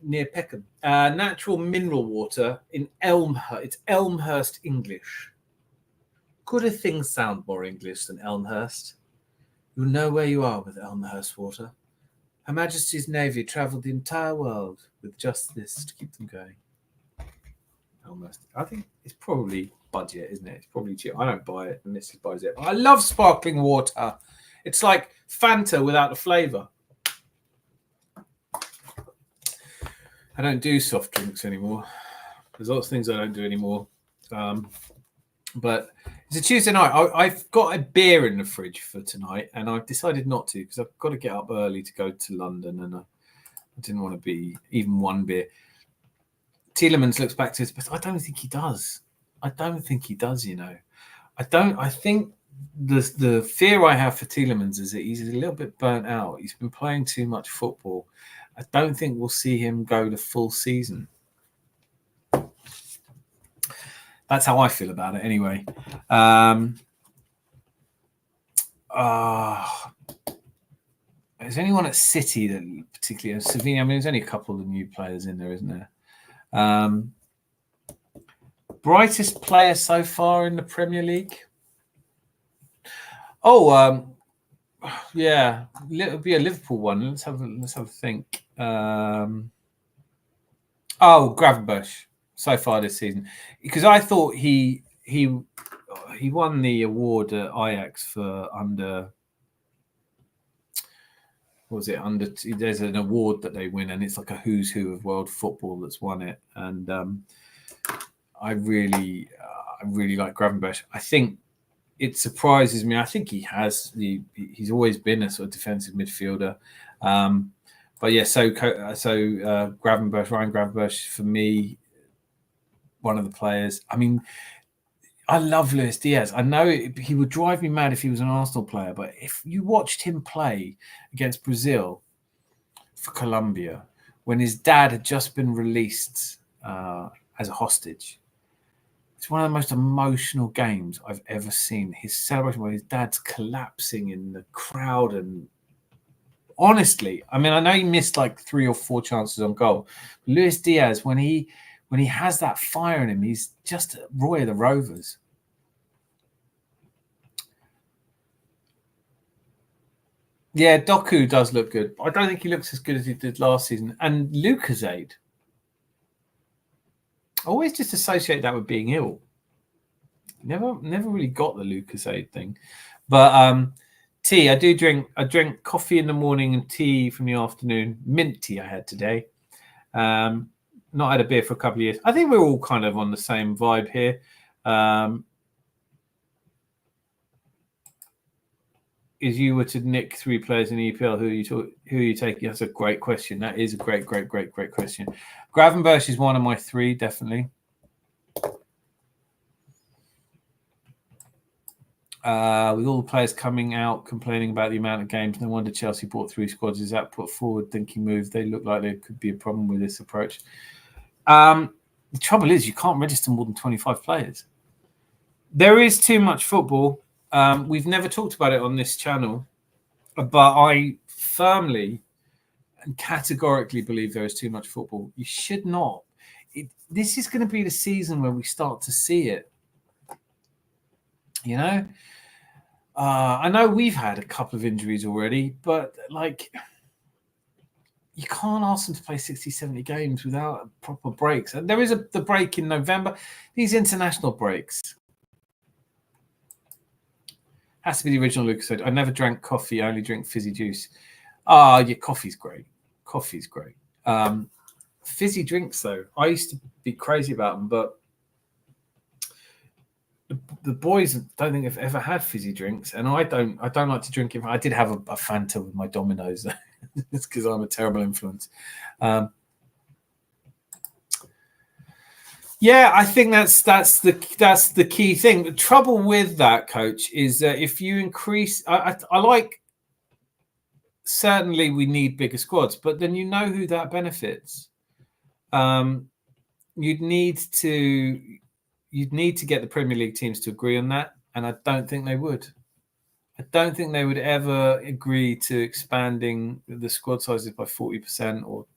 near Peckham. Natural mineral water in Elmhurst. It's Elmhurst English. Could a thing sound more English than Elmhurst? You'll know where you are with Elmhurst water. Her Majesty's Navy travelled the entire world with just this to keep them going. Elmhurst. I think it's probably budget, isn't it? It's probably cheap. I don't buy it, and this buys it. But I love sparkling water. It's like Fanta without the flavour. I don't do soft drinks anymore. There's lots of things I don't do anymore. But it's a Tuesday night. I've got a beer in the fridge for tonight, and I've decided not to because I've got to get up early to go to London, and I didn't want to be even one beer. Tielemans looks back to his best. I don't think he does. You know. I think the fear I have for Tielemans is that he's a little bit burnt out. He's been playing too much football. I don't think we'll see him go the full season. That's how I feel about it anyway. Is anyone at City that particularly Savini? I mean, there's only a couple of new players in there, isn't there? Brightest player so far in the Premier League? Yeah, it'll be a Liverpool one. Let's have a think. Gravenberch so far this season, because I thought he won the award at Ajax for under. What was it? There's an award that they win, and it's like a who's who of world football that's won it. And I really like Gravenberch. I think it surprises me. I think he's always been a sort of defensive midfielder. But yeah, so Gravenberch, Ryan Gravenberch, for me, one of the players. I mean, I love Luis Diaz. I know he would drive me mad if he was an Arsenal player, but if you watched him play against Brazil for Colombia, when his dad had just been released as a hostage, it's one of the most emotional games I've ever seen. His celebration where his dad's collapsing in the crowd, and honestly, I mean, I know he missed like 3 or 4 chances on goal. Luis Diaz, when he has that fire in him, he's just Roy of the Rovers. Yeah, Doku does look good. I don't think he looks as good as he did last season. And Lucozade. I always just associate that with being ill. Never really got the Lucozade thing. But tea, I drink coffee in the morning and tea from the afternoon. Mint tea I had today. Not had a beer for a couple of years. I think we're all kind of on the same vibe here. If you were to nick 3 players in EPL, who are you taking? That's a great question. That is a great question. Gravenberch is one of my 3, definitely. With all the players coming out complaining about the amount of games, no wonder Chelsea bought 3 squads. Is that put forward thinking move? They look like there could be a problem with this approach. The trouble is you can't register more than 25 players. There is too much football. We've never talked about it on this channel, but I firmly and categorically believe there is too much football. You should not. This is going to be the season where we start to see it. You know, I know we've had a couple of injuries already, but like, you can't ask them to play 60, 70 games without proper breaks. And there is the break in November. These international breaks. Has to be the original Lucas said. I never drank coffee. I only drink fizzy juice. Yeah, coffee's great. Coffee's great. Fizzy drinks, though, I used to be crazy about them, but the boys don't think they've ever had fizzy drinks, and I don't like to drink it. I did have a Fanta with my Dominoes. It's because I'm a terrible influence. Yeah, I think that's the key thing. The trouble with that, coach, is that if you increase, I like. Certainly, we need bigger squads, but then you know who that benefits. You'd need to get the Premier League teams to agree on that, and I don't think they would. I don't think they would ever agree to expanding the squad sizes by 40%, or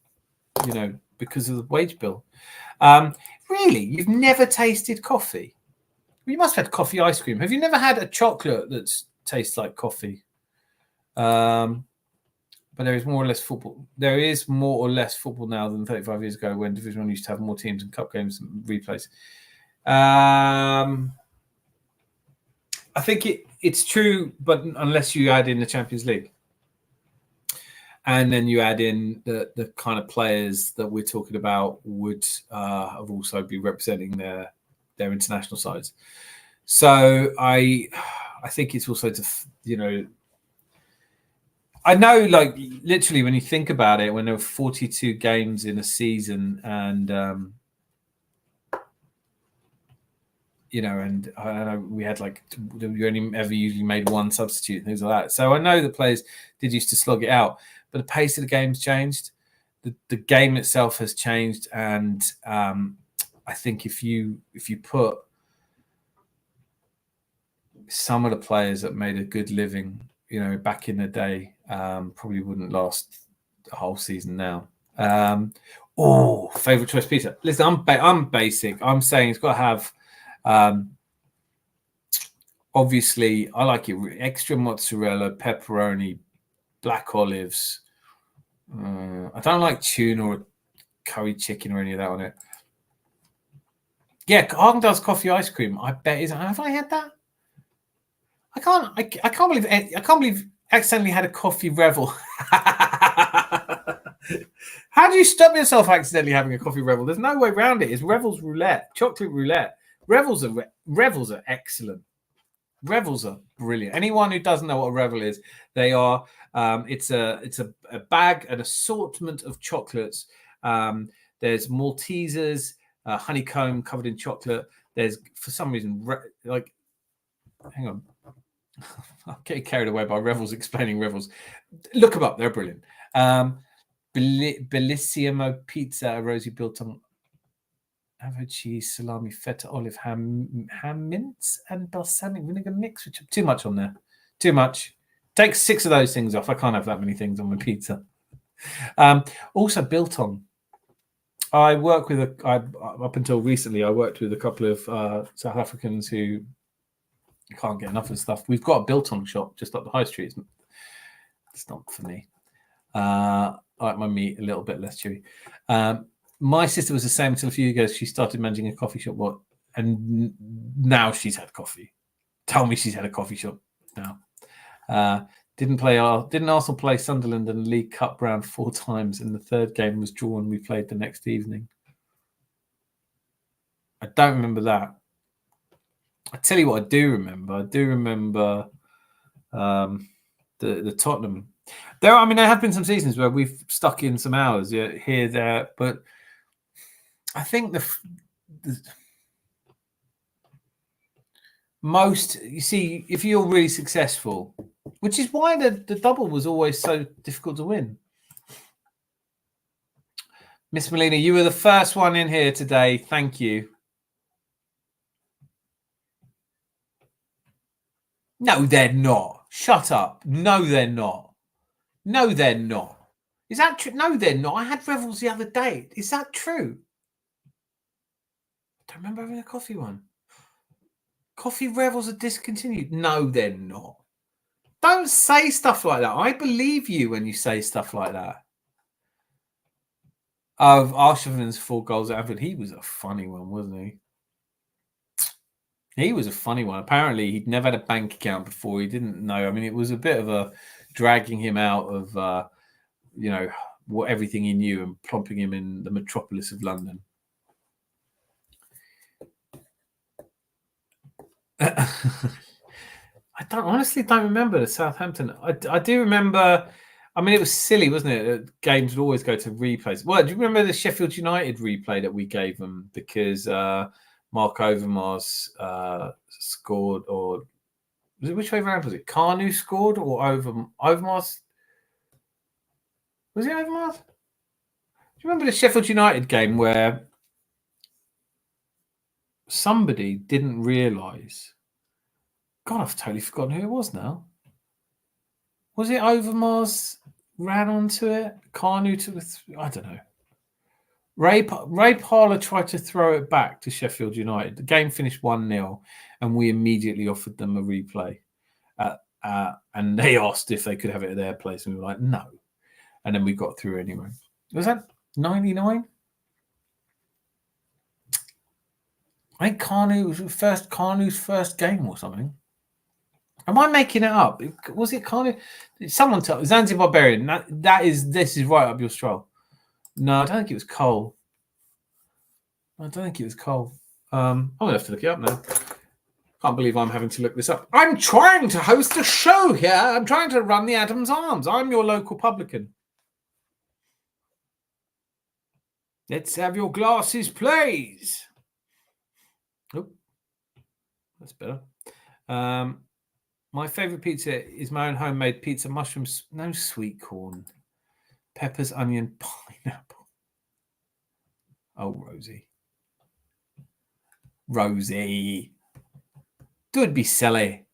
because of the wage bill. Really, you've never tasted coffee? You must have had coffee ice cream. Have you never had a chocolate that tastes like coffee? But there is more or less football. There is more or less football now than 35 years ago, when Division 1 used to have more teams and cup games and replays. I think it's true, but unless you add in the Champions League. And then you add in the kind of players that we're talking about would have also be representing their international sides. So I think it's also I know, like, literally, when you think about it, when there were 42 games in a season, and and I know we had we only ever usually made one substitute and things like that. So I know that players did used to slog it out, but the pace of the game's changed. The game itself has changed, and I think if you put some of the players that made a good living, back in the day, probably wouldn't last the whole season now. Favorite choice pizza. Listen, I'm basic. I'm saying it's got to have. Obviously, I like it extra mozzarella, pepperoni, black olives. I don't like tuna or curry chicken or any of that on it. Yeah, Haagen-Dazs coffee ice cream. I bet have I had that? I can't believe accidentally had a coffee revel. How do you stop yourself accidentally having a coffee revel? There's no way around it. It's Revels roulette, chocolate roulette. Revels are excellent. Revels are brilliant. Anyone who doesn't know what a revel is, they are. It's a bag, an assortment of chocolates. There's Maltesers, honeycomb covered in chocolate. There's, for some reason, hang on. I'm getting carried away by Revels explaining Revels. Look them up; they're brilliant. Bellissimo pizza, a rosy biltong, avocado cheese, salami, feta, olive, ham mince, and balsamic vinegar mix. Which too much on there. Too much. Take 6 of those things off. I can't have that many things on my pizza. Also, biltong. I work with up until recently, I worked with a couple of South Africans who can't get enough of stuff. We've got a biltong shop just up the high street. It's not for me. I like my meat a little bit less chewy. My sister was the same until a few years ago. She started managing a coffee shop. And now she's had coffee. Tell me she's had a coffee shop now. Didn't Arsenal play Sunderland in the League Cup round 4 times, and the third game was drawn? We played the next evening. I don't remember that. I tell you what I do remember. I do remember the Tottenham. There have been some seasons where we've stuck in some hours here, there, but I think you see, if you're really successful, which is why the double was always so difficult to win. Miss Molina, you were the first one in here today. Thank you. No, they're not. Shut up. No, they're not. No, they're not. Is that true? No, they're not. I had Revels the other day. Is that true? I don't remember having a coffee one. Coffee Revels are discontinued. No, they're not. Don't say stuff like that. I believe you when you say stuff like that. Of Arshavin's 4 goals at Anfield, he was a funny one, wasn't he? He was a funny one. Apparently, he'd never had a bank account before. He didn't know. I mean, it was a bit of a dragging him out of, what everything he knew and plopping him in the metropolis of London. I honestly don't remember the Southampton. I do remember. I mean, it was silly, wasn't it? Games would always go to replays. Well, do you remember the Sheffield United replay that we gave them because Mark Overmars scored, or was it which way around? Was it Carnu scored or Overmars? Was it Overmars? Do you remember the Sheffield United game where somebody didn't realise? God, I've totally forgotten who it was now. Was it Overmars ran onto it? Carnu I don't know. Ray Parlour tried to throw it back to Sheffield United. The game finished 1-0 and we immediately offered them a replay. And they asked if they could have it at their place and we were like, no. And then we got through anyway. Was that 99? I think Carnu's first game or something. Am I making it up? Was it Carnu? Someone tell Zanzibar Barbarian. This is right up your stroll. No, I don't think it was Cole. I'm gonna have to look it up now. Can't believe I'm having to look this up. I'm trying to host a show here. I'm trying to run the Adams Arms. I'm your local publican. Let's have your glasses, please. Oh, that's better. My favorite pizza is my own homemade pizza, mushrooms, no sweet corn, peppers, onion, pineapple. Oh, Rosie. Don't be silly.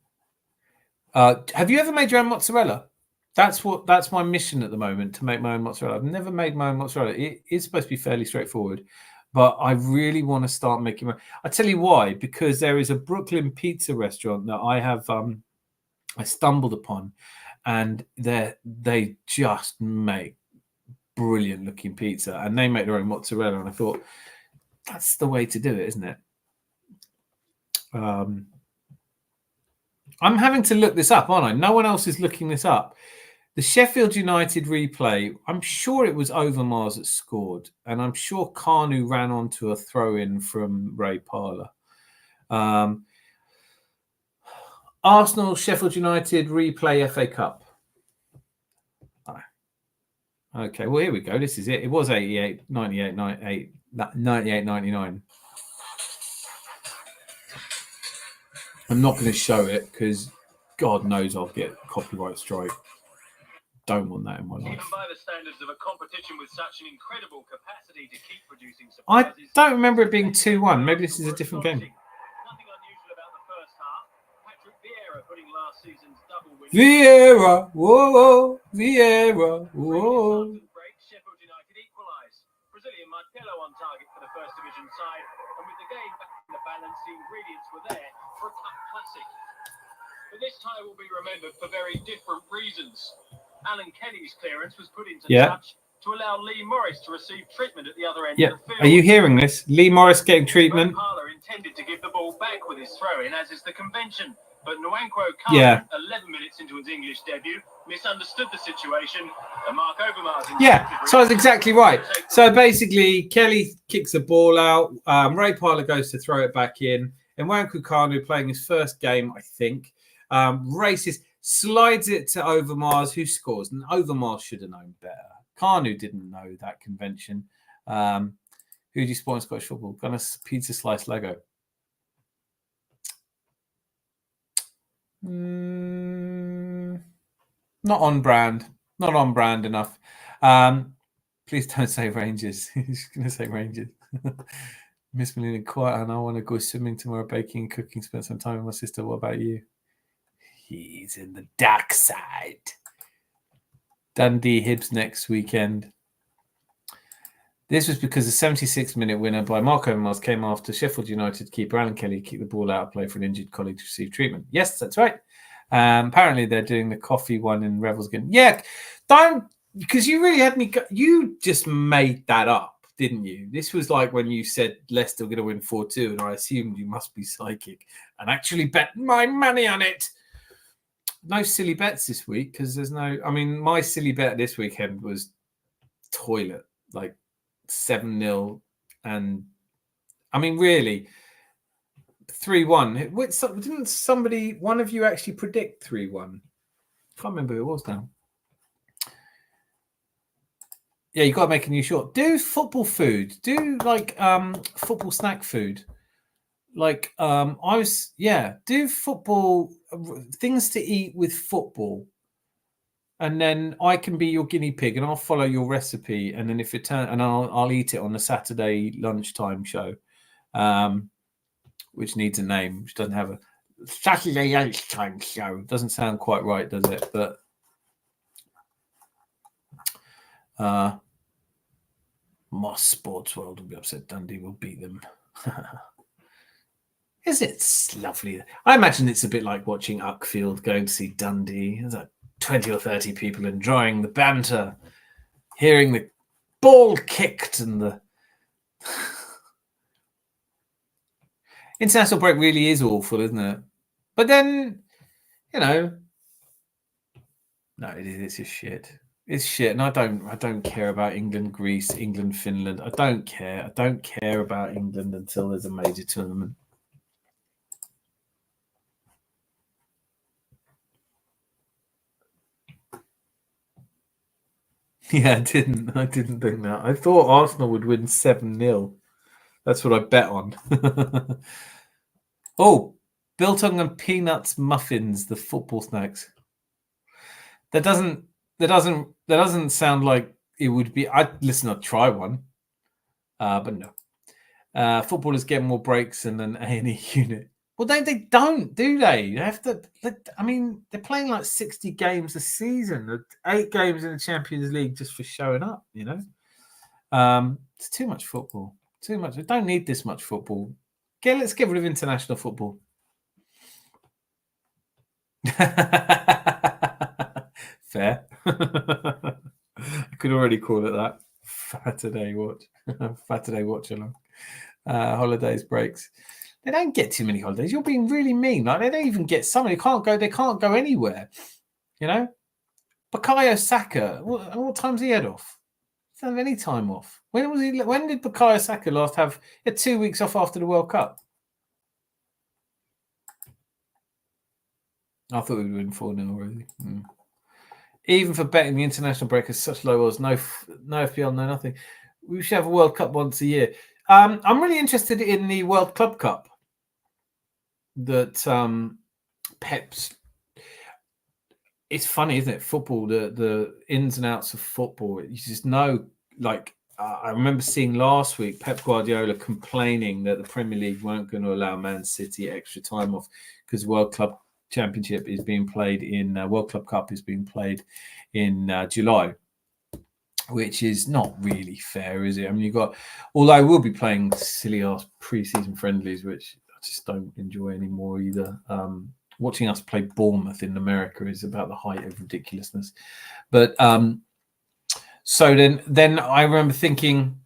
Have you ever made your own mozzarella? That's my mission at the moment, to make my own mozzarella. I've never made my own mozzarella. It is supposed to be fairly straightforward, but I really want to start making my. I tell you why, because there is a Brooklyn pizza restaurant that I have I stumbled upon, and they just make brilliant looking pizza, and they make their own mozzarella, and I thought that's the way to do it, isn't it? I'm having to look this up, aren't I? No one else is looking this up. The Sheffield United replay, I'm sure it was Overmars that scored, and I'm sure Carnu ran onto a throw-in from Ray Parlour. Arsenal, Sheffield United replay FA Cup. Okay, well, here we go. This is it. It was 88, 98, 98, 98, 99. I'm not going to show it because God knows I'll get copyright strike. Don't want that in my life. Even by the standards of a competition with such an incredible capacity to keep producing surprises, I don't remember it being 2-1. Maybe this is a different game. Nothing unusual about the first half. Patrick Vieira putting last season's double win. Vieira, whoa, Vieira, whoa. Sheffield United equalised. Brazilian Marcelo on target for the first division side, and with the game back in the balance, the ingredients were there for a cup classic. But this tie will be remembered for very different reasons. Alan Kenny's clearance was put into touch to allow Lee Morris to receive treatment at the other end of the field. Are you hearing this? Lee Morris getting treatment. Parlour intended to give the ball back with his throw-in, as is the convention. But Nwankwo Kanu, 11 minutes into his English debut, misunderstood the situation, and Mark Overmars... so that's exactly right. So basically, Kelly kicks the ball out, Ray Parlour goes to throw it back in, and Nwankwo Kanu, playing his first game, I think, races, slides it to Overmars, who scores. And Overmars should have known better. Kanu didn't know that convention. Who do you support in Scottish football? Gonna pizza slice Lego. Not on brand. Not on brand enough. Please don't say Rangers. He's going to say Rangers. Miss Melina, quiet, and I want to go swimming tomorrow, baking and cooking, spend some time with my sister. What about you? He's in the dark side. Dundee Hibs next weekend. This was because the 76-minute winner by Mark Overmars came after Sheffield United keeper Alan Kelly kicked the ball out of play for an injured colleague to receive treatment. Yes, that's right. Apparently, they're doing the coffee one in Revels again. Yeah, don't, because you really had me. You just made that up, didn't you? This was like when you said Leicester were going to win 4-2, and I assumed you must be psychic and actually bet my money on it. No silly bets this week because there's no. I mean, my silly bet this weekend was toilet, like 7-0, and I mean, really. 3-1. Didn't somebody, one of you, actually predict 3-1? Can't remember who it was now. Yeah, you got to make a new short. Do football food. Do like football snack food. Like do football things to eat with football. And then I can be your guinea pig and I'll follow your recipe. And then if it turns, and I'll eat it on the Saturday lunchtime show. Which needs a name, which doesn't have a Saturday lunchtime show. Doesn't sound quite right, does it? But Moss Sports World will be upset. Dundee will beat them. Is it lovely? I imagine it's a bit like watching Uckfield going to see Dundee. There's like 20 or 30 people enjoying the banter, hearing the ball kicked and the international break really is awful, isn't it? But then, no, it's just shit. It's shit, and I don't care about England, Greece, England, Finland. I don't care. I don't care about England until there's a major tournament. Yeah, I didn't think that. I thought Arsenal would win 7-0. That's what I bet on. Oh, biltong and peanuts muffins, the football snacks. That doesn't sound like it would be. I'd try one, but no. Footballers get more breaks than an A&E unit. Well, they don't, do they? They have to. I mean, they're playing like 60 games a season, 8 games in the Champions League just for showing up. It's too much football. Too much. I don't need this much football. Let's get rid of international football. Fair. I could already call it that. Saturday watch. Saturday watch along. Holidays, breaks. They don't get too many holidays. You're being really mean. Like they don't even get some. They can't go anywhere. Bukayo Saka. What time's he head off? He doesn't have any time off. When did Bukayo Saka last have 2 weeks off after the World Cup? I thought we'd win 4-0 already. Even for betting, the international break is such low odds. No FPL, no nothing. We should have a World Cup once a year. I'm really interested in the World Club Cup that Pep's. It's funny, isn't it? Football, the ins and outs of football. You just know, like, I remember seeing last week Pep Guardiola complaining that the Premier League weren't going to allow Man City extra time off because World Club Championship is being played in World Club Cup is being played in July, which is not really fair, is it? I mean, although we'll be playing silly ass pre-season friendlies, which I just don't enjoy anymore either. Watching us play Bournemouth in America is about the height of ridiculousness. But so then I remember thinking,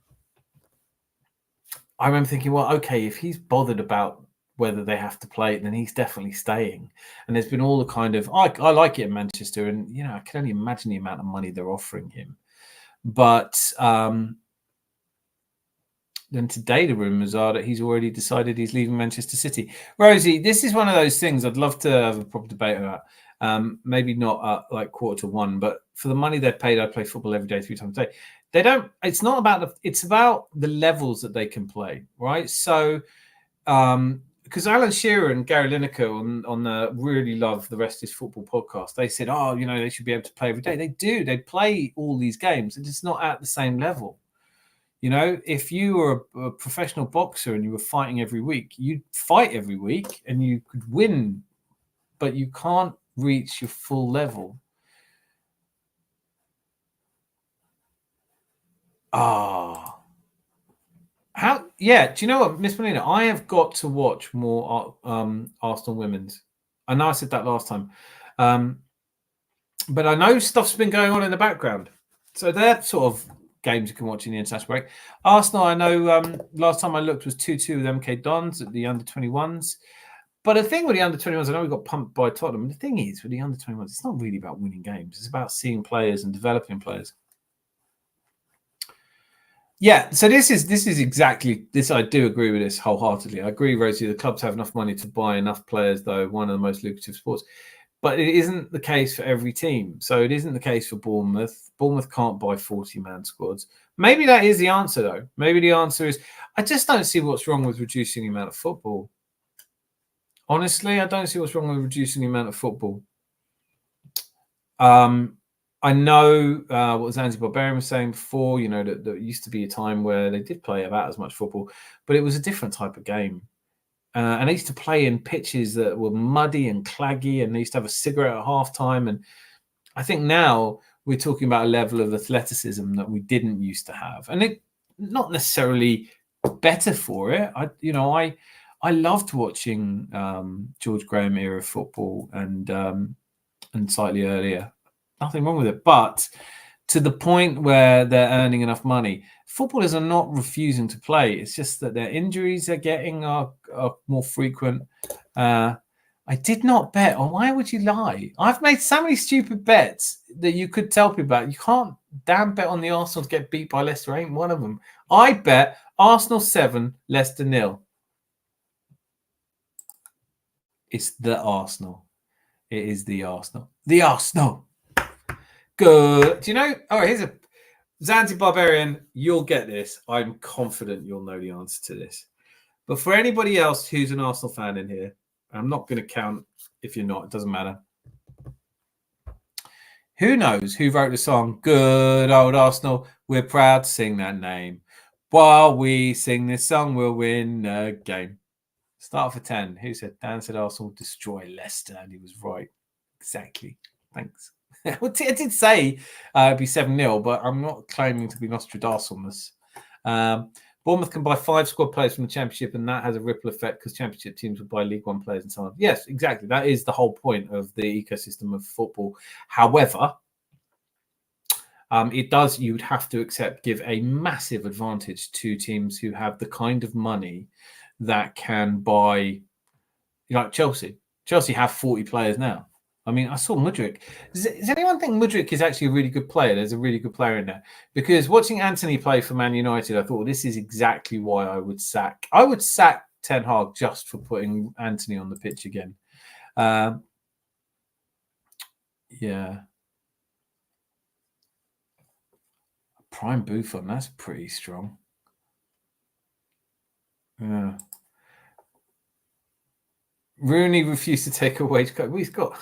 well, okay, if he's bothered about whether they have to play it, then he's definitely staying. And there's been all the kind of, I like it in Manchester, and I can only imagine the amount of money they're offering him. But then today the rumours are that he's already decided he's leaving Manchester City. Rosie, this is one of those things I'd love to have a proper debate about. Maybe not like 1:15, but for the money they're paid, I play football every day, 3 times a day. They don't. It's not about it's about the levels that they can play, right? So, because Alan Shearer and Gary Lineker on the Really Love the Rest is Football podcast, they said, oh, you know, they should be able to play every day. They do. They play all these games. It's just not at the same level. You know, if you were a professional boxer and you were fighting every week, you'd fight every week and you could win, but you can't reach your full level. How? Yeah. Do you know what, Miss Melina? I have got to watch more Arsenal women's. I know I said that last time, but I know stuff's been going on in the background. So they're sort of games you can watch in the international break. Arsenal, I know last time I looked was 2-2 with MK Dons at the under-21s. But the thing with the under-21s, I know we got pumped by Tottenham. The thing is, with the under-21s, it's not really about winning games. It's about seeing players and developing players. Yeah, so this is exactly this. I do agree with this wholeheartedly. I agree, Rosie. The clubs have enough money to buy enough players, though, one of the most lucrative sports. But it isn't the case for every team. So it isn't the case for Bournemouth. Bournemouth can't buy 40-man squads. Maybe that is the answer, though. Maybe the answer is, I just don't see what's wrong with reducing the amount of football. Honestly, I don't see what's wrong with reducing the amount of football. I know what Zanzi Barbarian was saying before, you know, that there used to be a time where they did play about as much football, but it was a different type of game. And they used to play in pitches that were muddy and claggy, and they used to have a cigarette at halftime. And I think now we're talking about a level of athleticism that we didn't used to have. And it not necessarily better for it. I loved watching George Graham era football and slightly earlier. Nothing wrong with it. But to the point where they're earning enough money, footballers are not refusing to play. It's just that their injuries they're getting are more frequent. I did not bet. Or why would you lie? I've made so many stupid bets that you could tell people about. You can't damn bet on the Arsenal to get beat by Leicester. Ain't one of them. I bet Arsenal 7, Leicester 0. It's the Arsenal. It is the Arsenal. The Arsenal. Good. Do you know? Oh, here's a Zanzi Barbarian. You'll get this. I'm confident you'll know the answer to this. But for anybody else who's an Arsenal fan in here, I'm not going to count if you're not. It doesn't matter. Who knows who wrote the song Good Old Arsenal? We're proud to sing that name. While we sing this song, we'll win a game. Start for 10. Who said? Dan said Arsenal destroy Leicester, and he was right. Exactly. Thanks. I did say it'd be 7-0, but I'm not claiming to be Nostradamus. Bournemouth can buy 5 squad players from the Championship, and that has a ripple effect because Championship teams will buy League One players and so on. Yes, exactly. That is the whole point of the ecosystem of football. However, it does, you'd have to accept, give a massive advantage to teams who have the kind of money that can buy, like Chelsea. Chelsea have 40 players now. I mean, I saw Mudryk. Does anyone think Mudryk is actually a really good player? There's a really good player in there. Because watching Anthony play for Man United, I thought, well, this is exactly why I would sack. I would sack Ten Hag just for putting Anthony on the pitch again. Yeah. Prime Buffon, that's pretty strong. Yeah. Rooney refused to take a wage cut. Well, he's got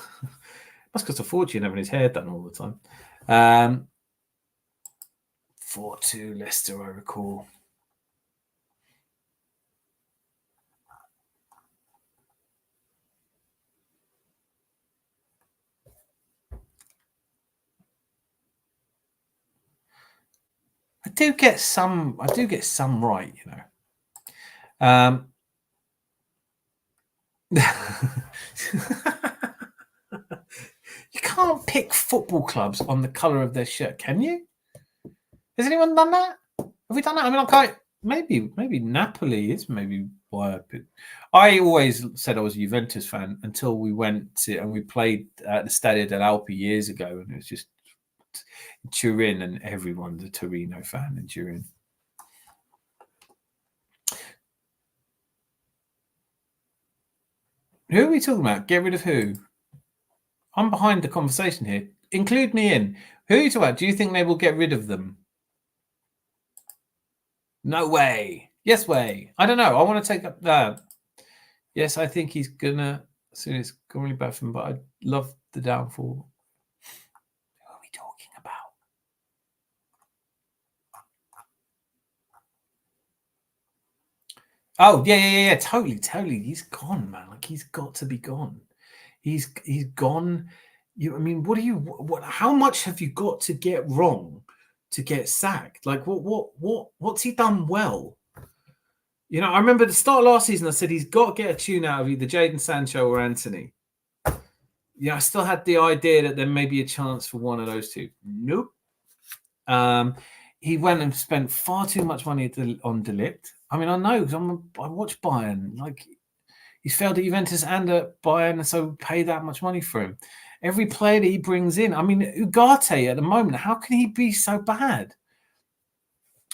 must cost a fortune having his hair done all the time. 4-2 Leicester, I recall. I do get some right, you know. You can't pick football clubs on the colour of their shirt, can you? Has anyone done that? Have we done that? I mean, okay, maybe Napoli is maybe why I picked. I always said I was a Juventus fan until we went to and we played at the Stadio dell'Alpi years ago, and it was just Turin, and everyone's a Torino fan in Turin. Who are we talking about? Get rid of who? I'm behind the conversation here. Include me in. Who are you talking about? Do you think they will get rid of them? No way. Yes way. I don't know. I want to take up that. Yes, I think he's gonna. Soon it's gone really bad for him, but I love the downfall. Who are we talking about? Oh yeah. Totally. He's gone, man. Like he's got to be gone. He's gone. I mean, what? How much have you got to get wrong to get sacked? Like what's he done well? You know, I remember the start of last season. I said he's got to get a tune out of either Jadon Sancho or Anthony. Yeah, I still had the idea that there may be a chance for one of those two. Nope. He went and spent far too much money on De Ligt. I mean, I know because I watch Bayern. Like he's failed at Juventus and at Bayern, and so pay that much money for him. Every player that he brings in, I mean, Ugarte at the moment, how can he be so bad?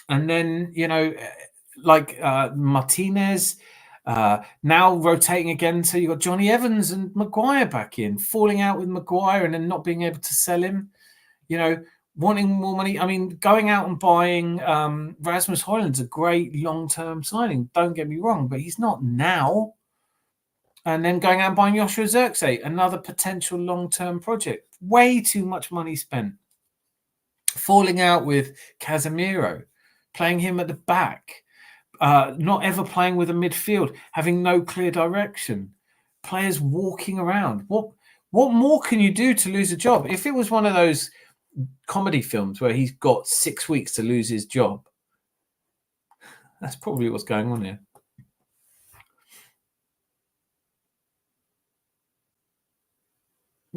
And then, you know, like Martinez, now rotating again. So you've got Johnny Evans and Maguire back in, falling out with Maguire and then not being able to sell him, you know, wanting more money. I mean, going out and buying Rasmus Højlund's a great long-term signing. Don't get me wrong, but he's not now. And then going out and buying Joshua Zirkzee, another potential long-term project. Way too much money spent. Falling out with Casemiro, playing him at the back, not ever playing with a midfield, having no clear direction, players walking around. What more can you do to lose a job? If it was one of those comedy films where he's got 6 weeks to lose his job, that's probably what's going on here.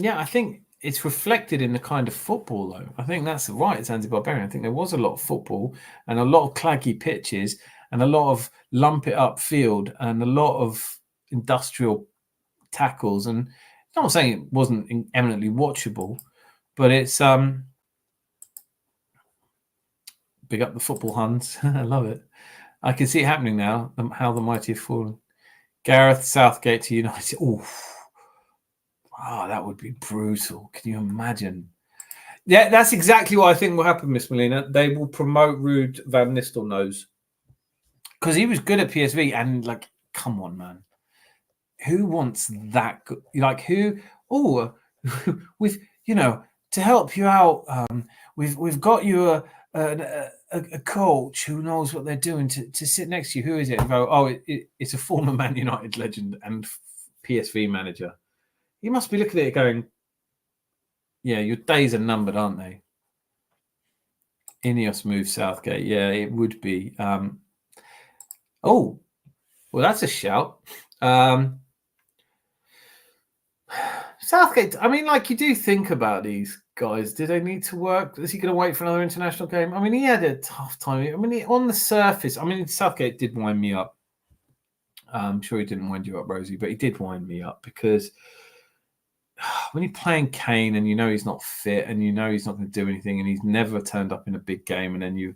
Yeah, I think it's reflected in the kind of football, though. I think that's right. It's anti-barbarian. I think there was a lot of football and a lot of claggy pitches and a lot of lump it up field and a lot of industrial tackles. And I'm not saying it wasn't eminently watchable, but it's big up the football Huns. I love it. I can see it happening now. How the mighty have fallen. Gareth Southgate to United. Oof. Oh, that would be brutal. Can you imagine? Yeah, that's exactly what I think will happen, Miss Molina. They will promote Ruud van Nistelrooy because he was good at PSV. And like, come on, man, who wants that? Good? Like, who? Oh, with to help you out, we've got you a coach who knows what they're doing to sit next to you. Who is it? And go, oh, it's a former Man United legend and PSV manager. You must be looking at it going, yeah, your days are numbered, aren't they? Ineos moves Southgate. Yeah, it would be. Oh, well, that's a shout. Southgate, I mean, like, you do think about these guys. Do they need to work? Is he going to wait for another international game? I mean, he had a tough time. I mean, on the surface, I mean, Southgate did wind me up. I'm sure he didn't wind you up, Rosie, but he did wind me up because when you're playing Kane and you know he's not fit and you know he's not going to do anything and he's never turned up in a big game, and then you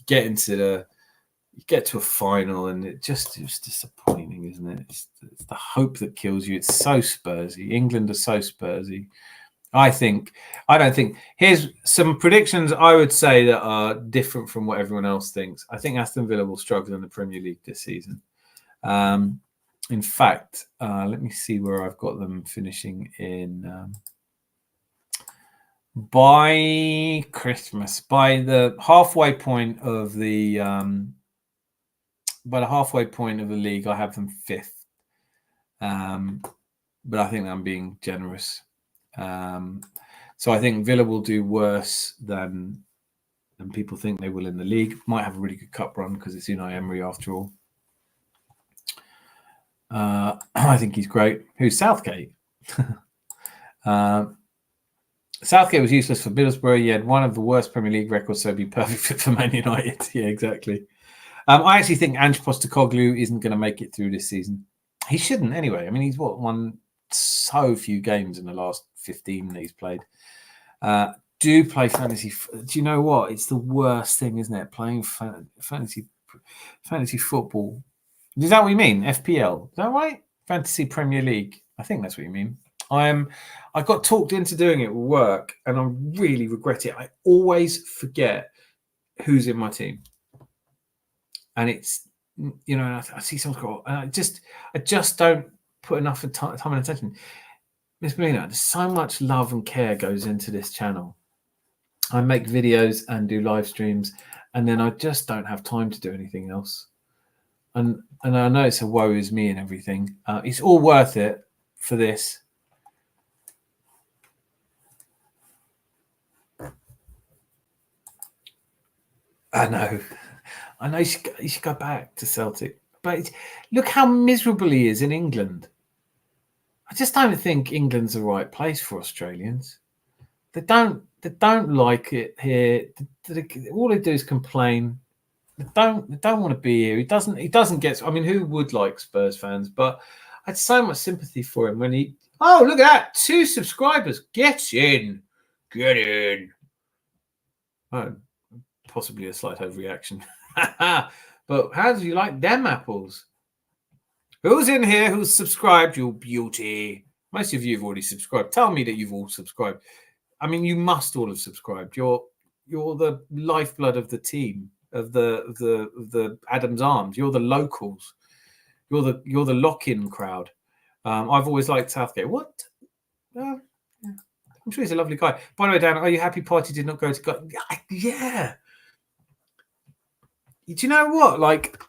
get to a final and it's disappointing, isn't it? It's the hope that kills you. It's so Spursy. England are so Spursy. I don't think. Here's some predictions I would say that are different from what everyone else thinks. I think Aston Villa will struggle in the Premier League this season. In fact, let me see where I've got them finishing in by Christmas, by the halfway point of the league. I have them 5th, but I think I'm being generous. So I think Villa will do worse than people think they will in the league. Might have a really good cup run because it's Unai Emery after all. I think he's great. Who's Southgate? Southgate was useless for Middlesbrough. He had one of the worst Premier League records, so he'd be perfect fit for Man United. Yeah, exactly. I actually think Ange Postecoglou isn't going to make it through this season. He shouldn't anyway. I mean, he's won so few games in the last 15 that he's played. Do play fantasy. Do you know what? It's the worst thing, isn't it? Playing fantasy football. Is that what you mean? FPL? Is that right? Fantasy Premier League. I think that's what you mean. I got talked into doing it at work, and I really regret it. I always forget who's in my team, and it's you know, I see someone's got, and I just don't put enough time and attention. Miss Melina, there's so much love and care goes into this channel. I make videos and do live streams, and then I just don't have time to do anything else. And I know it's a woe is me and everything. It's all worth it for this. I know you should go back to Celtic. But look how miserable he is in England. I just don't think England's the right place for Australians. They don't like it here. All they do is complain. They don't want to be here. He doesn't get. I mean, who would like Spurs fans? But I had so much sympathy for him when he. Oh, look at that! 2 subscribers. Get in. Oh, possibly a slight overreaction. But how do you like them apples? Who's in here who's subscribed? You beauty. Most of you have already subscribed. Tell me that you've all subscribed. I mean, you must all have subscribed. You're the lifeblood of the team, of the Adam's Arms. You're the locals. You're the lock-in crowd. I've always liked Southgate. What? I'm sure he's a lovely guy. By the way, Dan, are you happy Party did not go to God? Yeah. Do you know what? Like,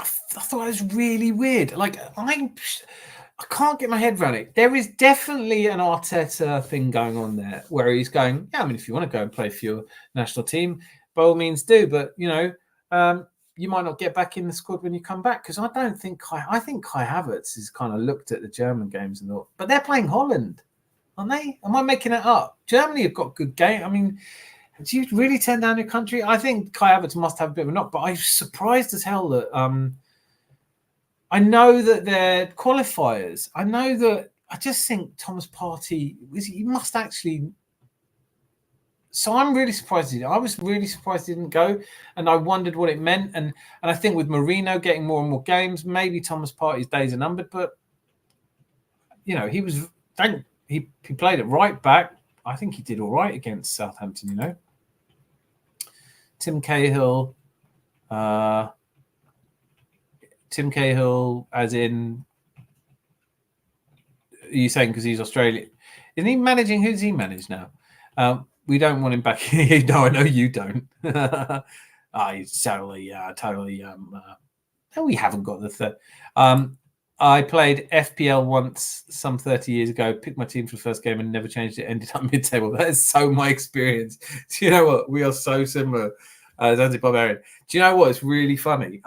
I thought it was really weird. Like, I can't get my head around it. There is definitely an Arteta thing going on there where he's going, yeah, I mean, if you want to go and play for your national team, by all means do. But, you know, you might not get back in the squad when you come back, because I think Kai Havertz has kind of looked at the German games and thought, but they're playing Holland, aren't they? Am I making it up? Germany have got good game. I mean, do you really turn down your country? I think Kai Havertz must have a bit of a knock, but I'm surprised as hell that I know that they're qualifiers. I just think Thomas Partey, he must actually. So I'm really surprised he didn't. I was really surprised he didn't go, and I wondered what it meant. And I think with Mourinho getting more and more games, maybe Thomas Partey's days are numbered. But you know, he played it right back. I think he did all right against Southampton. You know, Tim Cahill, as in, are you saying because he's Australian? Isn't he managing? Who's he manage now? We don't want him back here. No, I know you don't. He's totally. No, we haven't got the third. I played FPL once, some 30 years ago, picked my team for the first game and never changed it, ended up mid-table. That is so my experience. Do you know what? We are so similar as Anti-Barbarian. Do you know what? It's really funny.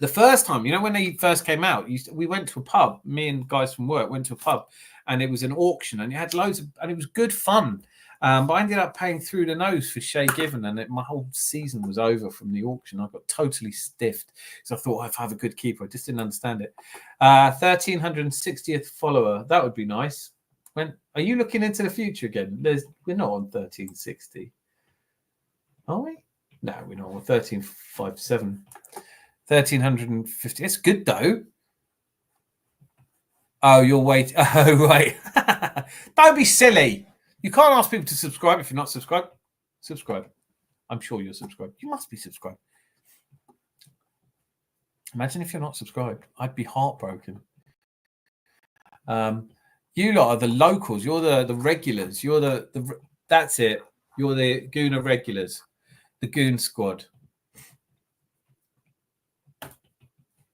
The first time, you know, when they first came out, we went to a pub. Me and guys from work went to a pub, and it was an auction, and it had loads of, and it was good fun. But I ended up paying through the nose for Shay Given, and my whole season was over from the auction. I got totally stiffed because I thought, if I have a good keeper, I just didn't understand it. 1360th follower, that would be nice. Are you looking into the future again? We're not on 1360, are we? No, we're not on 1357. 1350. It's good though. Oh, you're waiting. Oh, right. Don't be silly. You can't ask people to subscribe if you're not subscribed. Subscribe. I'm sure you're subscribed. You must be subscribed. Imagine if you're not subscribed. I'd be heartbroken. You lot are the locals. You're the regulars. You're the that's it. You're the Gooner regulars. The Goon Squad.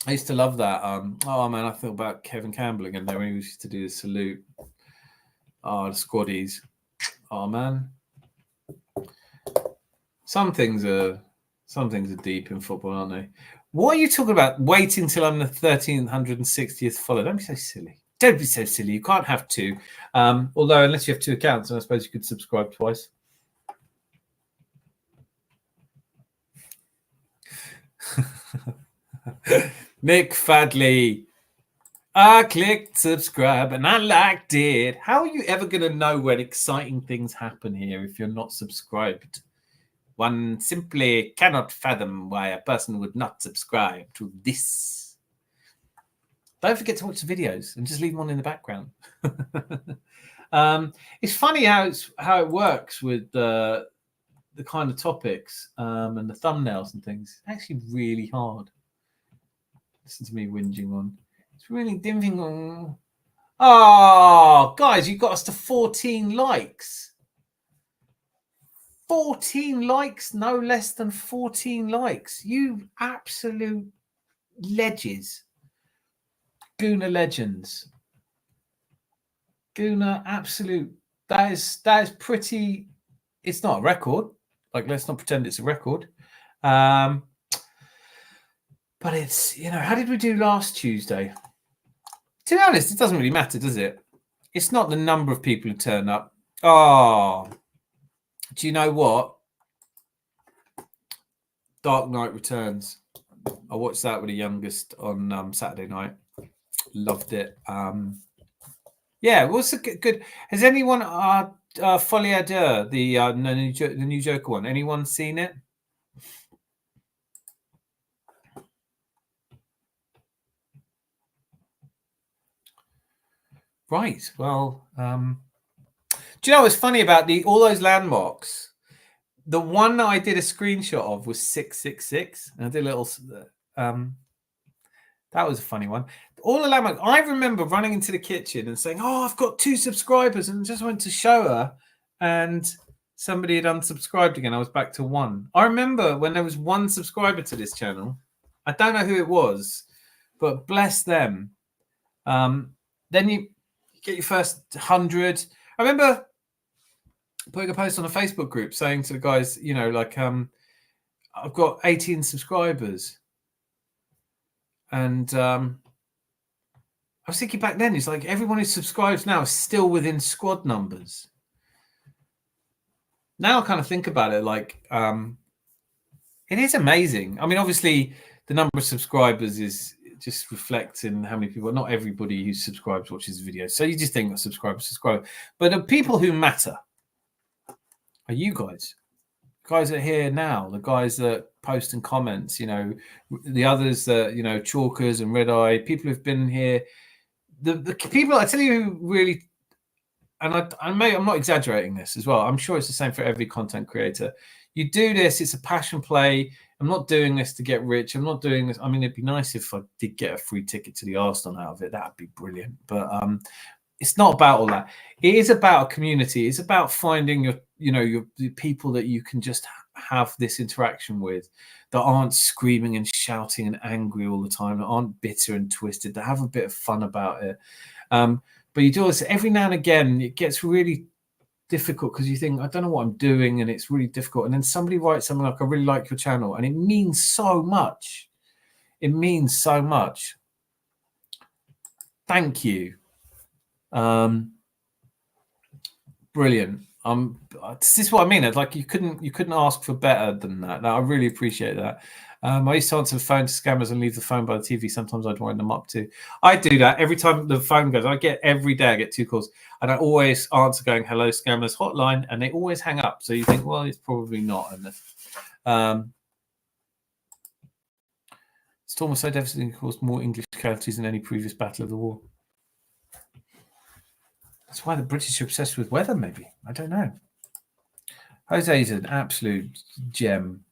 I used to love that. Oh man, I feel about Kevin Campbell again there when he used to do the salute. Oh, the squaddies. Oh man. Some things are deep in football, aren't they? What are you talking about? Waiting till I'm the 1360th follower. Don't be so silly. Don't be so silly. You can't have 2. Although unless you have 2 accounts, and I suppose you could subscribe twice. Mick Fadley. I clicked subscribe and I liked it. How are you ever going to know when exciting things happen here if you're not subscribed? One simply cannot fathom why a person would not subscribe to this. Don't forget to watch the videos and just leave them on in the background. It's funny how it works with the the kind of topics and the thumbnails and things. It's actually really hard. Listen to me whinging on. It's really dimming on. Oh, guys, you got us to 14 likes. 14 likes, no less than 14 likes. You absolute ledges. Gooner legends. Gooner absolute. That is pretty. It's not a record. Like, let's not pretend it's a record. But it's, how did we do last Tuesday? To be honest, it doesn't really matter, does it? It's not the number of people who turn up. Oh, do you know what? Dark Knight Returns. I watched that with the youngest on Saturday night. Loved it. Yeah, it was a good. Has anyone Folie à Deux, the new Joker one? Anyone seen it? Right. Well, do you know what's funny about all those landmarks? The one that I did a screenshot of was 666. And I did a little. That was a funny one. All the landmarks. I remember running into the kitchen and saying, "Oh, I've got 2 subscribers," and just went to show her, and somebody had unsubscribed again. I was back to 1. I remember when there was 1 subscriber to this channel. I don't know who it was, but bless them. Then you get your first 100. I remember putting a post on a Facebook group saying to the guys, I've got 18 subscribers. And I was thinking back then, it's like everyone who subscribes now is still within squad numbers. Now I kind of think about it, like, it is amazing. I mean, obviously, the number of subscribers is just reflecting how many people. Not everybody who subscribes watches videos, so you just think subscribe. But the people who matter are you guys that are here now, the guys that post and comments, the others that, Chalkers and Red Eye, people who've been here, the people, I tell you who really, and I'm not exaggerating this as well. I'm sure it's the same for every content creator. You do this, it's a passion play. I'm not doing this to get rich. I'm not doing this. I mean, it'd be nice if I did get a free ticket to the Arsenal out of it. That'd be brilliant. But it's not about all that. It is about a community. It's about finding your people that you can just have this interaction with, that aren't screaming and shouting and angry all the time, that aren't bitter and twisted, that have a bit of fun about it. But you do this every now and again. It gets really difficult because you think, I don't know what I'm doing, and it's really difficult. And then somebody writes something like, "I really like your channel," and it means so much. It means so much. Thank you. Brilliant. This is what I mean. It's like you couldn't ask for better than that. I really appreciate that. I used to answer the phone to scammers and leave the phone by the TV. Sometimes I'd wind them up too. I do that every time the phone goes. Every day I get 2 calls, and I always answer going, "Hello, scammers hotline," and they always hang up. So you think, well, it's probably not enough. Storm was so devastating, caused more English casualties than any previous battle of the war. That's why the British are obsessed with weather, maybe. I don't know. Jose's an absolute gem.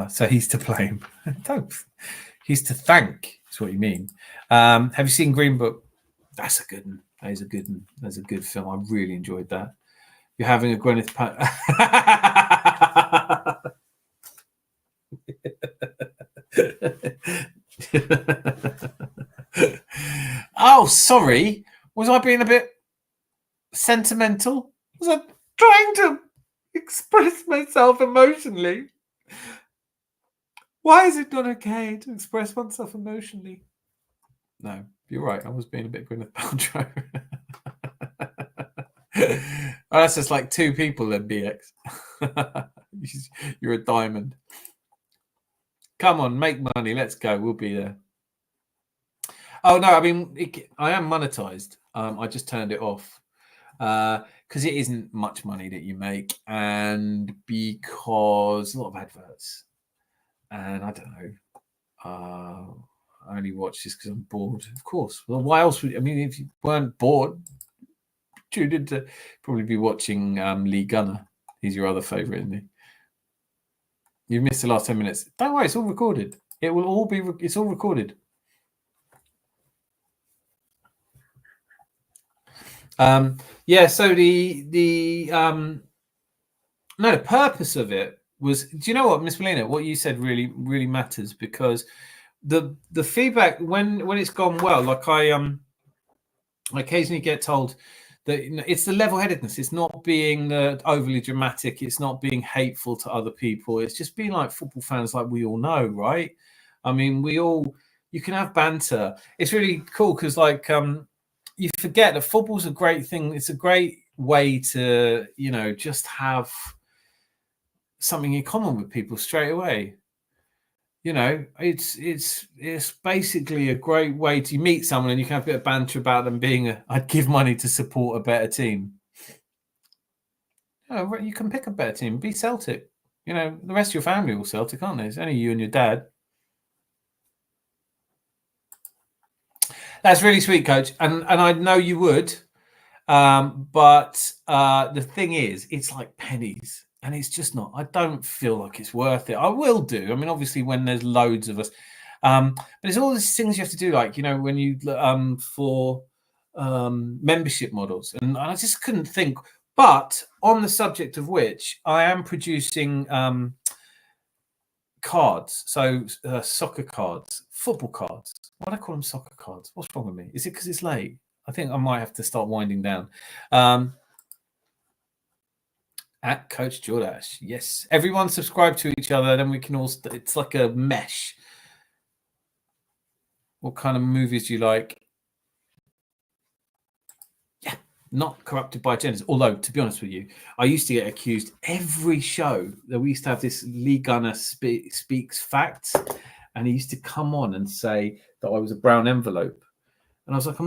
So he's to blame. He's to thank, is what you mean. Have you seen Green Book? That's a good one. That is a good one. That's a good film. I really enjoyed that. You're having a Gwyneth Oh, sorry. Was I being a bit sentimental? Was I trying to express myself emotionally? Why is it not okay to express oneself emotionally? No, you're right. I was being a bit Gwyneth Paltrow. Oh, that's just like 2 people then, BX. You're a diamond. Come on, make money. Let's go. We'll be there. Oh, no, I mean, I am monetized. I just turned it off because it isn't much money that you make, and because a lot of adverts. And I don't know. I only watch this because I'm bored, of course. Well, why else would I mean? If you weren't bored, tuned in to probably be watching Lee Gunner. He's your other favourite, isn't he? You've missed the last 10 minutes. Don't worry, it's all recorded. It will all be. It's all recorded. Yeah. So the purpose of it was. Do you know what, Miss Melina? What you said really matters, because the feedback when it's gone well, like I occasionally get told that it's the level-headedness. It's not being overly dramatic. It's not being hateful to other people. It's just being like football fans, like we all know, right? I mean, you can have banter. It's really cool because, like, you forget that football's a great thing. It's a great way to, just have something in common with people straight away. It's basically a great way to meet someone and you can have a bit of banter about them being I'd give money to support a better team. You can pick a better team, be Celtic. The rest of your family will Celtic, aren't they? It's only you and your dad. That's really sweet, Coach, and I know you would, but the thing is, it's like pennies. And it's just not. I don't feel like it's worth it. I will do. I mean, obviously, when there's loads of us, but it's all these things you have to do, like when you for membership models, and I just couldn't think. But on the subject of which, I am producing cards, so soccer cards, football cards. Why do I call them soccer cards? What's wrong with me? Is it because it's late? I think I might have to start winding down. At Coach Jordash, yes. Everyone subscribe to each other, then we can all. It's like a mesh. What kind of movies do you like? Yeah, not corrupted by genders. Although, to be honest with you, I used to get accused every show that we used to have this Lee Gunner speaks facts, and he used to come on and say that I was a brown envelope, and I was like,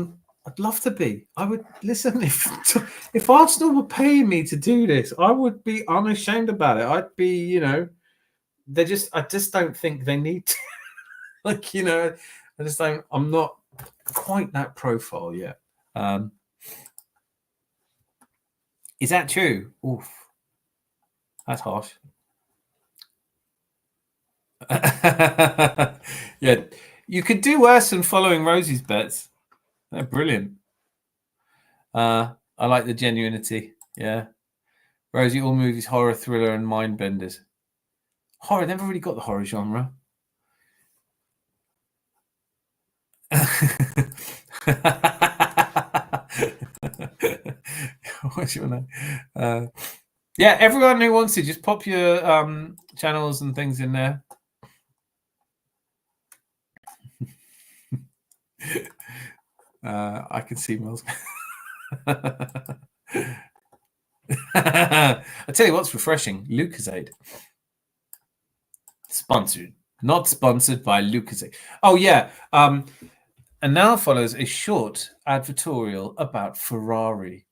I'd love to be. I would listen if Arsenal were paying me to do this. I would be unashamed about it. I'd be, I just don't think they need to. I just don't. I'm not quite that profile yet. Is that true? Oof, that's harsh. Yeah, you could do worse than following Rosie's bets. They're brilliant. I like the genuinity. Yeah. Rosie, all movies, horror, thriller, and mind benders. Horror, never really got the horror genre. What's your name? Yeah, everyone who wants to, just pop your channels and things in there. I can see Mills. I tell you what's refreshing, Lucozade. Sponsored, not sponsored by Lucozade. Oh yeah, and now follows a short advertorial about Ferrari.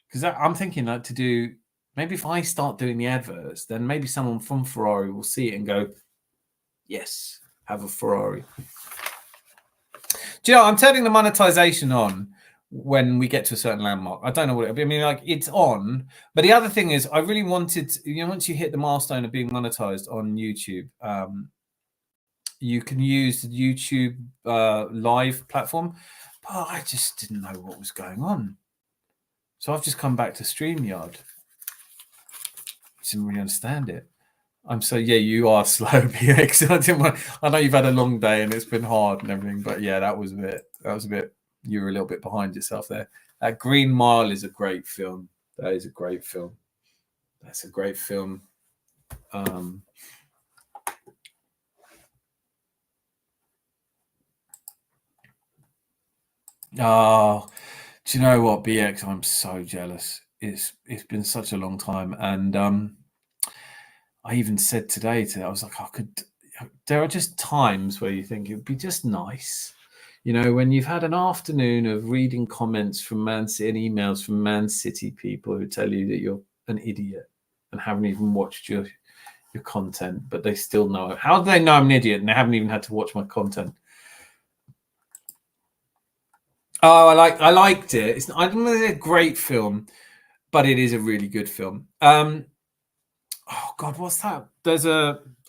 Because I'm thinking like to do, maybe if I start doing the adverts, then maybe someone from Ferrari will see it and go, yes, have a Ferrari. Do you know, I'm turning the monetization on when we get to a certain landmark. I don't know what it'll be. I mean, like, it's on. But the other thing is, I really wanted, once you hit the milestone of being monetized on YouTube, you can use the YouTube live platform. But I just didn't know what was going on. So I've just come back to StreamYard. Didn't really understand it. Yeah, you are slow, BX. I know you've had a long day and it's been hard and everything, but yeah, that was a bit. You were a little bit behind yourself there. That Green Mile is a great film. That is a great film. That's a great film. Oh, do you know what, BX? I'm so jealous. It's been such a long time, and I even said today I was like, there are just times where you think it would be just nice, when you've had an afternoon of reading comments from Man City and emails from Man City people who tell you that you're an idiot and haven't even watched your content, but they still know it. How do they know I'm an idiot and they haven't even had to watch my content? Oh, I liked it. It's a great film, but it is a really good film. Oh God, what's that?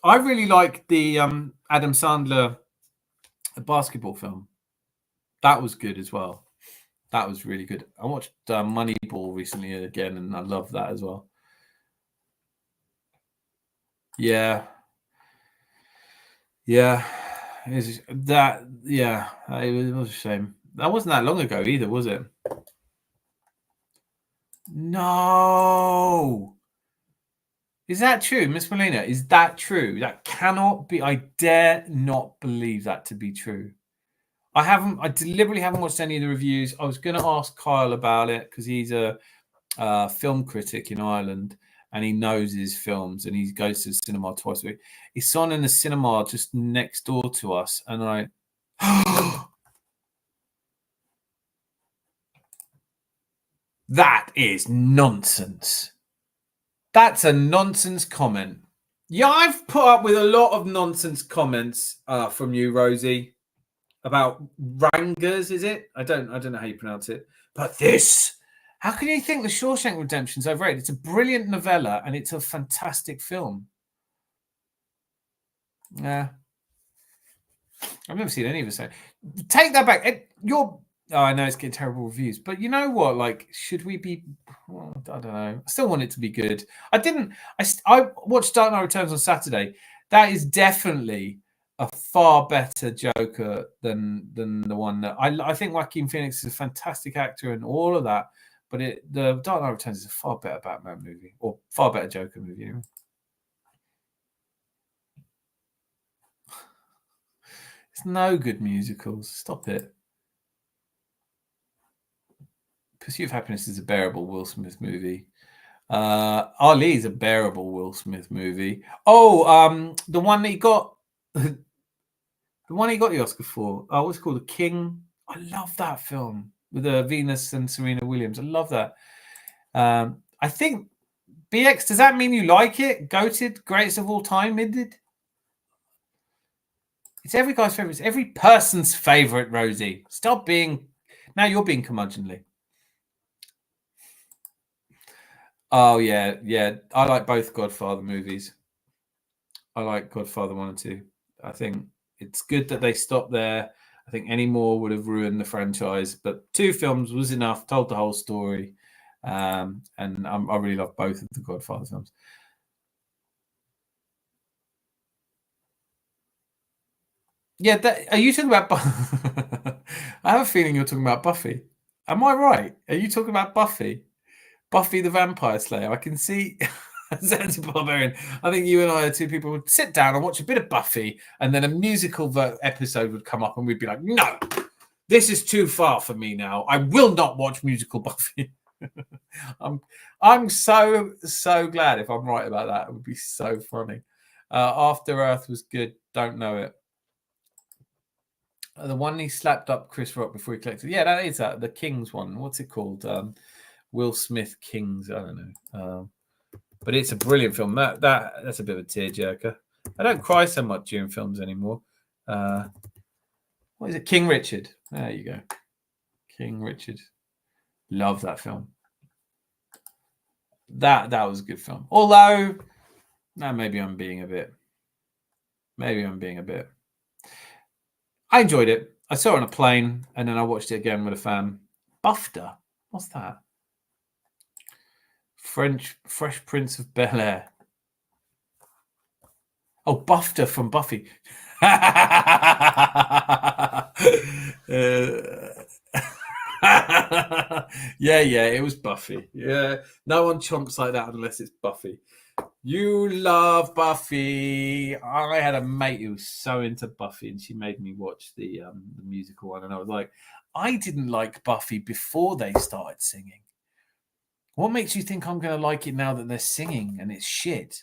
I really like the Adam Sandler basketball film. That was good as well. That was really good. I watched Moneyball recently again, and I love that as well. Yeah. It was a shame. That wasn't that long ago either, was it? No. Is that true, Miss Molina? Is that true? That cannot be. I dare not believe that to be true. I deliberately haven't watched any of the reviews. I was going to ask Kyle about it because he's a film critic in Ireland and he knows his films and he goes to the cinema twice a week. It's on in the cinema just next door to us, and that is nonsense. That's a nonsense comment. Yeah, I've put up with a lot of nonsense comments from you, Rosie, about Rangers, is it? I don't know how you pronounce it. But this, how can you think The Shawshank Redemption's overrated? It's a brilliant novella and it's a fantastic film. Yeah. I've never seen any of it. Take that back. I know it's getting terrible reviews, but you know what? Like, should we be? Well, I don't know. I still want it to be good. I watched Dark Knight Returns on Saturday. That is definitely a far better Joker than the one that I think Joaquin Phoenix is a fantastic actor and all of that. But the Dark Knight Returns is a far better Batman movie or far better Joker movie. Anyway. It's no good musicals. Stop it. Pursuit of Happiness is a bearable Will Smith movie. Ali is a bearable Will Smith movie. Oh, the one that he got, the Oscar for. Oh, what's it called? The King. I love that film with Venus and Serena Williams. I love that. I think BX. Does that mean you like it? Goated, greatest of all time, Minded. It's every guy's favorite. It's every person's favorite. Rosie, stop being. Now you're being curmudgeonly. Oh, yeah. I like both Godfather movies. I like Godfather 1 and 2. I think it's good that they stopped there. I think any more would have ruined the franchise. But 2 films was enough, told the whole story. And I really love both of the Godfather films. Yeah, are you talking about... I have a feeling you're talking about Buffy. Am I right? Are you talking about Buffy? Buffy the Vampire Slayer. I can see Zan's a Barbarian. I think you and I are 2 people who would sit down and watch a bit of Buffy, and then a musical episode would come up, and we'd be like, "No, this is too far for me now. I will not watch musical Buffy." I'm so glad if I'm right about that. It would be so funny. After Earth was good. Don't know it. The one he slapped up Chris Rock before he collected. Yeah, that is the Kings one. What's it called? Will Smith Kings. I don't know. But it's a brilliant film. That's a bit of a tearjerker. I don't cry so much during films anymore. What is it? King Richard. There you go. King Richard. Love that film. That was a good film. Although, maybe I'm being a bit. I enjoyed it. I saw it on a plane, and then I watched it again with a fan. BAFTA. What's that? Fresh Prince of Bel-Air. Oh, BAFTA from Buffy. Yeah, it was Buffy. Yeah, no one chomps like that unless it's Buffy. You love Buffy. I had a mate who was so into Buffy, and she made me watch the musical one, and I was like, I didn't like Buffy before they started singing. What makes you think I'm going to like it now that they're singing and it's shit?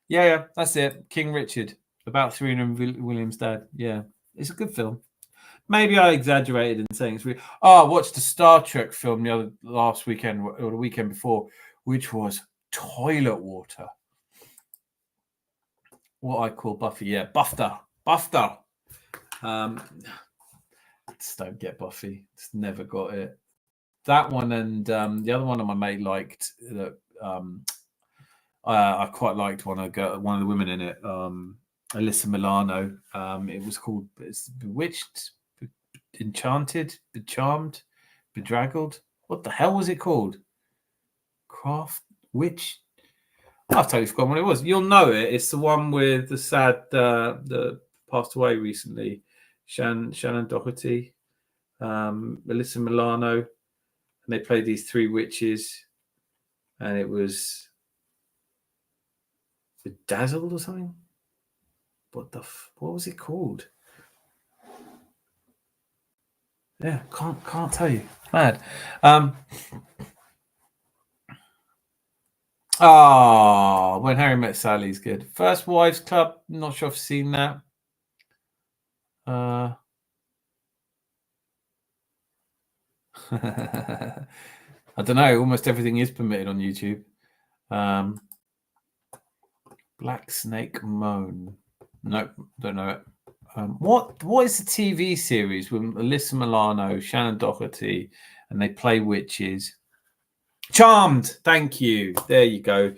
Yeah, that's it. King Richard, about Serena Williams' dad. Yeah, it's a good film. Maybe I exaggerated in saying it's really. Oh, I watched a Star Trek film last weekend or the weekend before, which was Toilet Water. What I call Buffy, yeah, BAFTA. Just don't get Buffy. Just never got it. that one and the other one that my mate liked that I quite liked one of the women in it, Alyssa Milano. It was called Bewitched, Enchanted, Becharmed, Bedraggled. What the hell was it called? Craft Witch. I've totally forgotten what it was. You'll know it. It's the one with the sad that passed away recently, Shannon Doherty, Alyssa Milano, and they played these three witches, and it was Bedazzled or something. What was it called? Yeah, can't tell you. Mad. When Harry Met Sally's good. First Wives Club. Not sure I've seen that. I don't know. Almost everything is permitted on YouTube. Black Snake Moan. Nope, don't know it. What is the TV series with Alyssa Milano, Shannon Doherty, and they play witches? Charmed. Thank you. There you go.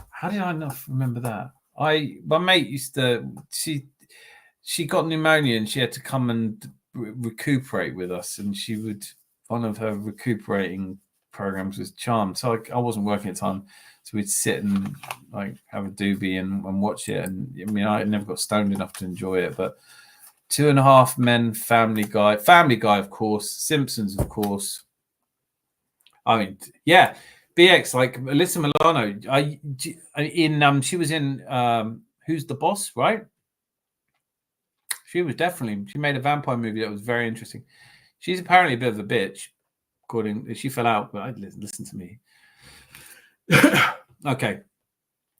How did I not remember that? My mate used to. She got pneumonia and she had to come and recuperate with us, and she would. One of her recuperating programs was Charmed. So I wasn't working at the time, so we'd sit and like have a doobie and watch it. And I mean, I never got stoned enough to enjoy it, but 2.5 Men, Family Guy, of course, Simpsons, of course. I mean, yeah, BX, like Alyssa Milano. She was in Who's the Boss, right? She made a vampire movie that was very interesting. She's apparently a bit of a bitch. She fell out, but listen to me. Okay.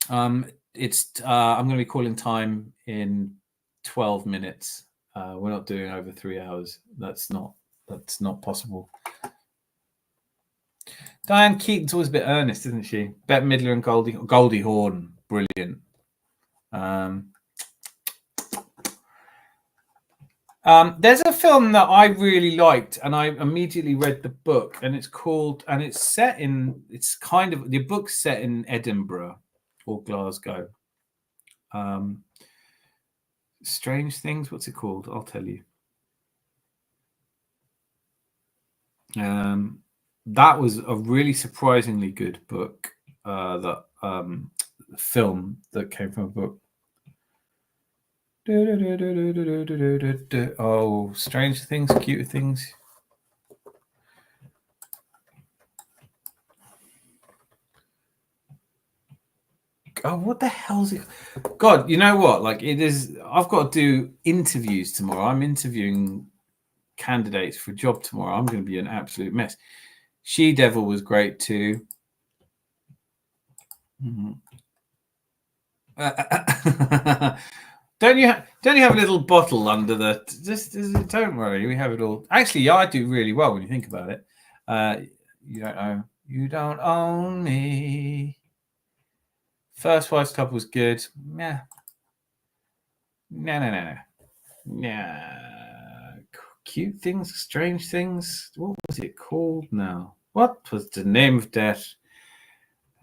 I'm going to be calling time in 12 minutes. We're not doing over 3 hours. That's not possible. Diane Keaton's always a bit earnest, isn't she? Bette Midler and Goldie Hawn, brilliant. There's a film that I really liked, and I immediately read the book, and the book's set in Edinburgh or Glasgow. Strange Things, what's it called? I'll tell you. That was a really surprisingly good book. Film that came from a book. Oh, Strange Things, Cute Things. Oh, what the hell is it? God, you know what? Like, it is. I've got to do interviews tomorrow. I'm interviewing candidates for a job tomorrow. I'm going to be an absolute mess. She Devil was great too. Mm-hmm. Don't you have a little bottle under the? Just don't worry, we have it all. Actually, yeah, I do really well when you think about it. You don't own me. First Wives Club was good. Yeah. No. Cute Things, Strange Things. What was it called now? What was the name of that?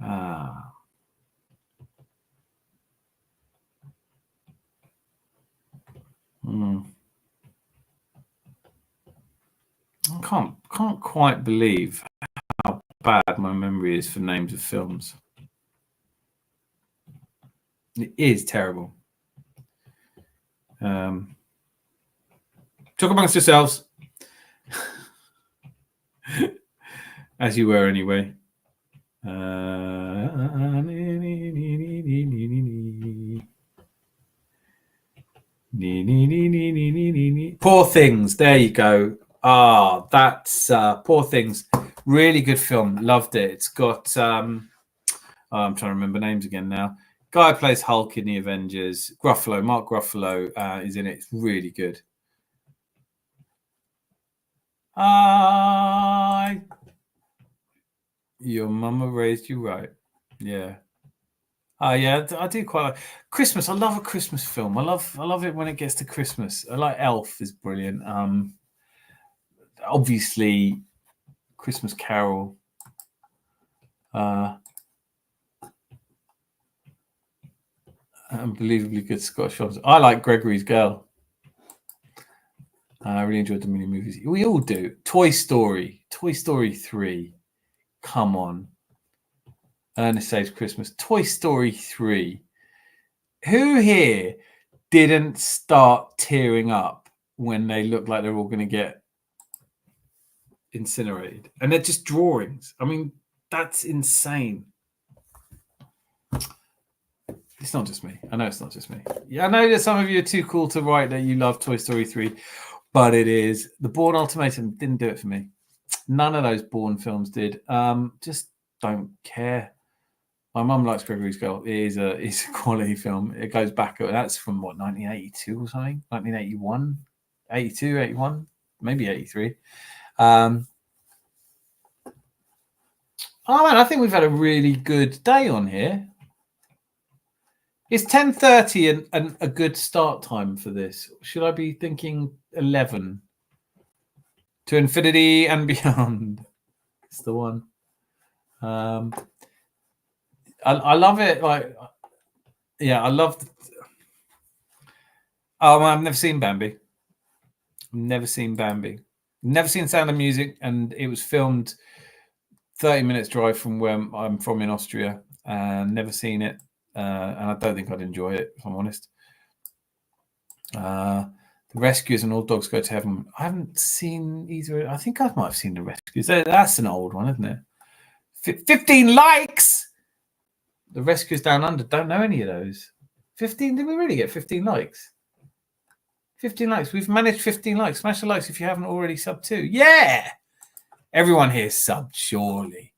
I can't quite believe how bad my memory is for names of films. It is terrible. Talk amongst yourselves. As you were anyway. Poor Things. There you go. That's Poor Things. Really good film. Loved it. It's got I'm trying to remember names again now. Guy who plays Hulk in the Avengers. Mark Ruffalo is in it. It's really good. Your mama raised you right. Yeah. Yeah, I do quite like Christmas. I love a Christmas film. I love it when it gets to Christmas. I like Elf is brilliant. Obviously, Christmas Carol. Unbelievably good Scottish films. I like Gregory's Girl. I really enjoyed the mini movies. We all do. Toy Story 3. Come on. Ernest Saves Christmas. Toy Story 3. Who here didn't start tearing up when they looked like they're all going to get incinerated? And they're just drawings. I mean, that's insane. It's not just me. I know it's not just me. Yeah, I know that some of you are too cool to write that you love Toy Story 3, but it is. The Bourne Ultimatum didn't do it for me. None of those Bourne films did. Just don't care. My mum likes Gregory's Girl. It is a quality film. It goes back. That's from what, 1982 or something? 1981? 82, 81? Maybe 83. Oh man, I think we've had a really good day on here. Is 10:30 and a good start time for this? Should I be thinking 11? To infinity and beyond. It's the one. I love it. Like, yeah, I love. Oh, I've never seen Bambi. Never seen Bambi. Never seen Sound of Music, and it was filmed 30 minutes drive from where I'm from in Austria, and never seen it. And I don't think I'd enjoy it, if I'm honest. The Rescuers and All Dogs Go to Heaven. I haven't seen either. I think I might have seen The Rescuers. That's an old one, isn't it? 15 likes! The Rescuers Down Under. Don't know any of those. 15? Did we really get 15 likes? 15 likes. We've managed 15 likes. Smash the likes if you haven't already subbed too. Yeah! Everyone here subbed, surely.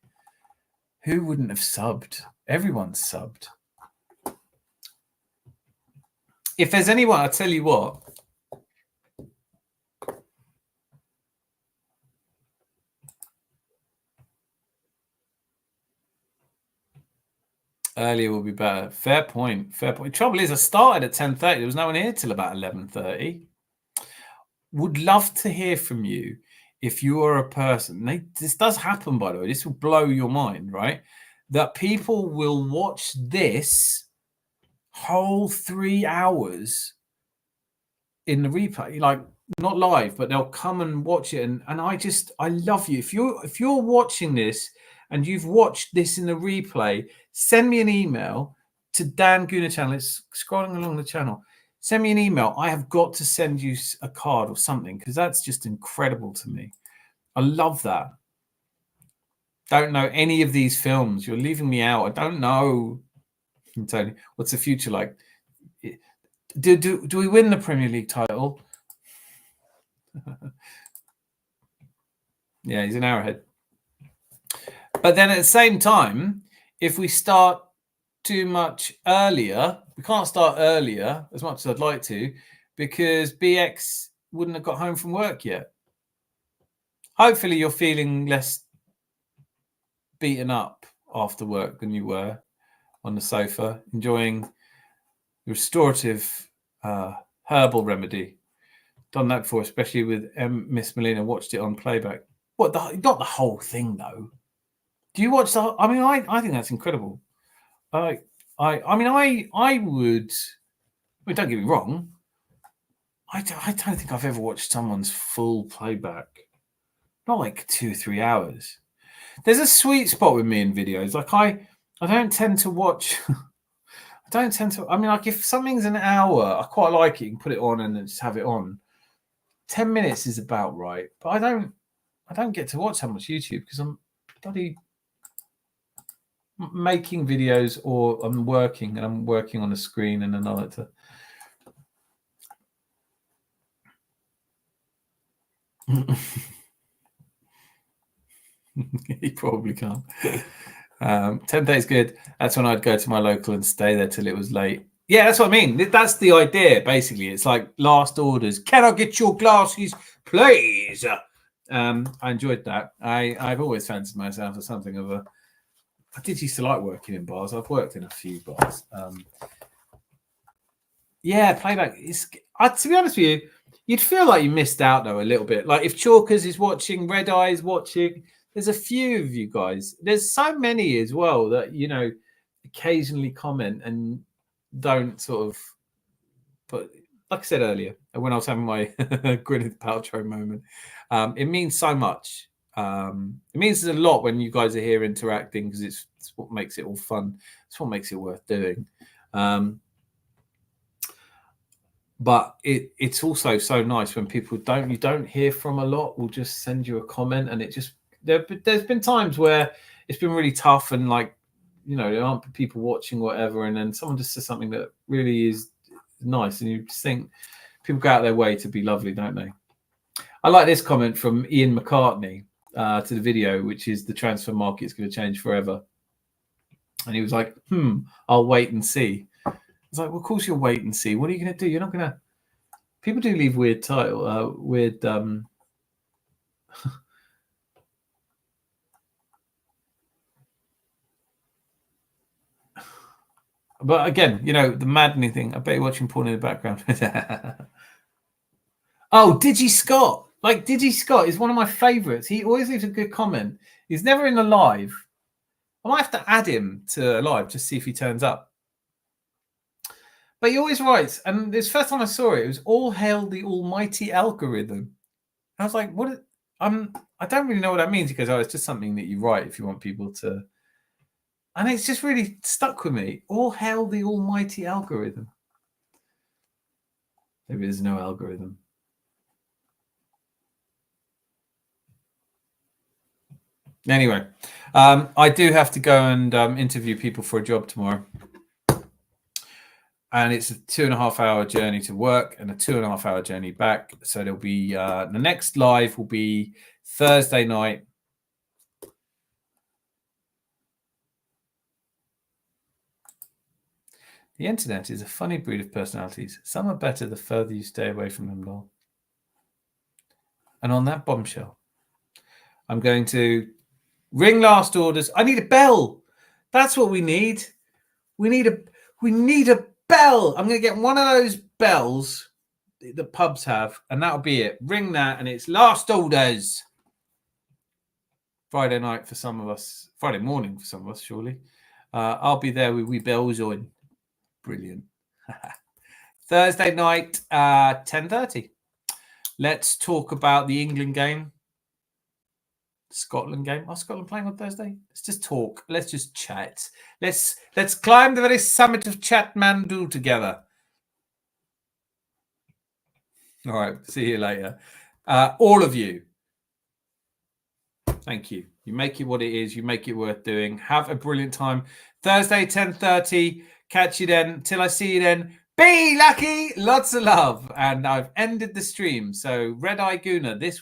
Who wouldn't have subbed? Everyone's subbed. If there's anyone, I'll tell you what. Earlier will be better. Fair point. Fair point. Trouble is, I started at 10:30. There was no one here till about 11:30. Would love to hear from you if you are a person. This does happen, by the way. This will blow your mind, right? That people will watch this whole 3 hours in the replay, like not live, but they'll come and watch it. And I love you. If you're watching this and you've watched this in the replay, send me an email to Dan Gooner channel. It's scrolling along the channel. Send me an email. I have got to send you a card or something, because that's just incredible to me. I love that. Don't know any of these films. You're leaving me out. I don't know. Tony, what's the future like? Do we win the Premier League title? Yeah, he's an hour ahead. But then at the same time, if we start too much earlier, we can't start earlier as much as I'd like to, because BX wouldn't have got home from work yet. Hopefully you're feeling less beaten up after work than you were on the sofa, enjoying the restorative herbal remedy. Done that before, especially with Miss Melina. Watched it on playback. What? Not the whole thing, though. Do you watch the? I mean, I think that's incredible. I would. I mean, don't get me wrong. I don't think I've ever watched someone's full playback. Not like 2 or 3 hours. There's a sweet spot with me in videos. Like I don't tend to watch. I mean, like if something's an hour, I quite like it. You can put it on and then just have it on. 10 minutes is about right. But I don't get to watch that much YouTube because I'm bloody making videos, or I'm working on a screen, and then I like to. He probably can't. 10 days good. That's when I'd go to my local and stay there till it was late. Yeah, that's what I mean. That's the idea, basically. It's like last orders. Can I get your glasses, please? I enjoyed that. I've always fancied myself as something of a. I did used to like working in bars. I've worked in a few bars. Yeah, playback is. To be honest with you, you'd feel like you missed out though a little bit. Like if Chalkers is watching, Red Eye is watching, there's a few of you guys. There's so many as well that, you know, occasionally comment and don't sort of, but like I said earlier, when I was having my Gwyneth Paltrow moment, it means so much. It means a lot when you guys are here interacting, because it's what makes it all fun. It's what makes it worth doing. But it's also so nice when people you don't hear from a lot, will just send you a comment, and it just there's been times where it's been really tough, and like, you know, there aren't people watching, whatever, and then someone just says something that really is nice, and you just think people go out their way to be lovely, don't they? I like this comment from Ian McCartney to the video, which is the transfer market's going to change forever. And he was like, I'll wait and see. I was like, well, of course you'll wait and see. What are you going to do? You're not going to. People do leave weird title, weird. But again, you know, the maddening thing. I bet you're watching porn in the background. Oh, Digi Scott. Like, Digi Scott is one of my favorites. He always leaves a good comment. He's never in a live. I might have to add him to a live just see if he turns up. But he always writes, and this first time I saw it, it was all hail the almighty algorithm. I was like, what? I don't really know what that means. He goes, oh, it's just something that you write if you want people to. And it's just really stuck with me. All hail the almighty algorithm. Maybe there's no algorithm. Anyway, I do have to go and interview people for a job tomorrow. And it's a 2.5 hour journey to work and a 2.5 hour journey back. So there'll be the next live will be Thursday night. The internet is a funny breed of personalities. Some are better the further you stay away from them, lol. And on that bombshell, I'm going to ring last orders. I need a bell. That's what we need. We need a bell. I'm going to get one of those bells that pubs have, and that'll be it. Ring that, and it's last orders. Friday night for some of us. Friday morning for some of us, surely. I'll be there with wee bells on. Brilliant. Thursday night, 10:30. Let's talk about the England game. Scotland game. Are Scotland playing on Thursday? Let's just talk. Let's just chat. Let's climb the very summit of Chatmandu together. All right. See you later. All of you. Thank you. You make it what it is. You make it worth doing. Have a brilliant time. Thursday, 10:30. Catch you then. Till I see you then. Be lucky. Lots of love. And I've ended the stream. So Red Eye Gooner this